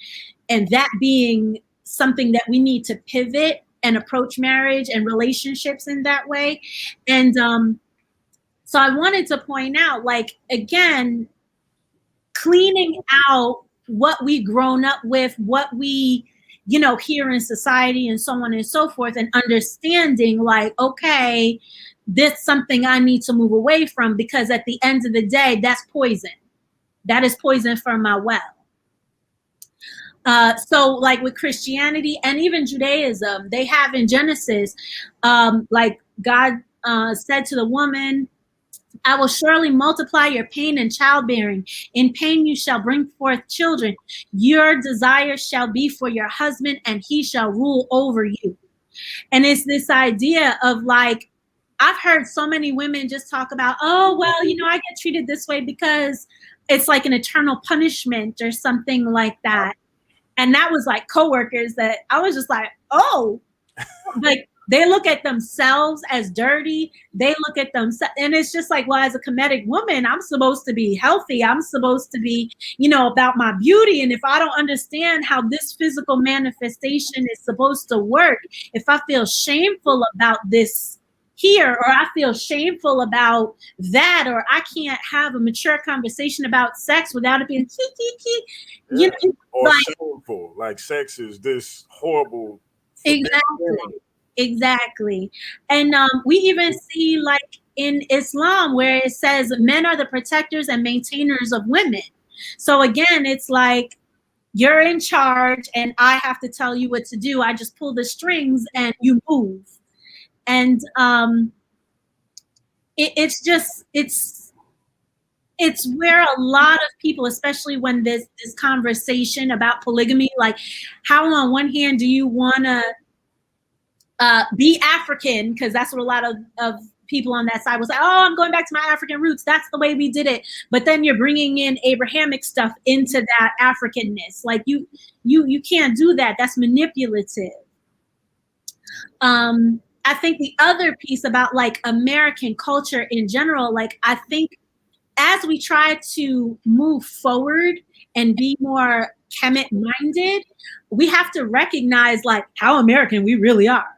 that being something that we need to pivot and approach marriage and relationships in that way. And so I wanted to point out, like, again, cleaning out what we've grown up with, what we, hear in society and so on and so forth, and understanding like, okay, this is something I need to move away from, because at the end of the day, that's poison. That is poison for my well. So like with Christianity and even Judaism, they have in Genesis, like God said to the woman, I will surely multiply your pain and childbearing. In pain you shall bring forth children. Your desire shall be for your husband, and he shall rule over you. And it's this idea of like, I've heard so many women just talk about, oh, well, I get treated this way because it's like an eternal punishment or something like that. And that was like coworkers that I was just like, oh, like they look at themselves as dirty. They look at themselves, and it's just like, well, as a Kemetic woman, I'm supposed to be healthy. I'm supposed to be, about my beauty. And if I don't understand how this physical manifestation is supposed to work, if I feel shameful about this here, or I feel shameful about that, or I can't have a mature conversation about sex without it being or like, shameful. Like sex is this horrible. Exactly. And we even see like in Islam where it says men are the protectors and maintainers of women. So again, it's like you're in charge and I have to tell you what to do. I just pull the strings and you move. And it's where a lot of people, especially when there's this conversation about polygamy, like how on one hand do you want to be African, because that's what a lot of people on that side will say, oh, I'm going back to my African roots. That's the way we did it. But then you're bringing in Abrahamic stuff into that Africanness. Like you can't do that. That's manipulative. I think the other piece about like American culture in general, like I think as we try to move forward and be more Kemet minded, we have to recognize like how American we really are.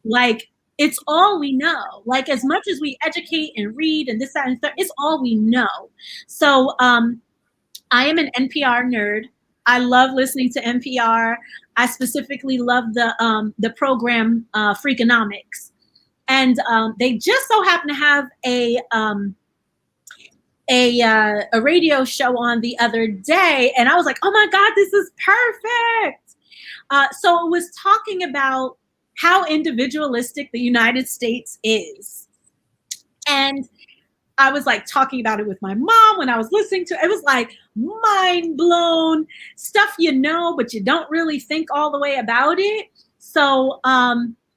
Like it's all we know. Like as much as we educate and read and this, that, and third, it's all we know. So I am an NPR nerd. I love listening to NPR. I specifically love the program Freakonomics, and they just so happen to have a radio show on the other day, and I was like, oh my God, this is perfect. So it was talking about how individualistic the United States is. And I was like talking about it with my mom when I was listening to it. It was like mind blown stuff, but you don't really think all the way about it. So,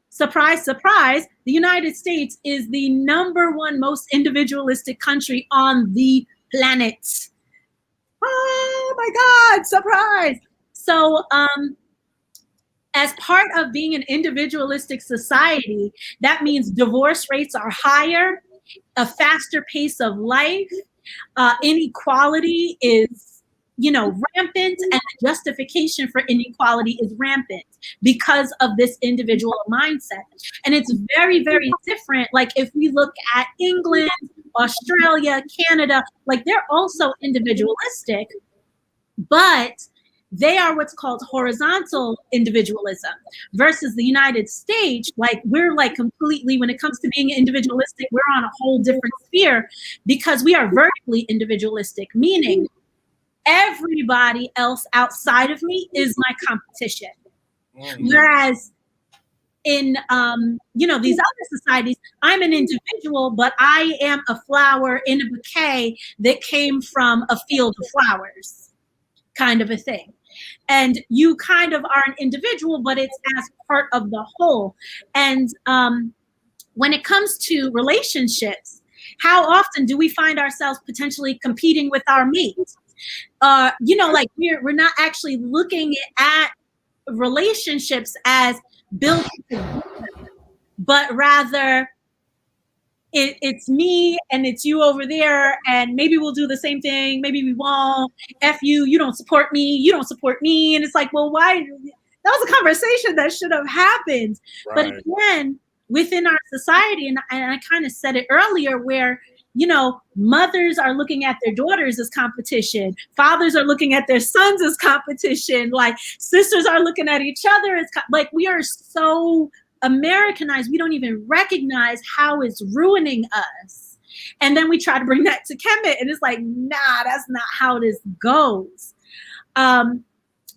surprise, surprise, the United States is the #1 most individualistic country on the planet. Oh my God, surprise. So, as part of being an individualistic society, that means divorce rates are higher, a faster pace of life, inequality is, rampant, and the justification for inequality is rampant because of this individual mindset. And it's very, very different. Like if we look at England, Australia, Canada, like they're also individualistic, but they are what's called horizontal individualism versus the United States. Like we're like completely, when it comes to being individualistic, we're on a whole different sphere because we are vertically individualistic, meaning everybody else outside of me is my competition. Whereas in these other societies, I'm an individual, but I am a flower in a bouquet that came from a field of flowers, kind of a thing. And you kind of are an individual, but it's as part of the whole. And when it comes to relationships, how often do we find ourselves potentially competing with our mates? Like we're not actually looking at relationships as built, but rather it's me and it's you over there, and maybe we'll do the same thing, maybe we won't. F you, you don't support me, you don't support me. And it's like, well, why? That was a conversation that should have happened. Right. But again, within our society, and I kind of said it earlier, where mothers are looking at their daughters as competition, fathers are looking at their sons as competition, like sisters are looking at each other as like we are so Americanized, we don't even recognize how it's ruining us. And then we try to bring that to Kemet, and it's like, nah, that's not how this goes.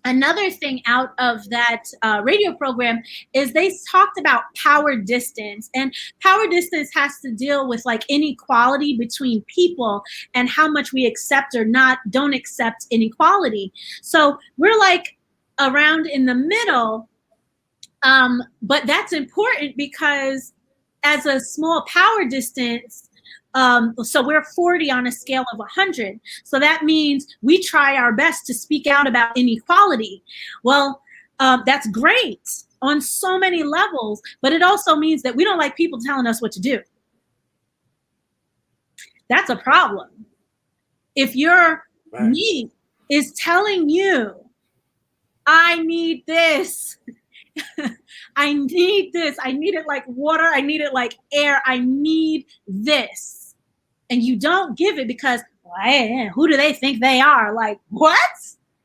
Another thing out of that radio program is they talked about power distance, and power distance has to deal with like inequality between people and how much we accept or don't accept inequality. So we're like around in the middle. But that's important because as a small power distance, so we're 40 on a scale of 100. So that means we try our best to speak out about inequality. Well, that's great on so many levels, but it also means that we don't like people telling us what to do. That's a problem. If your me is telling you, I need this, I need this, I need it like water, I need it like air, I need this, and you don't give it because, well, who do they think they are? Like, what?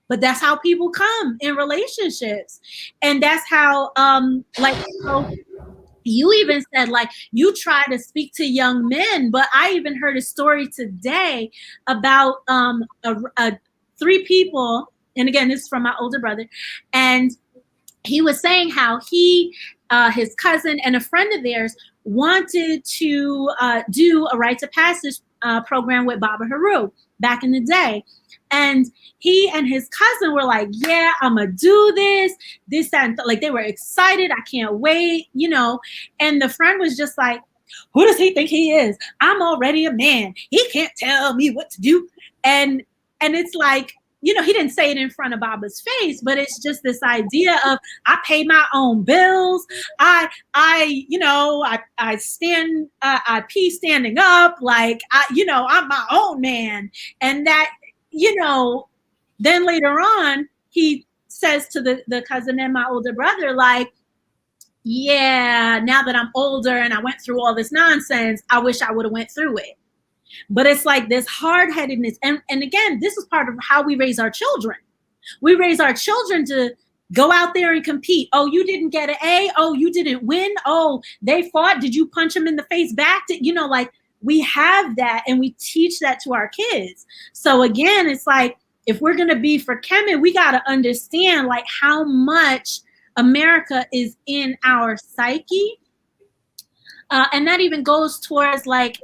But that's how people come in relationships. And that's how you even said, like, you try to speak to young men, but I even heard a story today about 3 people, and again, this is from my older brother, and he was saying how he, his cousin, and a friend of theirs wanted to do a rite of passage program with Baba Haru back in the day. And he and his cousin were like, yeah, I'm going to do this, and like they were excited. I can't wait, And the friend was just like, who does he think he is? I'm already a man. He can't tell me what to do. And it's like, he didn't say it in front of Baba's face, but it's just this idea of, I pay my own bills. I stand, I pee standing up. Like, I'm my own man. And that, then later on, he says to the cousin and my older brother, like, yeah, now that I'm older and I went through all this nonsense, I wish I would have went through it. But it's like this hard-headedness. And again, this is part of how we raise our children. We raise our children to go out there and compete. Oh, you didn't get an A. Oh, you didn't win. Oh, they fought. Did you punch them in the face back? Like we have that, and we teach that to our kids. So again, it's like, if we're going to be for Kemet, we got to understand like how much America is in our psyche. And that even goes towards like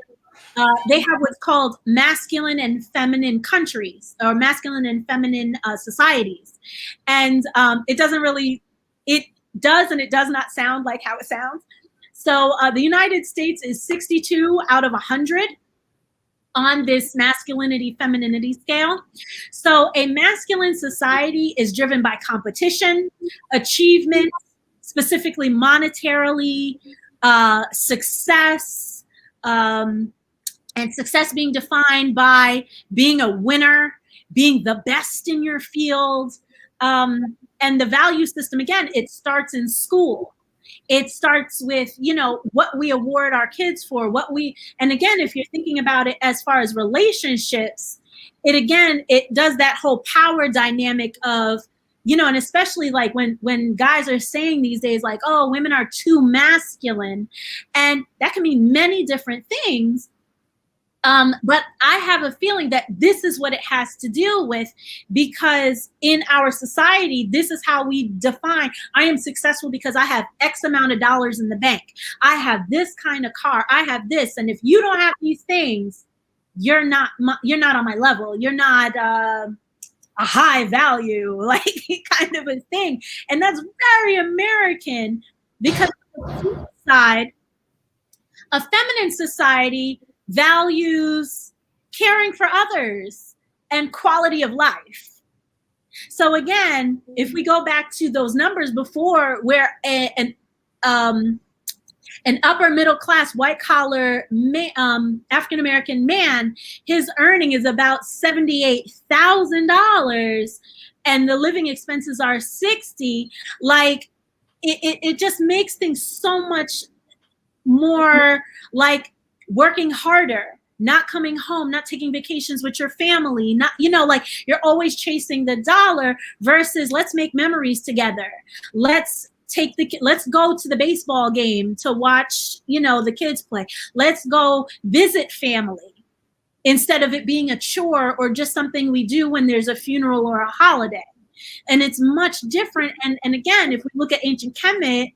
They have what's called masculine and feminine countries, or masculine and feminine societies. And it doesn't really, it does and it does not sound like how it sounds. So the United States is 62 out of 100 on this masculinity femininity scale. So a masculine society is driven by competition, achievement, specifically monetarily, success, and success being defined by being a winner, being the best in your field. And the value system, again, it starts in school. It starts with, what we award our kids for, and again, if you're thinking about it as far as relationships, it does that whole power dynamic of, and especially like when guys are saying these days, like, oh, women are too masculine, and that can mean many different things. But I have a feeling that this is what it has to deal with, because in our society, this is how we define, I am successful because I have X amount of dollars in the bank. I have this kind of car. I have this. And if you don't have these things, you're not on my level. You're not a high value, like kind of a thing. And that's very American, because on the flip side, a feminine society values caring for others and quality of life. So again, if we go back to those numbers before, where an upper middle class white collar African American man, his earning is about $78,000, and the living expenses are $60,000. Like it just makes things so much more like working harder, not coming home, not taking vacations with your family, not, like you're always chasing the dollar, versus let's make memories together. Let's go to the baseball game to watch, the kids play. Let's go visit family, instead of it being a chore or just something we do when there's a funeral or a holiday. And it's much different. And again, if we look at ancient Kemet,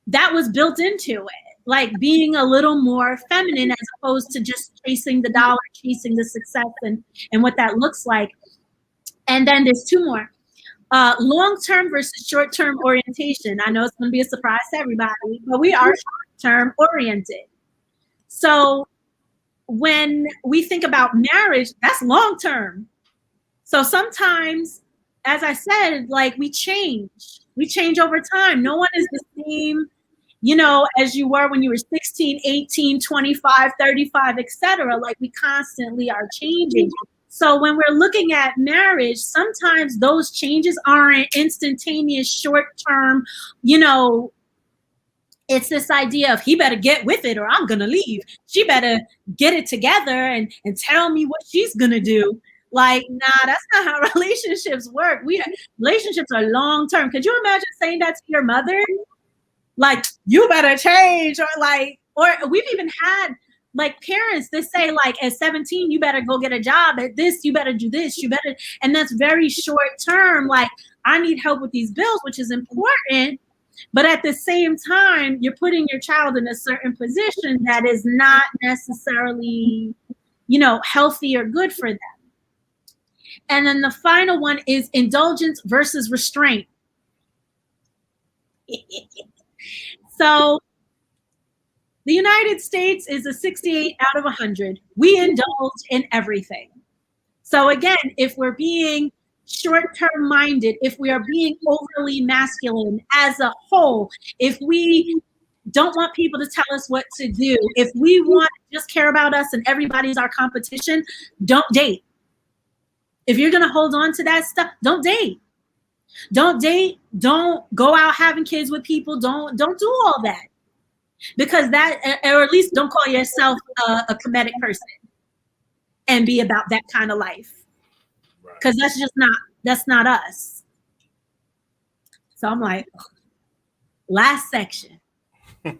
that was built into it, like being a little more feminine, as opposed to just chasing the dollar, chasing the success, and what that looks like. And then there's two more. Long-term versus short-term orientation. I know it's going to be a surprise to everybody, but we are short-term oriented. So when we think about marriage, that's long-term. So sometimes, as I said, like we change over time. No one is the same, as you were when you were 16, 18, 25, 35, etc. Like we constantly are changing. So when we're looking at marriage, sometimes those changes aren't instantaneous, short-term, it's this idea of he better get with it or I'm going to leave. She better get it together and tell me what she's going to do. Like, nah, that's not how relationships work. Relationships are long-term. Could you imagine saying that to your mother? Like, you better change, or we've even had like parents that say, like, at 17, you better go get a job. At this, you better do this, and that's very short-term. Like, I need help with these bills, which is important. But at the same time, you're putting your child in a certain position that is not necessarily, healthy or good for them. And then the final one is indulgence versus restraint. So the United States is a 68 out of 100. We indulge in everything. So again, if we're being short-term minded, if we are being overly masculine as a whole, if we don't want people to tell us what to do, if we want to just care about us and everybody's our competition, don't date. If you're going to hold on to that stuff, don't date. Don't date. Don't go out having kids with people. Don't do all that, because that, or at least don't call yourself a Kemetic person and be about that kind of life, because that's not us. So I'm like, last section. I'm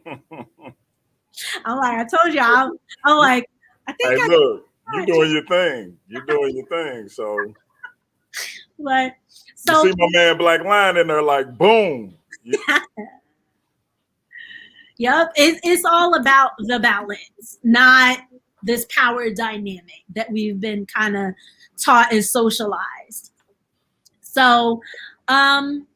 like, I told y'all. I'm like, I think. Hey, look, you're doing your thing. You're doing your thing. So. But you see my man Black Lion in there, like, boom. Yep. It's all about the balance, not this power dynamic that we've been kind of taught and socialized. So, um,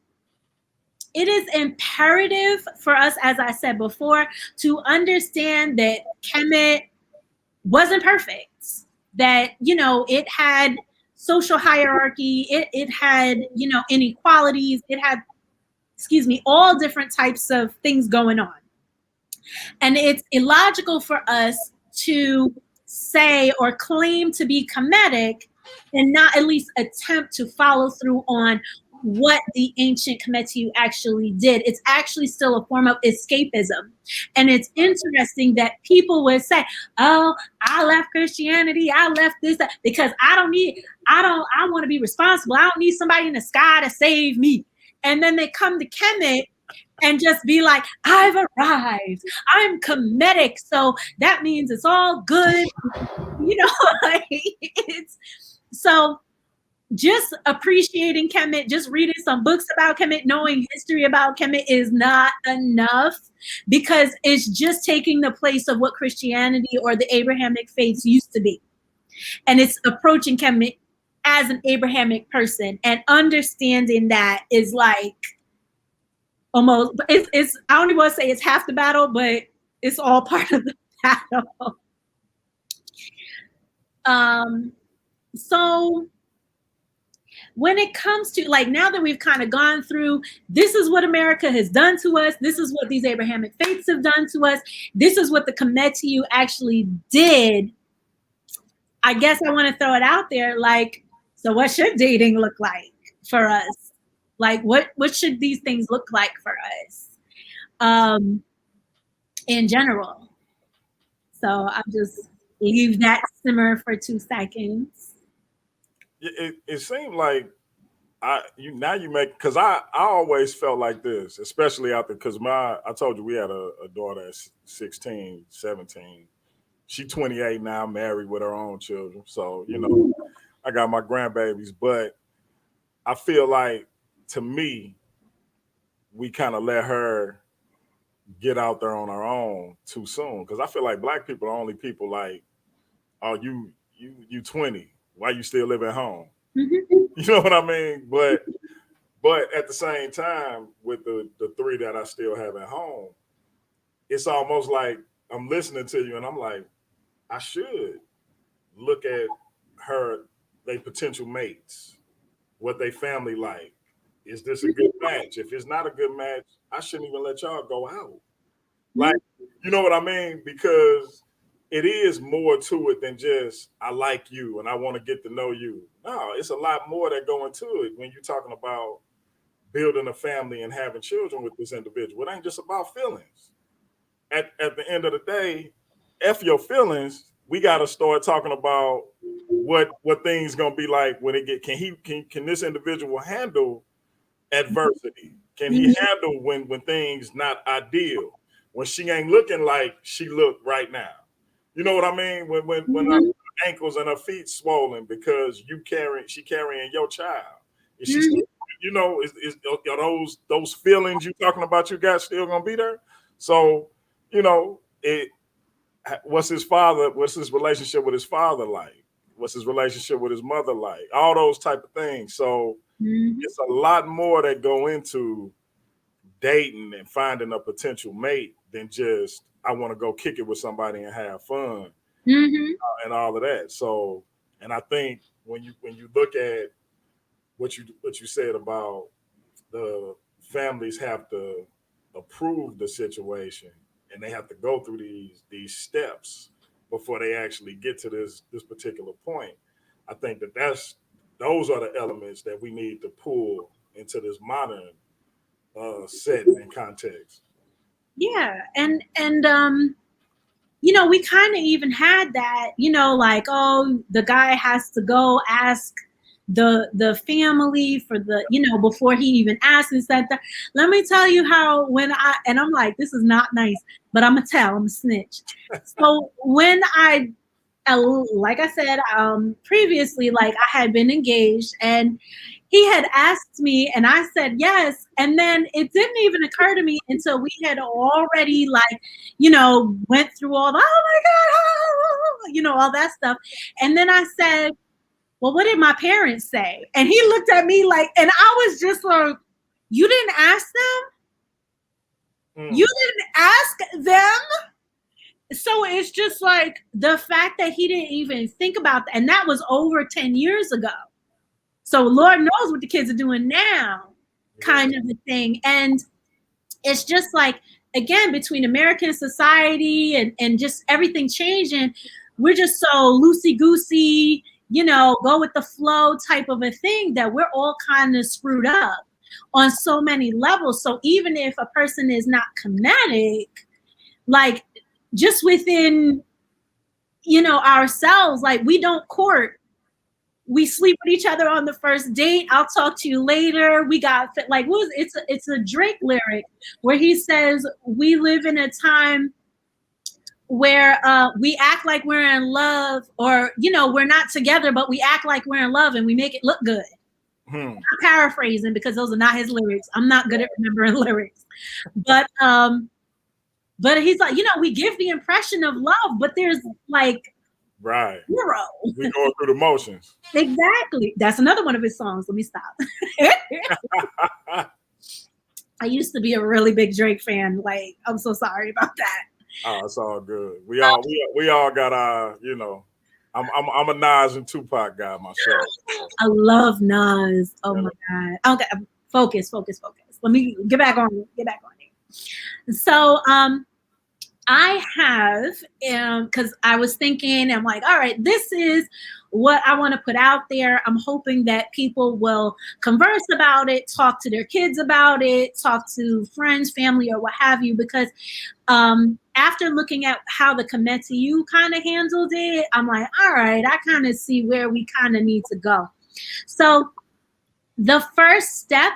it is imperative for us, as I said before, to understand that Kemet wasn't perfect, that, it had social hierarchy, it had, inequalities, it had, all different types of things going on. And it's illogical for us to say or claim to be Kemetic and not at least attempt to follow through on what the ancient Kemetic actually did. It's actually still a form of escapism. And it's interesting that people would say, oh, I left Christianity, I left this, that, because I want to be responsible. I don't need somebody in the sky to save me. And then they come to Kemet and just be like, I've arrived. I'm Kemetic. So that means it's all good. Like, it's so just appreciating Kemet, just reading some books about Kemet, knowing history about Kemet is not enough, because it's just taking the place of what Christianity or the Abrahamic faiths used to be. And it's approaching Kemet as an Abrahamic person, and understanding that is like almost, it's I don't even want to say it's half the battle, but it's all part of the battle. So when it comes to, like, now that we've kind of gone through, this is what America has done to us, this is what these Abrahamic faiths have done to us, this is what the Kemetic actually did, I guess I want to throw it out there, like, so what should dating look like for us? Like, what should these things look like for us in general? So I'll just leave that simmer for 2 seconds. It seemed like you make, because I always felt like this, especially after, because I told you we had a daughter at 16, 17. She's 28 now, married with her own children. So, I got my grandbabies, but I feel like, to me, we kind of let her get out there on her own too soon. Because I feel like Black people are only people like, oh, you 20, why you still live at home? Mm-hmm. You know what I mean? But at the same time, with the 3 that I still have at home, it's almost like I'm listening to you and I'm like, I should look at they potential mates, what they family like. Is this a good match? If it's not a good match, I shouldn't even let y'all go out. Like, you know what I mean? Because it is more to it than just, I like you and I want to get to know you. No, it's a lot more that go into it when you're talking about building a family and having children with this individual. It ain't just about feelings. At the end of the day, F your feelings, we got to start talking about what things gonna be like when it get. Can this individual handle adversity? Can he handle when things not ideal? When she ain't looking like she look right now? You know what I mean? When her ankles and her feet swollen because she carrying your child. Is she still, are those feelings you talking about you got still gonna be there? So, what's his relationship with his father like? What's his relationship with his mother like? All those type of things. So it's a lot more that go into dating and finding a potential mate than just, I want to go kick it with somebody and have fun and all of that. So, and I think when you look at what you said about the families have to approve the situation and they have to go through these steps before they actually get to this particular point. I think those are the elements that we need to pull into this modern setting and context. Yeah, and we kind of even had that, like, oh, the guy has to go ask the family for the, before he even asks and said that. Let me tell you how and I'm like, this is not nice, but I'm gonna snitch. So when I like I said previously, like I had been engaged, and he had asked me, and I said yes. And then it didn't even occur to me until we had already, like, went through all the, oh my God, all that stuff. And then I said, well, what did my parents say? And he looked at me like, and I was just like, you didn't ask them? You didn't ask them? So it's just like the fact that he didn't even think about that. And that was over 10 years ago. So Lord knows what the kids are doing now, kind of a thing. And it's just like, again, between American society and just everything changing, we're just so loosey-goosey, go with the flow type of a thing, that we're all kind of screwed up on so many levels. So even if a person is not Kemetic, like just within, ourselves, like we don't court. We sleep with each other on the first date. I'll talk to you later. We got like, it's a Drake lyric where he says, we live in a time where we act like we're in love, or, we're not together, but we act like we're in love and we make it look good. I'm paraphrasing because those are not his lyrics. I'm not good at remembering lyrics. But he's like, we give the impression of love, but there's like, right. Zero. We go through the motions. Exactly. That's another one of his songs. Let me stop. I used to be a really big Drake fan. Like, I'm so sorry about that. Oh, it's all good. We all got our, I'm a Nas and Tupac guy myself. I love Nas. Oh my God. Okay, focus. Let me get back on it. So I have, because I was thinking, I'm like, all right, this is what I want to put out there. I'm hoping that people will converse about it, talk to their kids about it, talk to friends, family, or what have you, because after looking at how the Kemetic kind of handled it, I'm like, all right, I kind of see where we kind of need to go. So the first step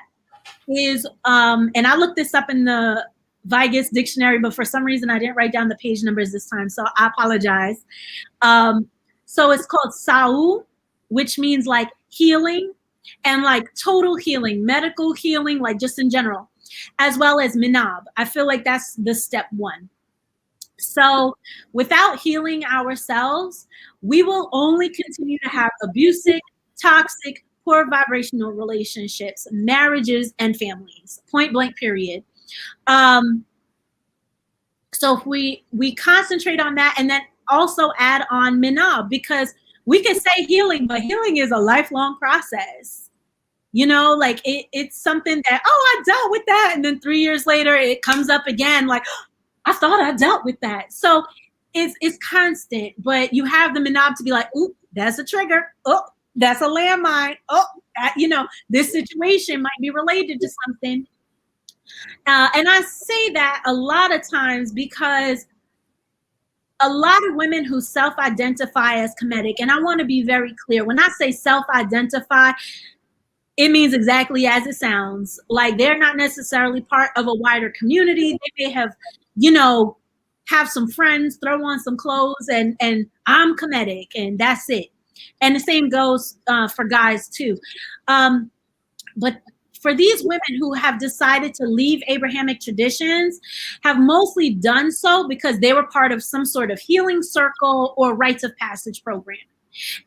is, and I looked this up in the Vigus dictionary, but for some reason I didn't write down the page numbers this time, so I apologize. So it's called Sau, which means like healing, and like total healing, medical healing, like just in general, as well as Minab. I feel like that's the step one. So without healing ourselves, we will only continue to have abusive, toxic, poor vibrational relationships, marriages, and families, point blank, period. So if we concentrate on that, and then also add on Minab, because we can say healing, but healing is a lifelong process. Like it's something that, I dealt with that. And then 3 years later, it comes up again. Like, I thought I dealt with that. So it's constant, but you have the Minab to be like, ooh, that's a trigger. Oh, that's a landmine. Oh, this situation might be related to something. And I say that a lot of times because a lot of women who self-identify as Kemetic, and I want to be very clear, when I say self-identify, it means exactly as it sounds. Like they're not necessarily part of a wider community. They may have, have some friends, throw on some clothes, and I'm Kemetic, and that's it. And the same goes for guys too. But for these women who have decided to leave Abrahamic traditions, have mostly done so because they were part of some sort of healing circle or rites of passage program.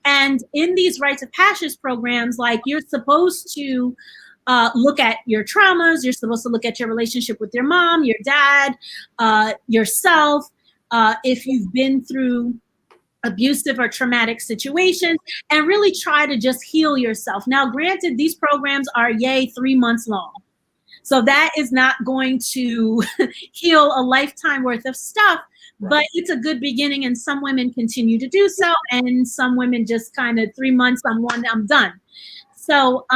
And in these rites of passage programs, like you're supposed to look at your traumas, you're supposed to look at your relationship with your mom, your dad, yourself, if you've been through abusive or traumatic situations, and really try to just heal yourself. Now, granted, these programs are 3 months long. So that is not going to heal a lifetime worth of stuff, but it's a good beginning. And some women continue to do so. And some women just kind of 3 months, I'm done. So,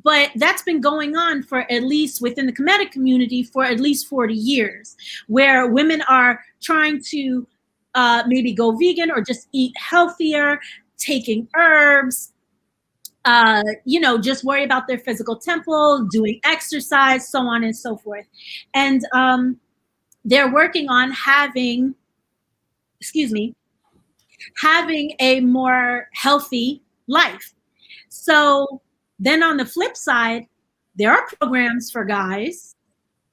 but that's been going on for at least within the Kemetic community for at least 40 years, where women are trying to maybe go vegan or just eat healthier, taking herbs, just worry about their physical temple, doing exercise, so on and so forth. And they're working on having, having a more healthy life. So then on the flip side, there are programs for guys.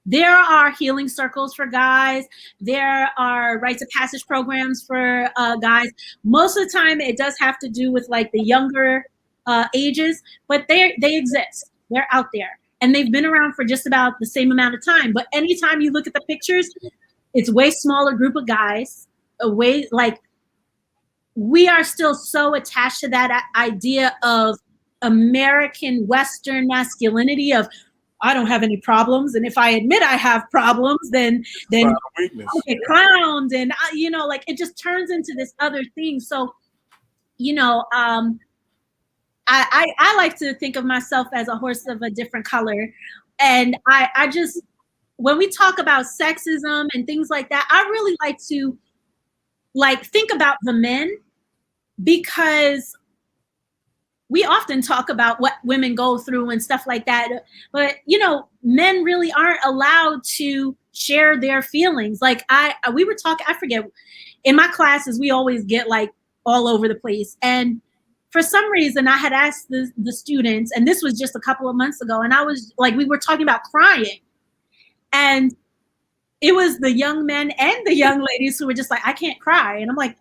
There are healing circles for guys. There are rites of passage programs for guys. Most of the time, it does have to do with like the younger ages, but they exist. They're out there, and they've been around for just about the same amount of time. But anytime you look at the pictures, it's way smaller group of guys. A way like we are still so attached to that idea of American Western masculinity of I don't have any problems, and if I admit I have problems, then I'll get clowned, and like it just turns into this other thing. So, I like to think of myself as a horse of a different color, and I just when we talk about sexism and things like that, I really like to think about the men, because we often talk about what women go through and stuff like that. But, men really aren't allowed to share their feelings. Like we were talking, I forget, in my classes, we always get like all over the place. And for some reason I had asked the students, and this was just a couple of months ago, and I was like, we were talking about crying. And it was the young men and the young ladies who were just like, I can't cry. And I'm like,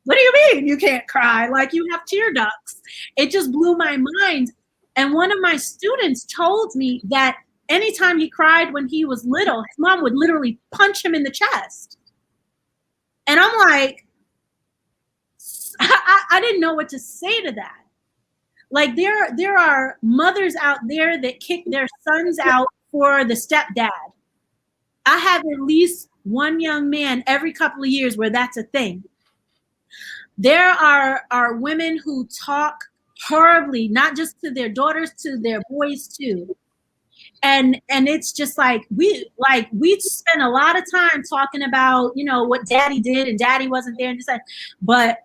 what do you mean you can't cry? Like you have tear ducts. It just blew my mind. And one of my students told me that anytime he cried when he was little, his mom would literally punch him in the chest. And I'm like, I didn't know what to say to that. Like there are mothers out there that kick their sons out for the stepdad. I have at least one young man every couple of years where that's a thing. There are women who talk horribly, not just to their daughters, to their boys too. And it's just like we spend a lot of time talking about, what daddy did and daddy wasn't there and just like, but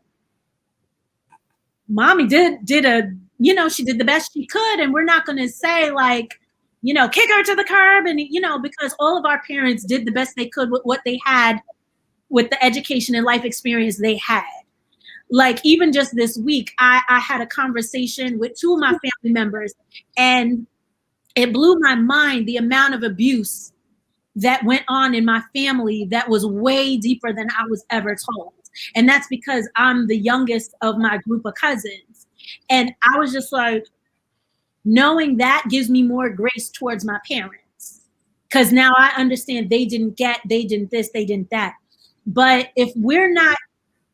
mommy did she did the best she could, and we're not going to say like, kick her to the curb, and because all of our parents did the best they could with what they had, with the education and life experience they had. Like even just this week, I had a conversation with two of my family members, and it blew my mind the amount of abuse that went on in my family that was way deeper than I was ever told. And that's because I'm the youngest of my group of cousins. And I was just like, knowing that gives me more grace towards my parents, because now I understand they didn't this, they didn't that. But if we're not,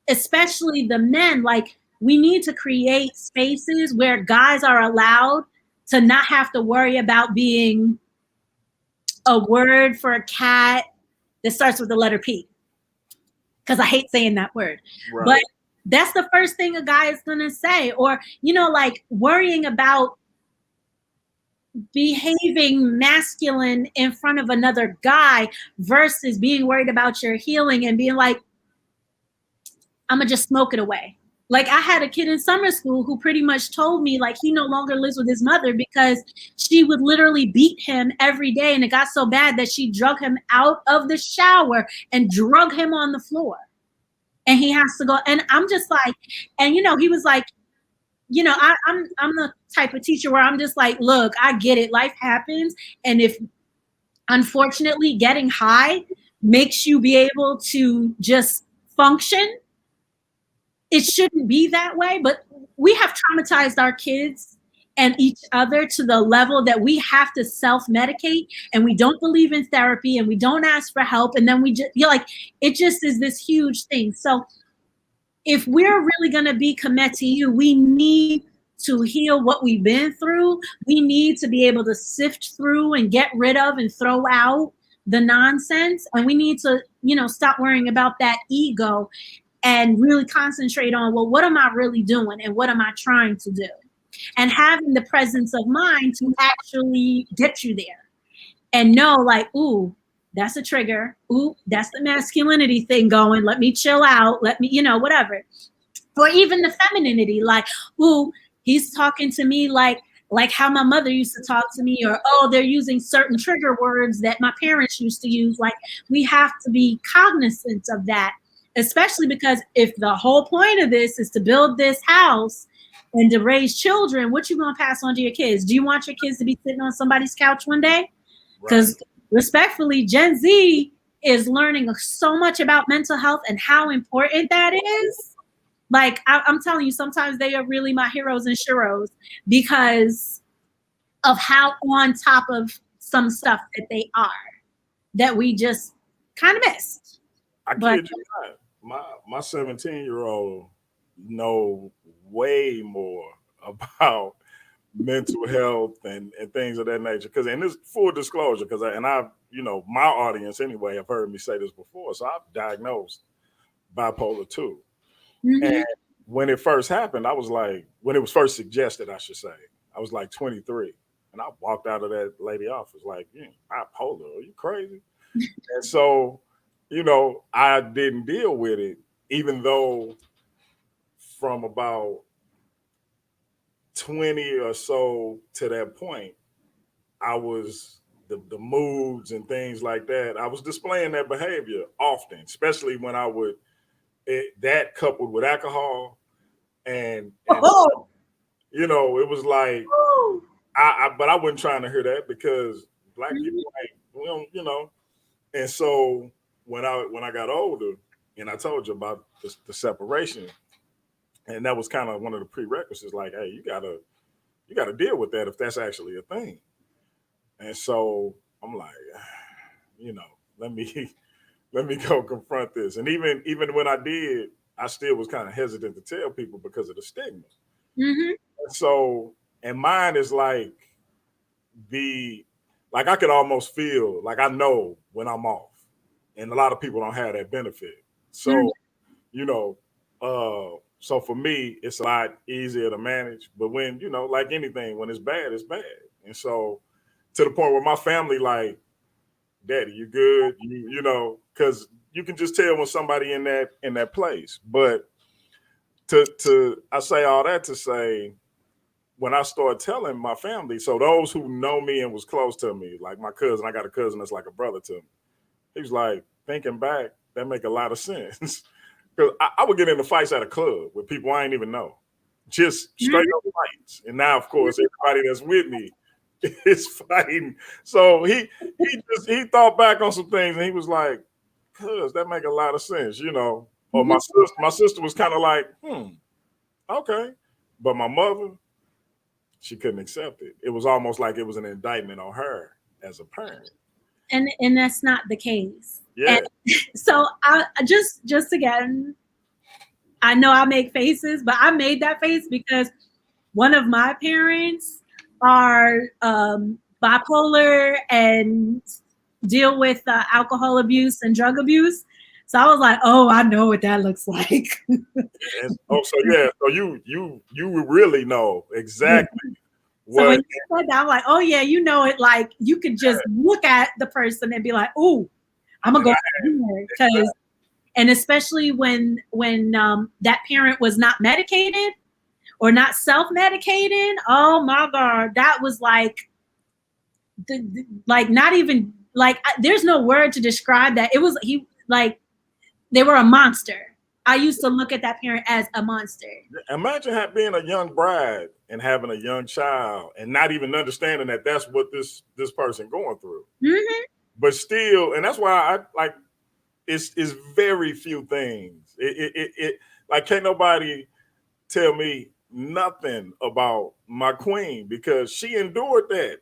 especially the men, like we need to create spaces where guys are allowed to not have to worry about being a word for a cat that starts with the letter P, because I hate saying that word. Right. But that's the first thing a guy is going to say. Or, like worrying about behaving masculine in front of another guy versus being worried about your healing and being like, I'm gonna just smoke it away. Like I had a kid in summer school who pretty much told me like he no longer lives with his mother because she would literally beat him every day. And it got so bad that she drug him out of the shower and drug him on the floor. And he has to go. And I'm just like, and he was like, I'm the type of teacher where I'm just like, look, I get it. Life happens. And if unfortunately getting high makes you be able to just function, it shouldn't be that way. But we have traumatized our kids and each other to the level that we have to self-medicate, and we don't believe in therapy, and we don't ask for help. And then we just, it just is this huge thing. So if we're really going to be Kemetic, we need to heal what we've been through. We need to be able to sift through and get rid of and throw out the nonsense. And we need to, stop worrying about that ego and really concentrate on, well, what am I really doing and what am I trying to do? And having the presence of mind to actually get you there and know like, ooh, that's a trigger. Ooh, that's the masculinity thing going. Let me chill out. Let me, whatever. Or even the femininity, like, ooh, he's talking to me like how my mother used to talk to me, or, oh, they're using certain trigger words that my parents used to use. Like we have to be cognizant of that. especially because if the whole point of this is to build this house and to raise children, what you gonna pass on to your kids? Do you want your kids to be sitting on somebody's couch one day? Because respectfully, Gen Z is learning so much about mental health and how important that is. Like I'm telling you, sometimes they are really my heroes and sheroes because of how on top of some stuff that they are that we just kind of missed. I kid you not. My 17-year-old know way more about mental health and things of that nature. Because, and this full disclosure, because I, you know, my audience anyway have heard me say this before. So I've diagnosed bipolar 2. And when it first happened, I was like, when it was first suggested, I should say, I was like 23. And I walked out of that lady office like, bipolar, are you crazy? And so, you know, I didn't deal with it, even though from about 20 or so to that point, I was the moods and things like that. I was displaying that behavior often, especially when I would that coupled with alcohol and you know, it was like but I wasn't trying to hear that because black people ain't, we don't, you know. And so when I got older and I told you about the separation, and that was kind of one of the prerequisites, like, hey, you gotta deal with that if that's actually a thing. And so I'm like, you know, let me let me go confront this. And even when I did, I still was kind of hesitant to tell people because of the stigma. So, and mine is like like I could almost feel like I know when I'm off, and a lot of people don't have that benefit. So, you know, so for me, it's a lot easier to manage. But when, you know, like anything, when it's bad, it's bad. And so to the point where my family, like, Daddy, you good? You know, because you can just tell when somebody in that place. But I say all that to say, when I started telling my family, so those who know me and was close to me, like my cousin, I got a cousin that's like a brother to me. He was like, thinking back, that make a lot of sense. Because I would get into fights at a club with people I ain't even know, just straight up fights. And now, of course, everybody that's with me is fighting. So he thought back on some things and he was like, "Cuz that make a lot of sense," you know. Or my sister was kind of like, okay, but my mother, she couldn't accept it. It was almost like it was an indictment on her as a parent. And that's not the case. Yeah. And so I just again, I know I make faces, but I made that face because one of my parents are bipolar and deal with alcohol abuse and drug abuse. So I was like, oh, I know what that looks like. So you really know exactly. So when you said that, I'm like, oh yeah, you know it. Like you could just look at the person and be like, oh, I'm gonna go here because, and especially when that parent was not medicated or not self-medicating. Oh my God, that was like, like not even like there's no word to describe that. It was they were a monster. I used to look at that parent as a monster. Imagine being a young bride and having a young child and not even understanding that that's what this person going through. But still, and that's why I like it's very few things. It like can't nobody tell me nothing about my queen because she endured that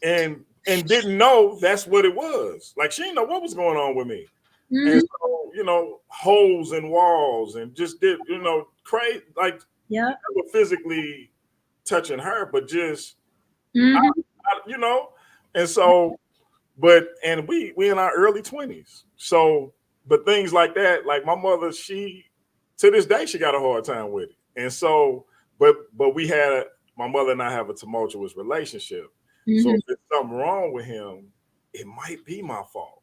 and didn't know that's what it was. Like she didn't know what was going on with me. And so, you know, holes in walls and just did, you know, crazy, like physically touching her, but just, you know, and so, and we in our early 20s. So, but things like that, like my mother, she, to this day, she got a hard time with it. And so, but my mother and I have a tumultuous relationship. So if there's something wrong with him, it might be my fault.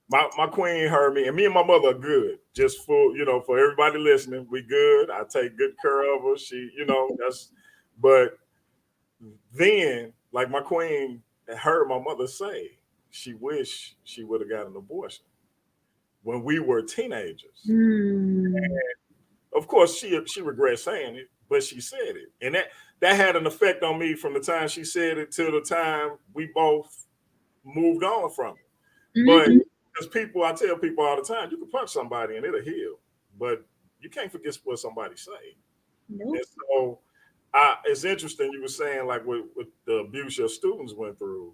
My queen heard me, and me and my mother are good. Just for, you know, for everybody listening, we good. I take good care of her. She, you know, but then, like my queen heard my mother say, she wished she would have got an abortion. when we were teenagers. Mm. Of course, she regrets saying it, but she said it, and that had an effect on me from the time she said it till the time we both moved on from it. But Mhm. because people, I tell people all the time, you can punch somebody and it'll heal, but you can't forget what somebody say. And Nope. so, it's interesting you were saying like with the abuse your students went through,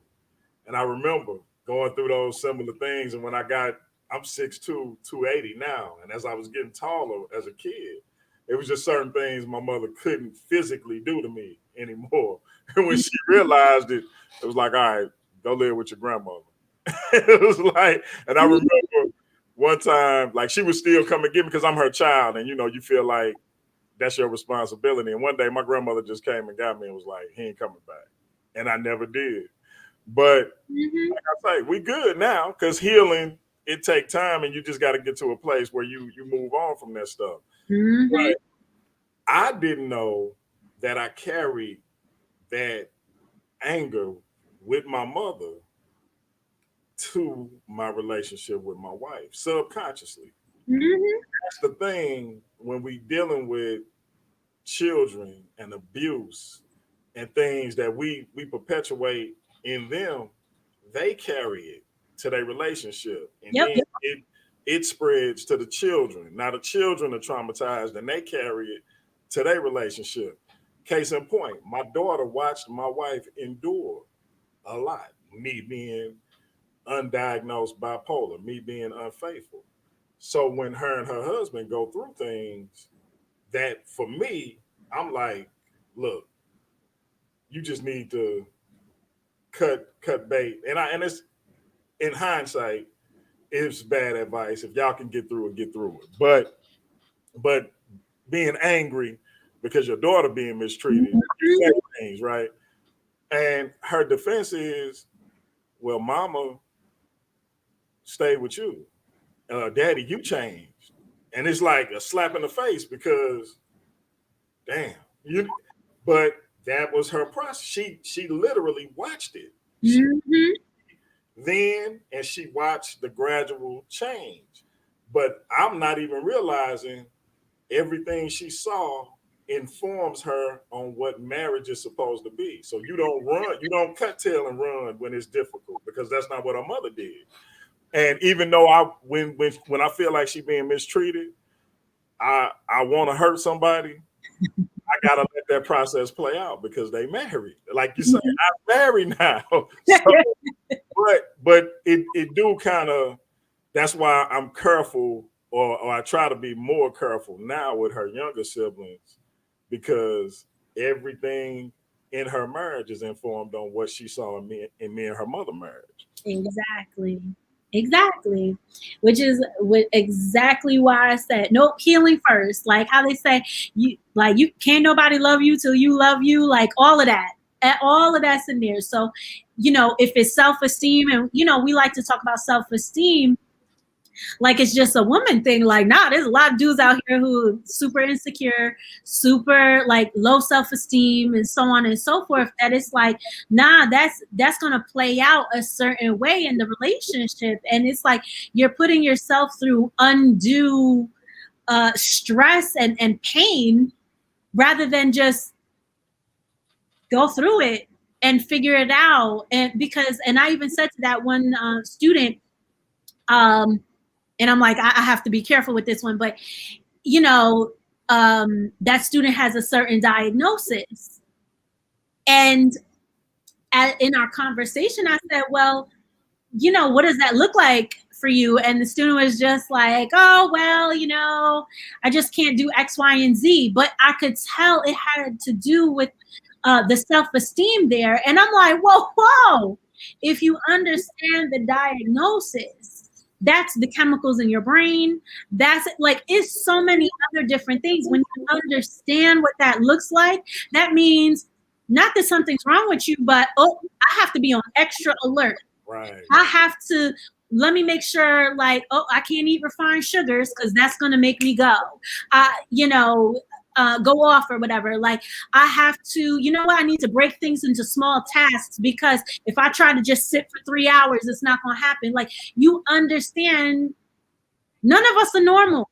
and I remember going through those similar things. And when I'm 6'2", 280 now, and as I was getting taller as a kid, it was just certain things my mother couldn't physically do to me anymore. And when she realized it, it was like, all right, go live with your grandmother. It was like, and I remember one time, like she would still come and get me because I'm her child, and you feel like that's your responsibility. And one day, my grandmother just came and got me and was like, "He ain't coming back," and I never did. But Mhm. like I say, we good now because healing it take time, and you just got to get to a place where you move on from that stuff. Mhm. But I didn't know that I carried that anger with my mother to my relationship with my wife subconsciously. Mhm. That's the thing when we dealing with children and abuse and things that we perpetuate in them, they carry it to their relationship, and Yep. then Yep. it spreads to the children. Now the children are traumatized, and they carry it to their relationship. Case in point, my daughter watched my wife endure a lot. Me being undiagnosed bipolar, me being unfaithful. So when her and her husband go through things that for me, I'm like, look, you just need to cut bait. And it's in hindsight, it's bad advice. If y'all can get through it, get through it. But being angry because your daughter being mistreated, you say Mhm. things, right? And her defense is, well, mama stayed with you. Daddy, you changed. And it's like a slap in the face because damn, you but that was her process. She literally watched it. She Mhm. then and she watched the gradual change. But I'm not even realizing everything she saw informs her on what marriage is supposed to be. So you don't cut tail and run when it's difficult because that's not what her mother did. And even though when I feel like she being mistreated, I want to hurt somebody. I gotta let that process play out because they married. Like you say, I'm married now. So, but it do kind of. That's why I'm careful, or I try to be more careful now with her younger siblings because everything in her marriage is informed on what she saw in me and her mother marriage. Exactly. Exactly. Which is exactly why I said nope, healing first. Like how they say you can't nobody love you till you love you, like all of that. All of that's in there. So, if it's self-esteem, and we like to talk about self-esteem like it's just a woman thing. Like, nah, there's a lot of dudes out here who are super insecure, super like low self-esteem, and so on and so forth. That it's like, nah, that's gonna play out a certain way in the relationship, and it's like you're putting yourself through undue stress and pain rather than just go through it and figure it out. And I even said to that one student, um, and I'm like, I have to be careful with this one, but you know, that student has a certain diagnosis. And in our conversation, I said, well, what does that look like for you? And the student was just like, oh, well, I just can't do X, Y, and Z. But I could tell it had to do with the self-esteem there. And I'm like, whoa, whoa. If you understand the diagnosis, that's the chemicals in your brain. That's like, it's so many other different things. When you understand what that looks like, that means not that something's wrong with you, but, oh, I have to be on extra alert. Right. I have to let me make sure, like, oh, I can't eat refined sugars because that's gonna make me go. Go off or whatever. Like, I have to, what? I need to break things into small tasks because if I try to just sit for 3 hours, it's not gonna happen. Like, you understand None of us are normal.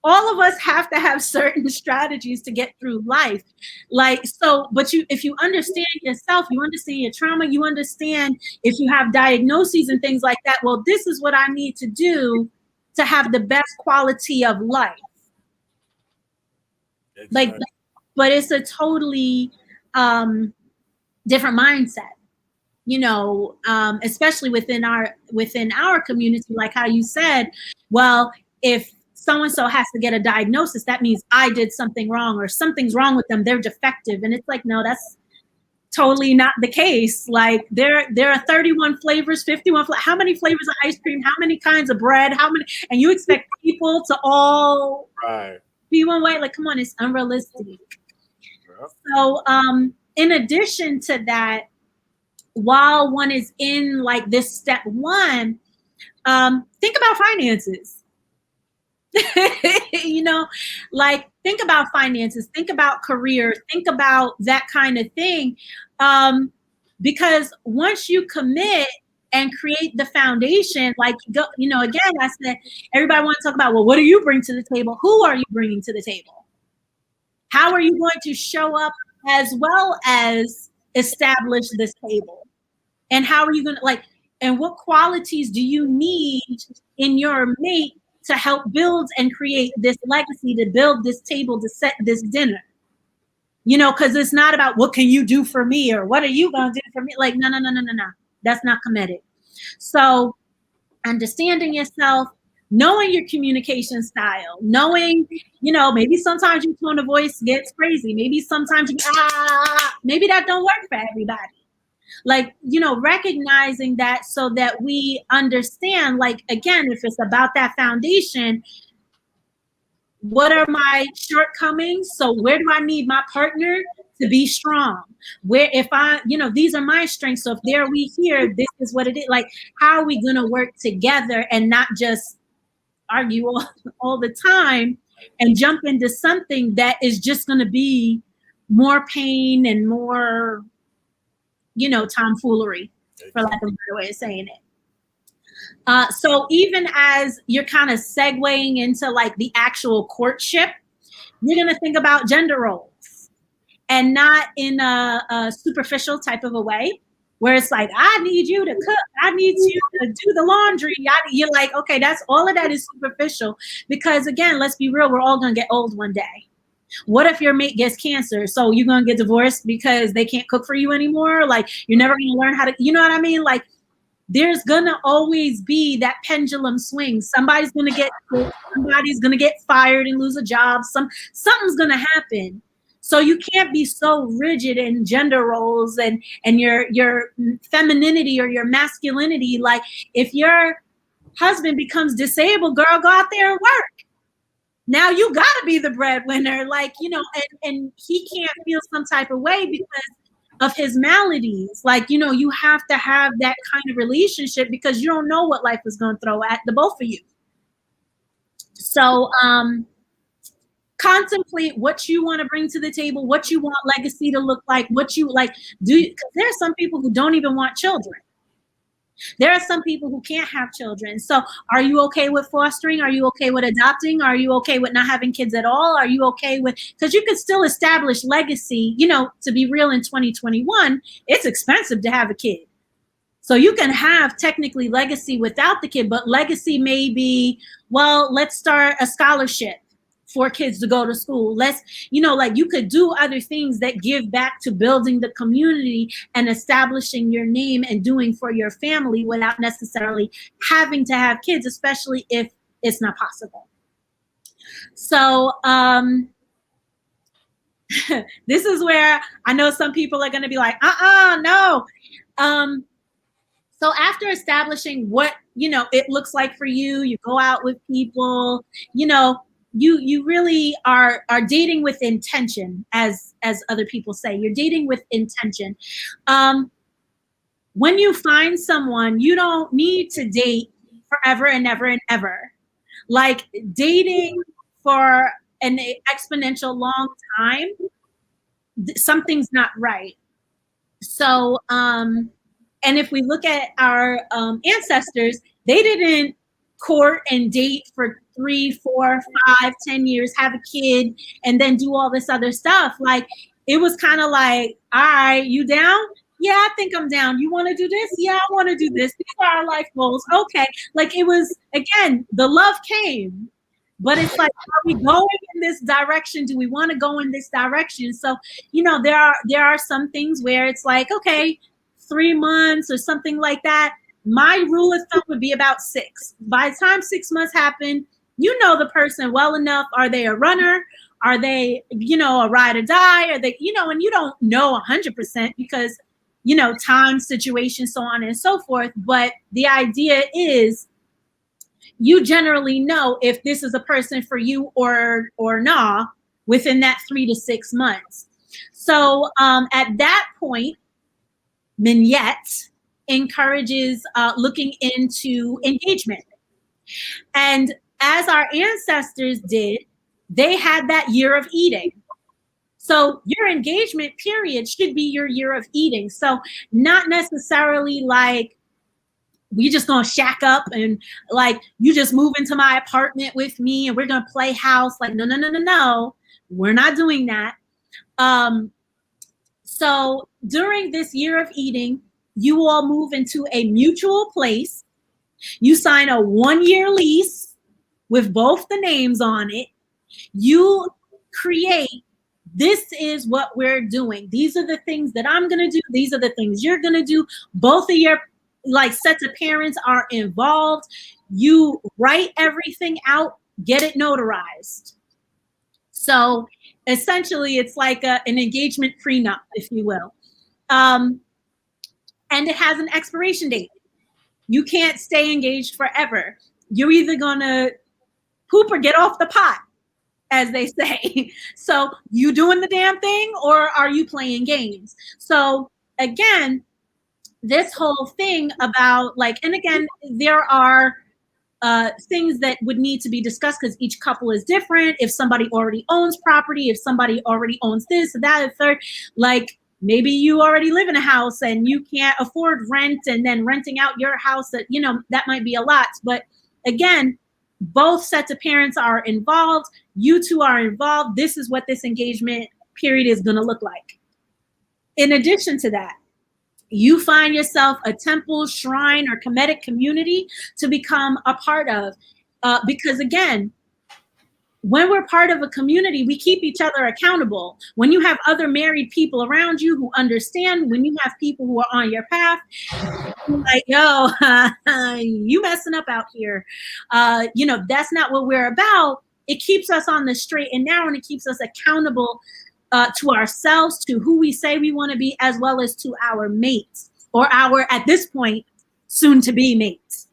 All of us have to have certain strategies to get through life. Like, so, but if you understand yourself, you understand your trauma, you understand if you have diagnoses and things like that, well, this is what I need to do to have the best quality of life. Exactly. Like, but it's a totally different mindset, you know, especially within our community, like how you said, well, if so-and-so has to get a diagnosis, that means I did something wrong or something's wrong with them, they're defective. And it's like, no, that's totally not the case. Like there are 31 flavors, 51 how many flavors of ice cream, how many kinds of bread, how many, and you expect people to all be one way? Like, come on, it's unrealistic. Yep. So in addition to that, while one is in like this step one, think about finances. You know, like think about finances, think about career, think about that kind of thing. Because once you commit and create the foundation, like, you know, again, I said, everybody wants to talk about, well, what do you bring to the table? Who are you bringing to the table? How are you going to show up as well as establish this table? And how are you going to, like, and what qualities do you need in your mate to help build and create this legacy, to build this table, to set this dinner? You know, because it's not about what can you do for me or what are you going to do for me? Like, no. That's not Kemetic. So understanding yourself, knowing your communication style, knowing, you know, maybe sometimes your tone of voice gets crazy. Maybe sometimes you, maybe that don't work for everybody. Like, you know, recognizing that so that we understand, like, again, if it's about that foundation, what are my shortcomings? So where do I need my partner to be strong? Where, if I, you know, these are my strengths. So if they're weak here, this is what it is. Like, how are we going to work together and not just argue all the time and jump into something that is just going to be more pain and more, you know, tomfoolery, for lack of a better way of saying it. So even as you're kind of segueing into like the actual courtship, you're going to think about gender roles, and not in a superficial type of a way where it's like, I need you to cook, I need you to do the laundry. You're like, okay, that's all of that is superficial, because again, let's be real, we're all going to get old one day. What if your mate gets cancer? So you're going to get divorced because they can't cook for you anymore? Like, you're never going to learn how to, you know what I mean? Like, there's going to always be that pendulum swing. Somebody's going to get sick, somebody's going to get fired and lose a job. Something's going to happen. So you can't be so rigid in gender roles and your femininity or your masculinity. Like, if your husband becomes disabled, girl, go out there and work. Now you got to be the breadwinner, like, you know, and he can't feel some type of way because of his maladies. Like, you know, you have to have that kind of relationship because you don't know what life is going to throw at the both of you. So contemplate what you want to bring to the table, what you want legacy to look like, what you like do, because there are some people who don't even want children. There are some people who can't have children. So are you okay with fostering? Are you okay with adopting? Are you okay with not having kids at all? Are you okay with, because you could still establish legacy, you know, to be real, in 2021, it's expensive to have a kid. So you can have technically legacy without the kid, but legacy may be, well, let's start a scholarship for kids to go to school. Let's, you know, like, you could do other things that give back to building the community and establishing your name and doing for your family without necessarily having to have kids, especially if it's not possible. So this is where I know some people are going to be like, no. So after establishing what, you know, it looks like for you, you go out with people, you know, you really are dating with intention, as other people say. You're dating with intention. When you find someone, you don't need to date forever and ever and ever. Like, dating for an exponential long time, something's not right. So and if we look at our ancestors, they didn't court and date for 3, 4, 5, 10 years, have a kid, and then do all this other stuff. Like, it was kind of like, all right, you down? Yeah, I think I'm down. You want to do this? Yeah, I want to do this. These are our life goals. Okay. Like, it was, again, the love came, but it's like, are we going in this direction? Do we want to go in this direction? So, there are some things where it's like, okay, 3 months or something like that. My rule of thumb would be about 6. By the time 6 months happen, you know the person well enough. Are they a runner? Are they, a ride or die? Are they, and you don't know 100% because, time, situation, so on and so forth. But the idea is you generally know if this is a person for you or not within that 3 to 6 months. So at that point, Menyet encourages looking into engagement. And as our ancestors did, they had that year of eating. So your engagement period should be your year of eating. So not necessarily like, we just gonna shack up and like, you just move into my apartment with me and we're gonna play house. Like, no. We're not doing that. So during this year of eating, you all move into a mutual place. You sign a 1-year lease with both the names on it. You create, this is what we're doing. These are the things that I'm going to do. These are the things you're going to do. Both of your sets of parents are involved. You write everything out, get it notarized. So essentially, it's like an engagement prenup, if you will. And it has an expiration date. You can't stay engaged forever. You're either going to poop or get off the pot, as they say. So you doing the damn thing or are you playing games? So again, this whole thing about and again, there are things that would need to be discussed because each couple is different. If somebody already owns property, if somebody already owns this, that, third, maybe you already live in a house and you can't afford rent, and then renting out your house, that that might be a lot. But again, both sets of parents are involved. You two are involved. This is what this engagement period is going to look like. In addition to that, you find yourself a temple, shrine, or Kemetic community to become a part of. Because again, when we're part of a community, we keep each other accountable. When you have other married people around you who understand, when you have people who are on your path, like, yo, you messing up out here. That's not what we're about. It keeps us on the straight and narrow, and it keeps us accountable to ourselves, to who we say we want to be, as well as to our mates, or our, at this point, soon to be mates.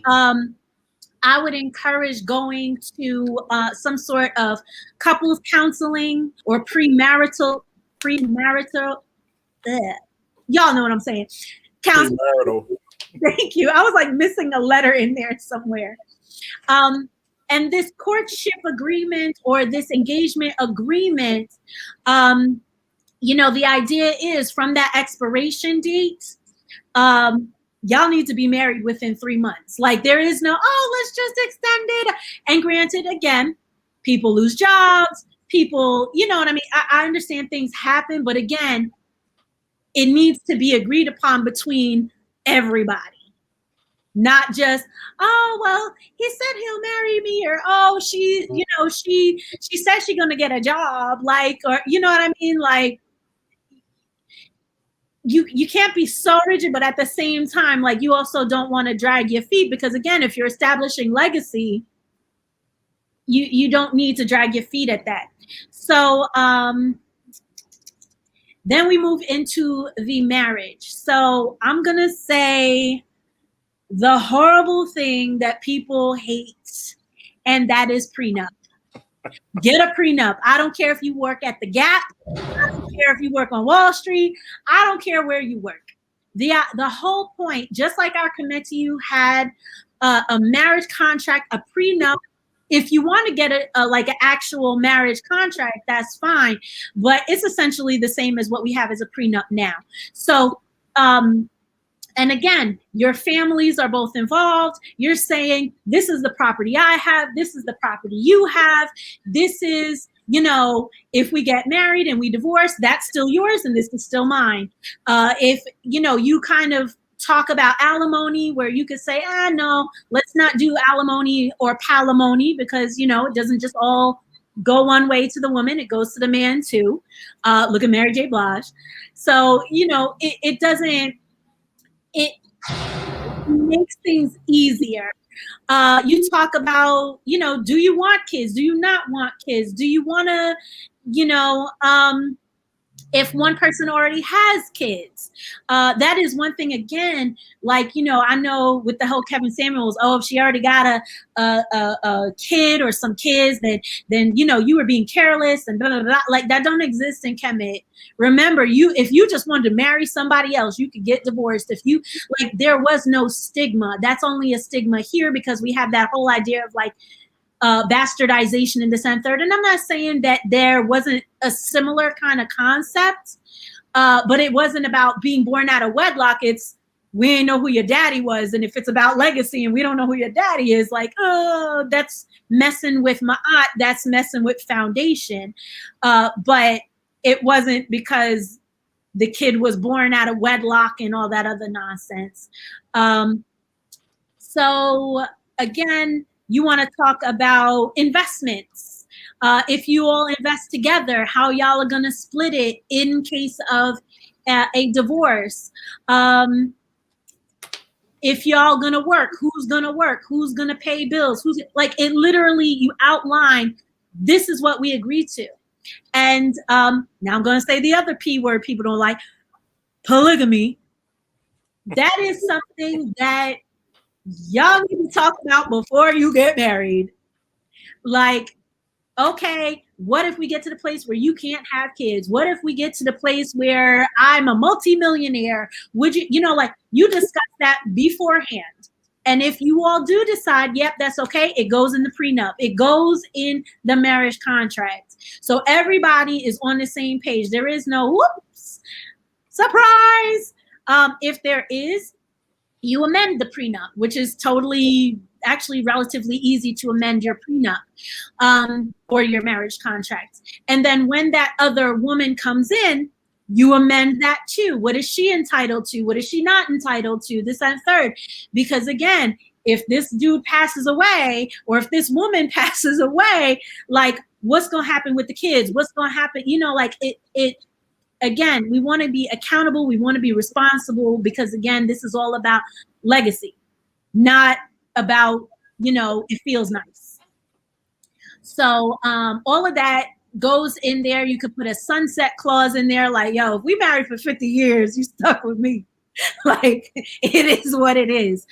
Mm-hmm. I would encourage going to some sort of couples counseling or premarital. Y'all know what I'm saying. Premarital. Thank you. I was like missing a letter in there somewhere. And this courtship agreement or this engagement agreement, the idea is from that expiration date, y'all need to be married within 3 months. Like, there is no, let's just extend it. And granted, again, people lose jobs, people, you know what I mean? I understand things happen, but again, it needs to be agreed upon between everybody. Not just, well, he said he'll marry me, or, she said she's going to get a job, or, you know what I mean? Like, you can't be so rigid, but at the same time, you also don't want to drag your feet, because again, if you're establishing legacy, you don't need to drag your feet at that. So then we move into the marriage. So I'm going to say the horrible thing that people hate, and that is prenup. Get a prenup. I don't care if you work at the Gap. I don't care if you work on Wall Street. I don't care where you work. The whole point, just like our committee had a marriage contract, a prenup. If you want to get an actual marriage contract, that's fine. But it's essentially the same as what we have as a prenup now. So And again, your families are both involved. You're saying, this is the property I have, this is the property you have, this is, you know, if we get married and we divorce, that's still yours and this is still mine. If, you know, you kind of talk about alimony, where you could say, no, let's not do alimony or palimony, because, you know, it doesn't just all go one way to the woman, it goes to the man too. Look at Mary J. Blige. So, you know, it doesn't, it makes things easier. You talk about, you know, do you want kids? Do you not want kids? Do you want to, you know, if one person already has kids, that is one thing. Again, like, you know, I know with the whole Kevin Samuels, oh, if she already got a kid or some kids, then you know, you were being careless and blah blah blah. Like, that don't exist in Kemet. Remember, if you just wanted to marry somebody else, you could get divorced. If you, like, there was no stigma. That's only a stigma here because we have that whole idea of like bastardization in this and third. And I'm not saying that there wasn't a similar kind of concept, but it wasn't about being born out of wedlock. It's, we ain't know who your daddy was. And if it's about legacy and we don't know who your daddy is, like, oh, that's messing with my aunt. That's messing with foundation. But it wasn't because the kid was born out of wedlock and all that other nonsense. So again, you want to talk about investments. If you all invest together, how y'all are going to split it in case of a divorce. If y'all going to work, who's going to work? Who's going to pay bills? Who's, like, it literally, you outline, this is what we agreed to. And now I'm going to say the other P word people don't like, polygamy. That is something that y'all need to talk about before you get married. Like, okay, what if we get to the place where you can't have kids? What if we get to the place where I'm a multimillionaire? Would you, you know, like, you discuss that beforehand. And if you all do decide, yep, that's okay, it goes in the prenup. It goes in the marriage contract. So everybody is on the same page. There is no whoops, surprise. If there is, you amend the prenup, which is totally, actually relatively easy to amend your prenup or your marriage contract. And then when that other woman comes in, you amend that too. What is she entitled to? What is she not entitled to? This and third. Because again, if this dude passes away or if this woman passes away, like, what's going to happen with the kids? What's going to happen? You know, like, it again, we want to be accountable. We want to be responsible because, again, this is all about legacy, not about, you know, it feels nice. So all of that goes in there. You could put a sunset clause in there, like, yo, if we married for 50 years, you stuck with me. Like, it is what it is.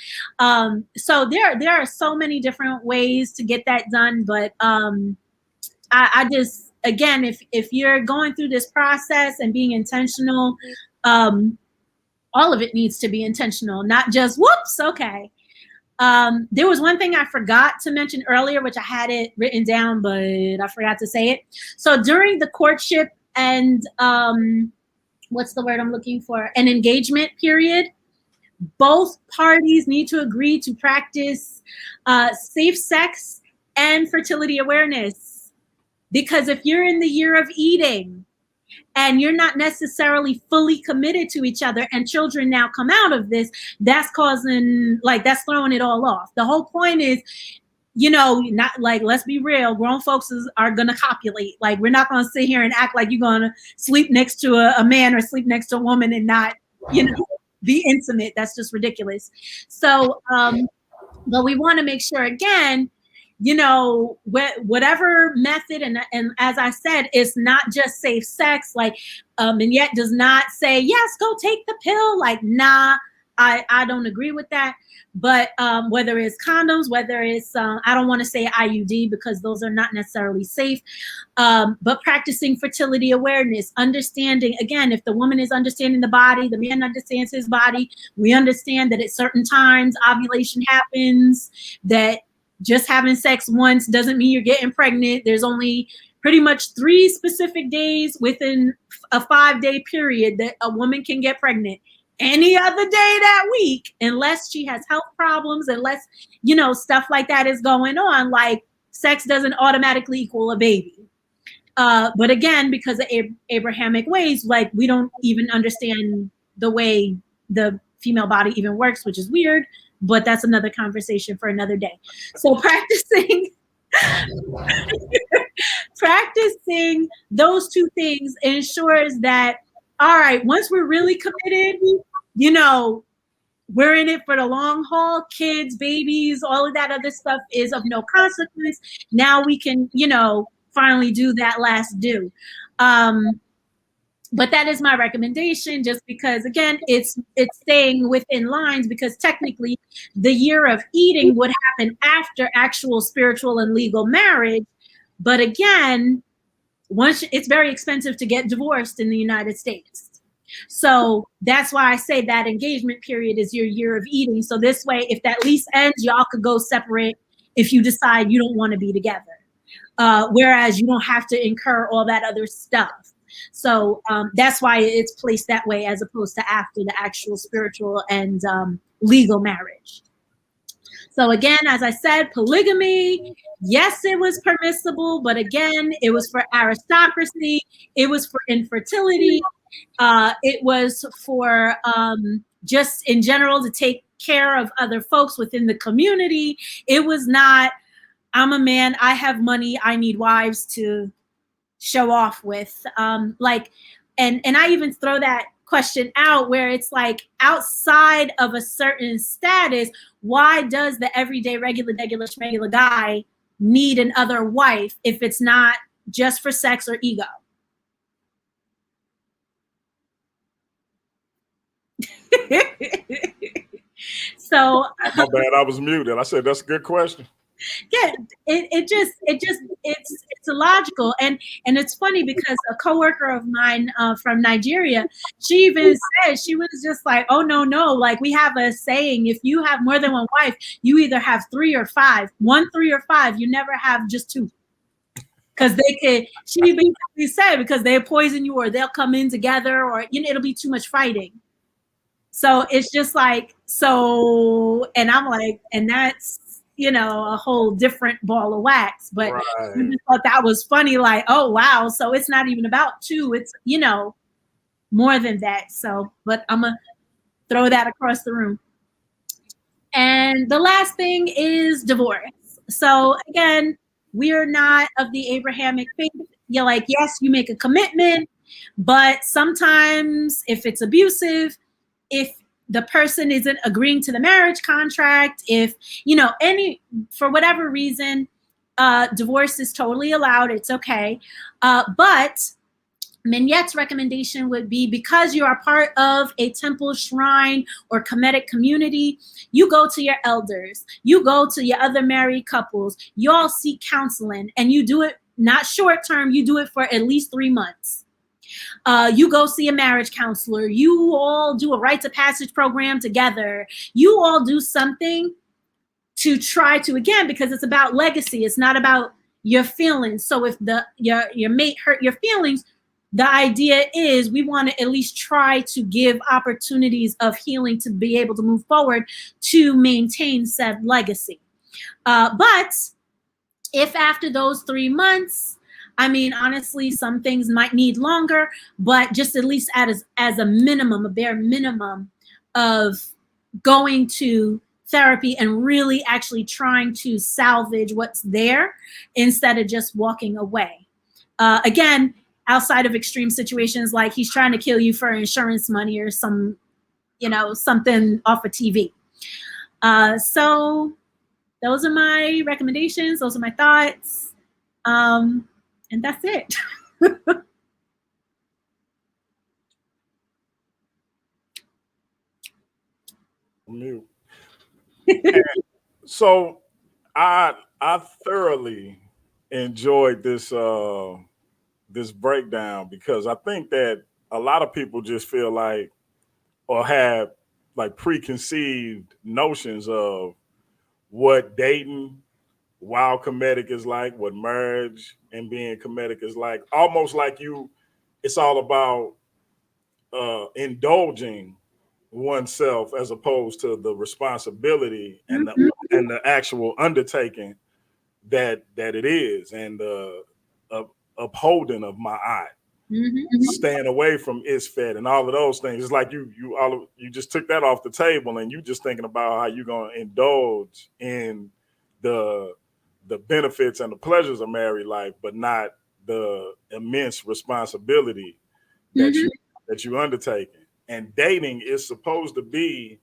So there are so many different ways to get that done. But I just, again, if you're going through this process and being intentional, all of it needs to be intentional, not just whoops, okay. There was one thing I forgot to mention earlier, which I had it written down, but I forgot to say it. So during the courtship and what's the word I'm looking for? An engagement period, both parties need to agree to practice safe sex and fertility awareness. Because if you're in the year of eating and you're not necessarily fully committed to each other and children now come out of this, that's causing, like, that's throwing it all off. The whole point is, you know, not like, let's be real, grown folks are going to copulate. Like, we're not going to sit here and act like you're going to sleep next to a man or sleep next to a woman and not, you know, be intimate. That's just ridiculous. So, but we want to make sure, again, you know, whatever method, and as I said, it's not just safe sex. Like, Menyet does not say, yes, go take the pill. Like, nah, I don't agree with that. But whether it's condoms, whether it's, I don't want to say IUD because those are not necessarily safe, but practicing fertility awareness, understanding, again, if the woman is understanding the body, the man understands his body, we understand that at certain times ovulation happens, that just having sex once doesn't mean you're getting pregnant. There's only pretty much 3 specific days within a 5-day period that a woman can get pregnant. any other day that week, unless she has health problems, unless, stuff like that is going on, like sex doesn't automatically equal a baby. But again, because of Abrahamic ways, like we don't even understand the way the female body even works, which is weird, but that's another conversation for another day. So practicing those two things ensures that, all right, once we're really committed, we're in it for the long haul. Kids, babies, all of that other stuff is of no consequence. Now we can, finally do that last do. But that is my recommendation, just because, again, it's staying within lines, because technically the year of eating would happen after actual spiritual and legal marriage. But again, once it's very expensive to get divorced in the United States. So that's why I say that engagement period is your year of eating. So this way, if that lease ends, y'all could go separate if you decide you don't want to be together. Whereas you don't have to incur all that other stuff. So that's why it's placed that way, as opposed to after the actual spiritual and legal marriage. So again, as I said, polygamy, yes, it was permissible, but again, it was for aristocracy. It was for infertility. It was for just in general to take care of other folks within the community. It was not, I'm a man, I have money, I need wives to show off with. And I even throw that question out, where it's like, outside of a certain status, why does the everyday regular guy need another wife if it's not just for sex or ego? So my bad, I was muted. I said that's a good question. Yeah, it's illogical, and it's funny because a coworker of mine from Nigeria, she even said, she was just like, oh no, like we have a saying, if you have more than one wife, you either have 3 or 5, 1, 3 or 5, you never have just 2. Because she basically said, because they poison you, or they'll come in together, or it'll be too much fighting. So it's just like, and I'm like, and that's a whole different ball of wax. But Right. I just thought that was funny, like, oh wow, so it's not even about 2, it's more than that. So, but I'm gonna throw that across the room. And the last thing is divorce. So again, we are not of the Abrahamic faith. You're like, yes, you make a commitment, but sometimes if it's abusive, if the person isn't agreeing to the marriage contract, if for whatever reason, divorce is totally allowed, it's okay. But Menyet's recommendation would be, because you are part of a temple, shrine, or Kemetic community, you go to your elders, you go to your other married couples, you all seek counseling, and you do it not short term, you do it for at least 3 months. You go see a marriage counselor, you all do a rites of passage program together, you all do something to try to, again, because it's about legacy, it's not about your feelings. So if your mate hurt your feelings, the idea is we want to at least try to give opportunities of healing to be able to move forward to maintain said legacy. But if after those 3 months, I mean, honestly, some things might need longer, but just at least as a minimum, a bare minimum of going to therapy and really actually trying to salvage what's there instead of just walking away. Again, outside of extreme situations like he's trying to kill you for insurance money or something off of TV. So those are my recommendations. Those are my thoughts. And that's it. Mute. So I thoroughly enjoyed this this breakdown, because I think that a lot of people just feel like, or have like preconceived notions of what dating while Kemetic is like, what marriage and being Kemetic is like. Almost like it's all about indulging oneself as opposed to the responsibility and Mhm. the actual undertaking that it is, and the upholding of my eye, Mhm. staying away from isfet and all of those things. It's like you just took that off the table, and you just thinking about how you're gonna indulge in the benefits and the pleasures of married life, but not the immense responsibility that Mhm. you undertaking. And dating is supposed to be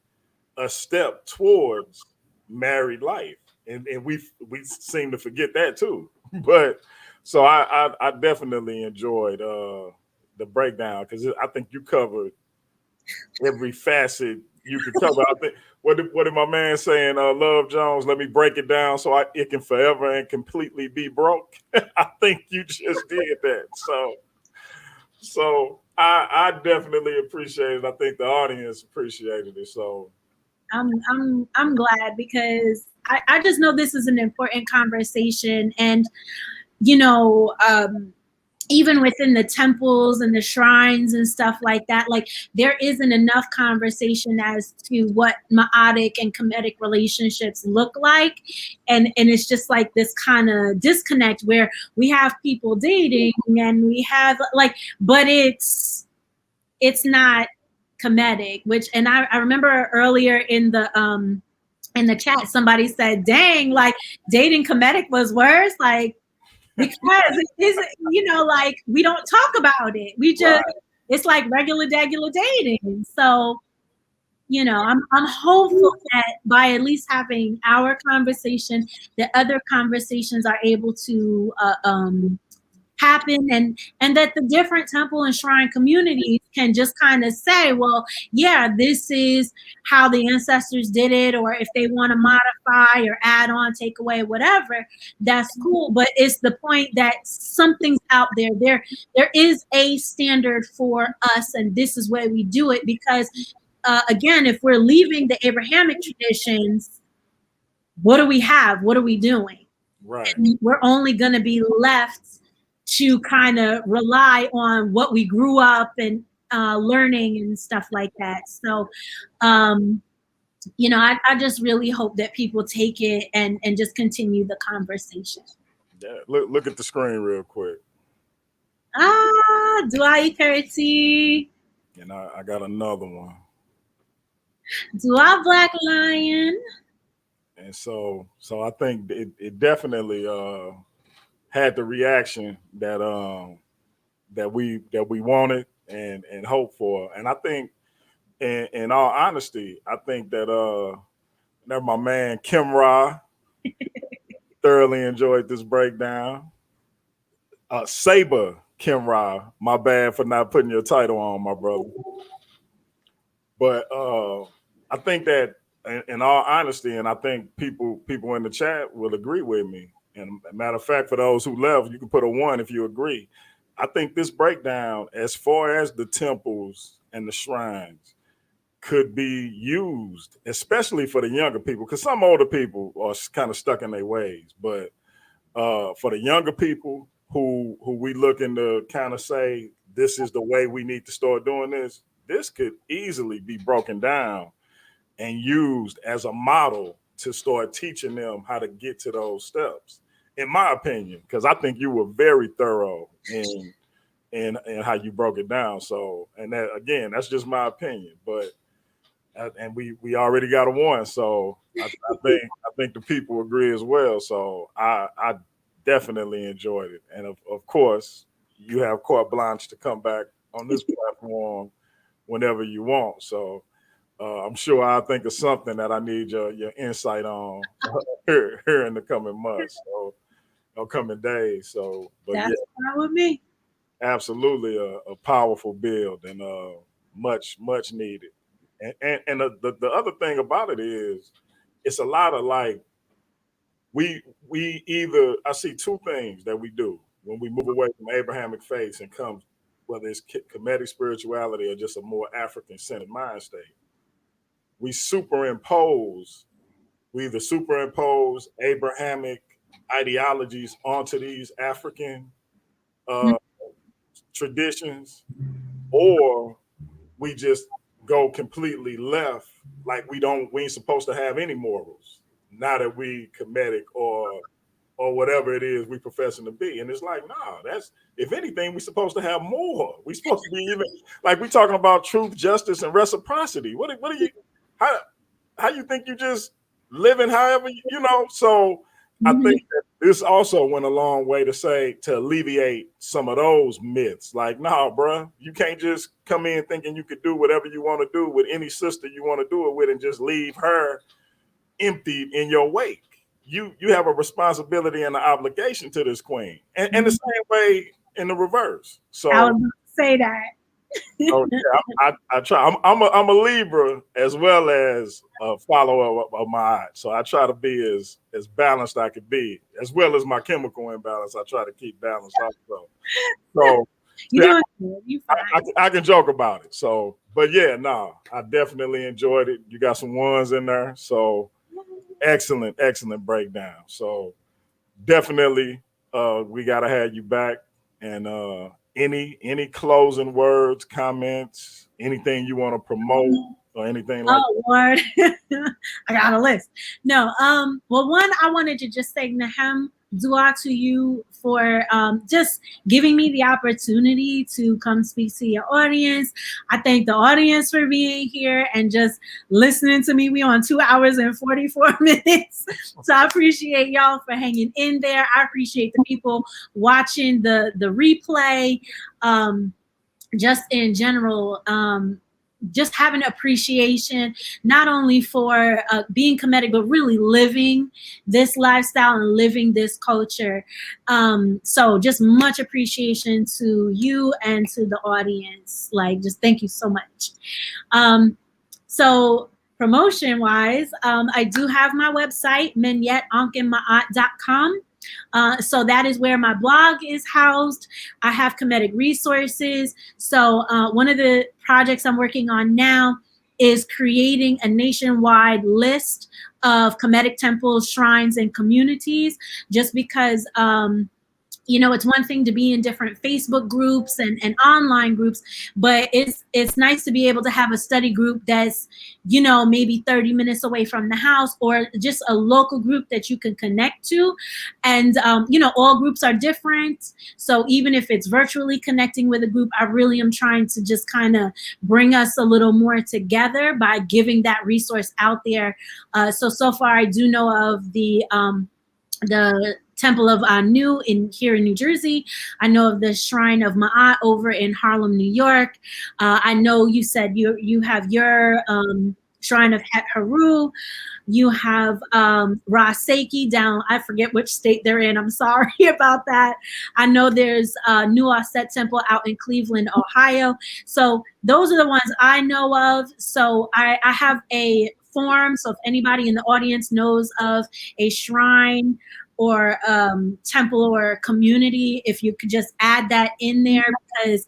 a step towards married life, and we seem to forget that too. But so I definitely enjoyed the breakdown, because I think you covered every facet you could cover. I think what did my man saying, Love Jones? Let me break it down so it can forever and completely be broke. I think you just did that. So I definitely appreciate it. I think the audience appreciated it. So I'm glad, because I just know this is an important conversation. And you know, even within the temples and the shrines and stuff like that, like there isn't enough conversation as to what Ma'atic and Kemetic relationships look like. And it's just like this kind of disconnect where we have people dating and we have like, but it's not Kemetic, which, and I remember earlier in the chat, somebody said, dang, like dating Kemetic was worse. Like, because it isn't, like we don't talk about it. We just, right. it's like regular dating. So, I'm hopeful that by at least having our conversation, that other conversations are able to happen, and that the different temple and shrine communities can just kind of say, well, yeah, this is how the ancestors did it, or if they want to modify or add on, take away, whatever, that's cool. But it's the point that something's out there is a standard for us, and this is where we do it. Because again, if we're leaving the Abrahamic traditions, what do we have? What are we doing? Right. And we're only going to be left to kind of rely on what we grew up and learning and stuff like that. So, I just really hope that people take it and just continue the conversation. Yeah. Look at the screen real quick. Dua Ikarati, And I got another one. Dua Black Lion. And so I think it definitely had the reaction that we wanted and hoped for. And I think, in all honesty, I think that my man Kim Ra thoroughly enjoyed this breakdown. Saber Kim Ra, my bad for not putting your title on, my brother. But I think that, in all honesty, and I think people in the chat will agree with me. And matter of fact, for those who left, you can put a 1 if you agree. I think this breakdown, as far as the temples and the shrines, could be used, especially for the younger people, because some older people are kind of stuck in their ways. But for the younger people who we looking to kind of say, this is the way we need to start doing this, this could easily be broken down and used as a model to start teaching them how to get to those steps, in my opinion, because I think you were very thorough in how you broke it down. So, and that, again, that's just my opinion, but and we already got a 1, so I think the people agree as well. So I definitely enjoyed it, and of course you have carte blanche to come back on this platform whenever you want. So I'm sure I'll think of something that I need your insight on here in the coming months, so or coming days. So, but yeah, That's fine with me. absolutely a powerful build, and much needed. And the other thing about it is, it's a lot of like, we either, I see two things that we do when we move away from Abrahamic faiths and come, whether it's Kemetic spirituality or just a more African centered mind state. We superimpose, we either superimpose Abrahamic ideologies onto these African uh, traditions, or we just go completely left, like we ain't supposed to have any morals now that we Kemetic or whatever it is we professing to be. And it's like, nah, that's, if anything, we're supposed to have more. We're supposed to be even, like, we talking about truth, justice, and reciprocity. What are you, how you think you just living however, you know? So I think that this also went a long way to alleviate some of those myths. Like, nah, bro, you can't just come in thinking you could do whatever you want to do with any sister you want to do it with and just leave her emptied in your wake. You have a responsibility and an obligation to this queen, and the same way in the reverse. So I was going to say that. oh yeah, I try. I'm a Libra as well as a follower of my, so I try to be as balanced I could be, as well as my chemical imbalance. I try to keep balanced also. So you doing good. You fine. I can joke about it. So, but yeah, no, I definitely enjoyed it. You got some ones in there, so excellent breakdown. So definitely, we gotta have you back. And any closing words, comments, anything you want to promote or anything like that? Lord, I got a list. No, well, one, I wanted to just say Nahem Dua to you for just giving me the opportunity to come speak to your audience. I thank the audience for being here and just listening to me. We on 2 hours and 44 minutes. So I appreciate y'all for hanging in there. I appreciate the people watching the replay. Just in general, just having appreciation, not only for being Kemetic, but really living this lifestyle and living this culture. So just much appreciation to you and to the audience. Like, just thank you so much. So promotion wise, I do have my website, menyetankhmaat.com. So that is where my blog is housed. I have Kemetic resources. So one of the projects I'm working on now is creating a nationwide list of Kemetic temples, shrines, and communities, just because you know, it's one thing to be in different Facebook groups and online groups, but it's nice to be able to have a study group that's, you know, maybe 30 minutes away from the house, or just a local group that you can connect to. And, you know, all groups are different. So even if it's virtually connecting with a group, I really am trying to just kind of bring us a little more together by giving that resource out there. So far I do know of the Temple of Anu here in New Jersey. I know of the Shrine of Ma'at over in Harlem, New York. I know you said you have your Shrine of Het Haru. You have Ra Seiki down, I forget which state they're in. I'm sorry about that. I know there's New Aset Temple out in Cleveland, Ohio. So those are the ones I know of. So I have a form. So if anybody in the audience knows of a shrine or temple or community, if you could just add that in there, because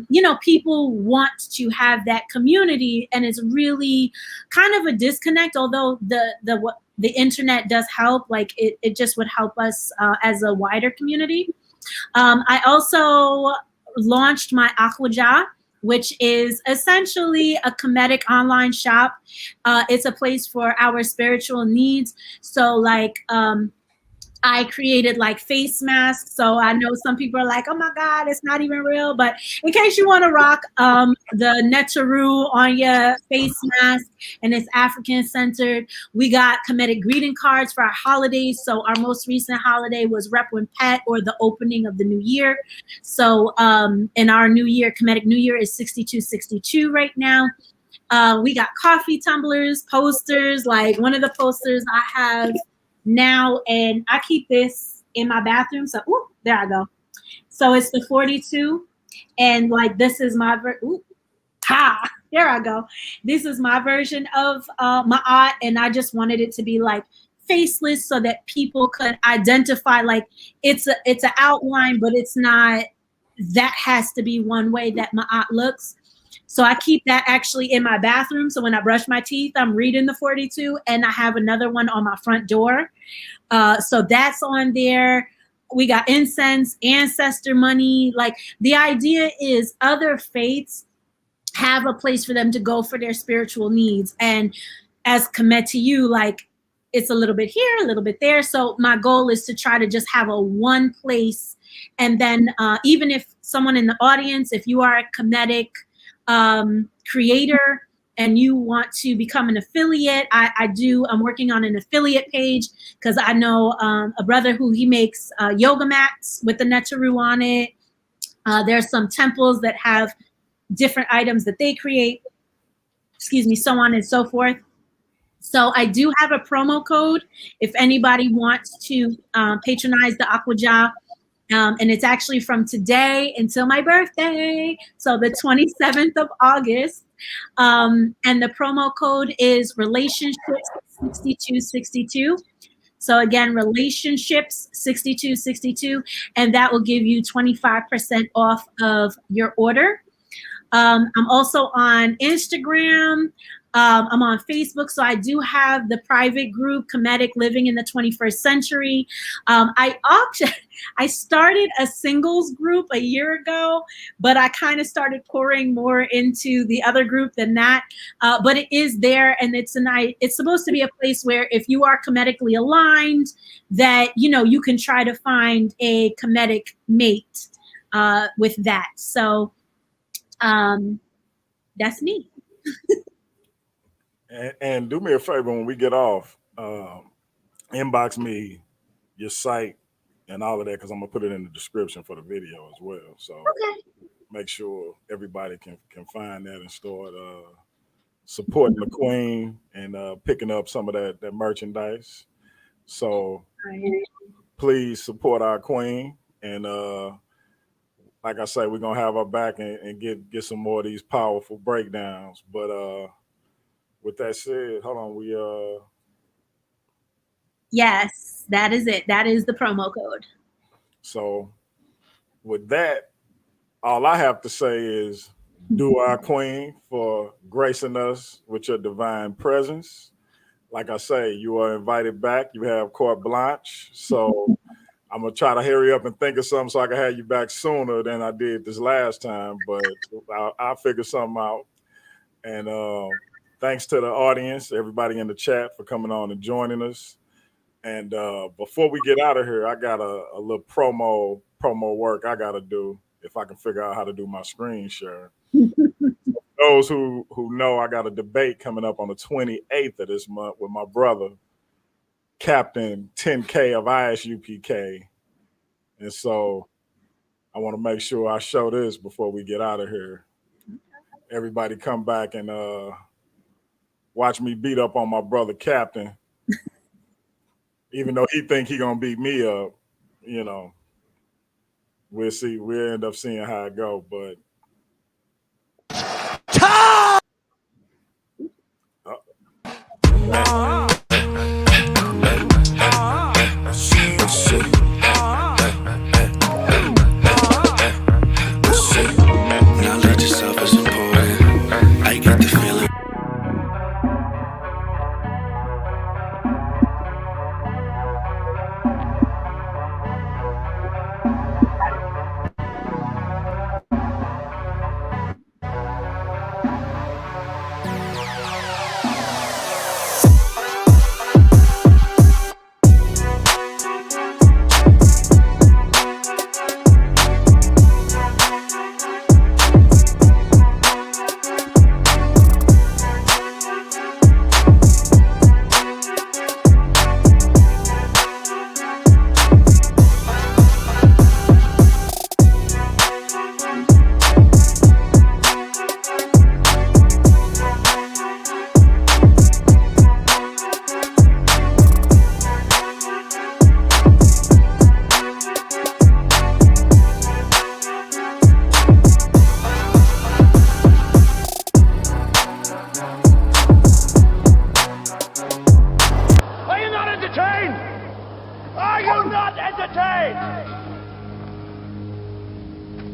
you know, people want to have that community, and it's really kind of a disconnect. Although the internet does help, like it just would help us as a wider community. I also launched my Akwaja, which is essentially a Kemetic online shop. It's a place for our spiritual needs. So like I created like face masks. So I know some people are like, oh my God, it's not even real. But in case you want to rock the Netaru on your face mask and it's African centered, we got Kemetic greeting cards for our holidays. So our most recent holiday was Repwin Pet, or the opening of the new year. So in our new year, Kemetic New Year is 6262 right now. We got coffee tumblers, posters. Like one of the posters I have now, and I keep this in my bathroom. So, ooh, there I go. So it's the 42, and like this is my there I go. This is my version of Ma'at, and I just wanted it to be like faceless so that people could identify. Like it's an outline, but it's not. That has to be one way that Ma'at looks. So I keep that actually in my bathroom. So when I brush my teeth, I'm reading the 42, and I have another one on my front door. So that's on there. We got incense, ancestor money. Like the idea is other faiths have a place for them to go for their spiritual needs. And as commit to you, like it's a little bit here, a little bit there. So my goal is to try to just have a one place. And then even if someone in the audience, if you are a Kemetic creator and you want to become an affiliate, I'm working on an affiliate page because I know a brother who he makes yoga mats with the Netaru on it. There's some temples that have different items that they create, so on and so forth. So I do have a promo code if anybody wants to patronize the Aquaja. And it's actually from today until my birthday, so the 27th of August. And the promo code is relationships6262. So again, relationships 6262, and that will give you 25% off of your order. I'm also on Instagram. I'm on Facebook. So I do have the private group, Kemetic Living in the 21st Century. I started a singles group a year ago, but I kind of started pouring more into the other group than that. But it is there, and it's supposed to be a place where if you are Kemetically aligned, that you can try to find a Kemetic mate with that. So that's me. And do me a favor when we get off, inbox me your site and all of that, because I'm gonna put it in the description for the video as well. So Okay. make sure everybody can find that and start supporting the queen and picking up some of that merchandise. So please support our queen, and like I say, we're gonna have her back and get some more of these powerful breakdowns. But with that said, hold on, Yes, that is it. That is the promo code. So with that, all I have to say is do our queen for gracing us with your divine presence. Like I say, you are invited back. You have carte blanche. So I'm gonna try to hurry up and think of something so I can have you back sooner than I did this last time. But I'll figure something out. And thanks to the audience, everybody in the chat for coming on and joining us. And before we get out of here, I got a little promo work I got to do if I can figure out how to do my screen share. Those who know, I got a debate coming up on the 28th of this month with my brother, Captain 10K of ISUPK. And so I want to make sure I show this before we get out of here. Everybody come back and watch me beat up on my brother, Captain. Even though he think he gonna beat me up, we'll see. We'll end up seeing how it go. But knowledge itself is important. I get the feeling.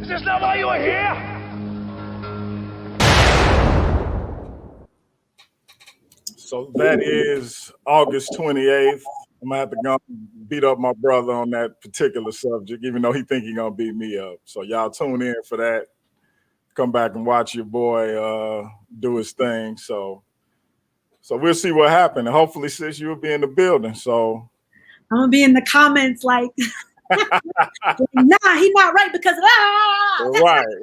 Is this not why you are here? So that is August 28th. I'm gonna have to go beat up my brother on that particular subject, even though he think he gonna beat me up. So y'all tune in for that. come back and watch your boy do his thing. So we'll see what happened. And hopefully, sis, you'll be in the building. So I'm gonna be in the comments like, nah, he not right because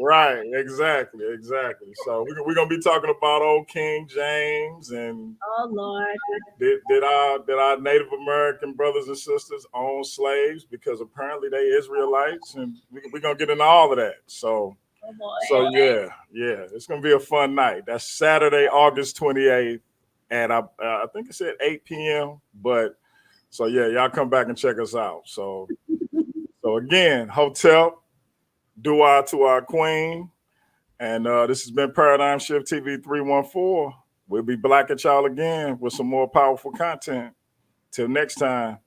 right, exactly. So we're gonna be talking about old King James and oh Lord, did our Native American brothers and sisters own slaves, because apparently they Israelites, and we're gonna get into all of that. So oh boy. so yeah, it's gonna be a fun night. That's Saturday, August 28th, and I think it's at 8 p.m. But so yeah, y'all come back and check us out. So again, hotel, dua to our queen, and this has been Paradigm Shift TV 314. We'll be back at y'all again with some more powerful content. Till next time.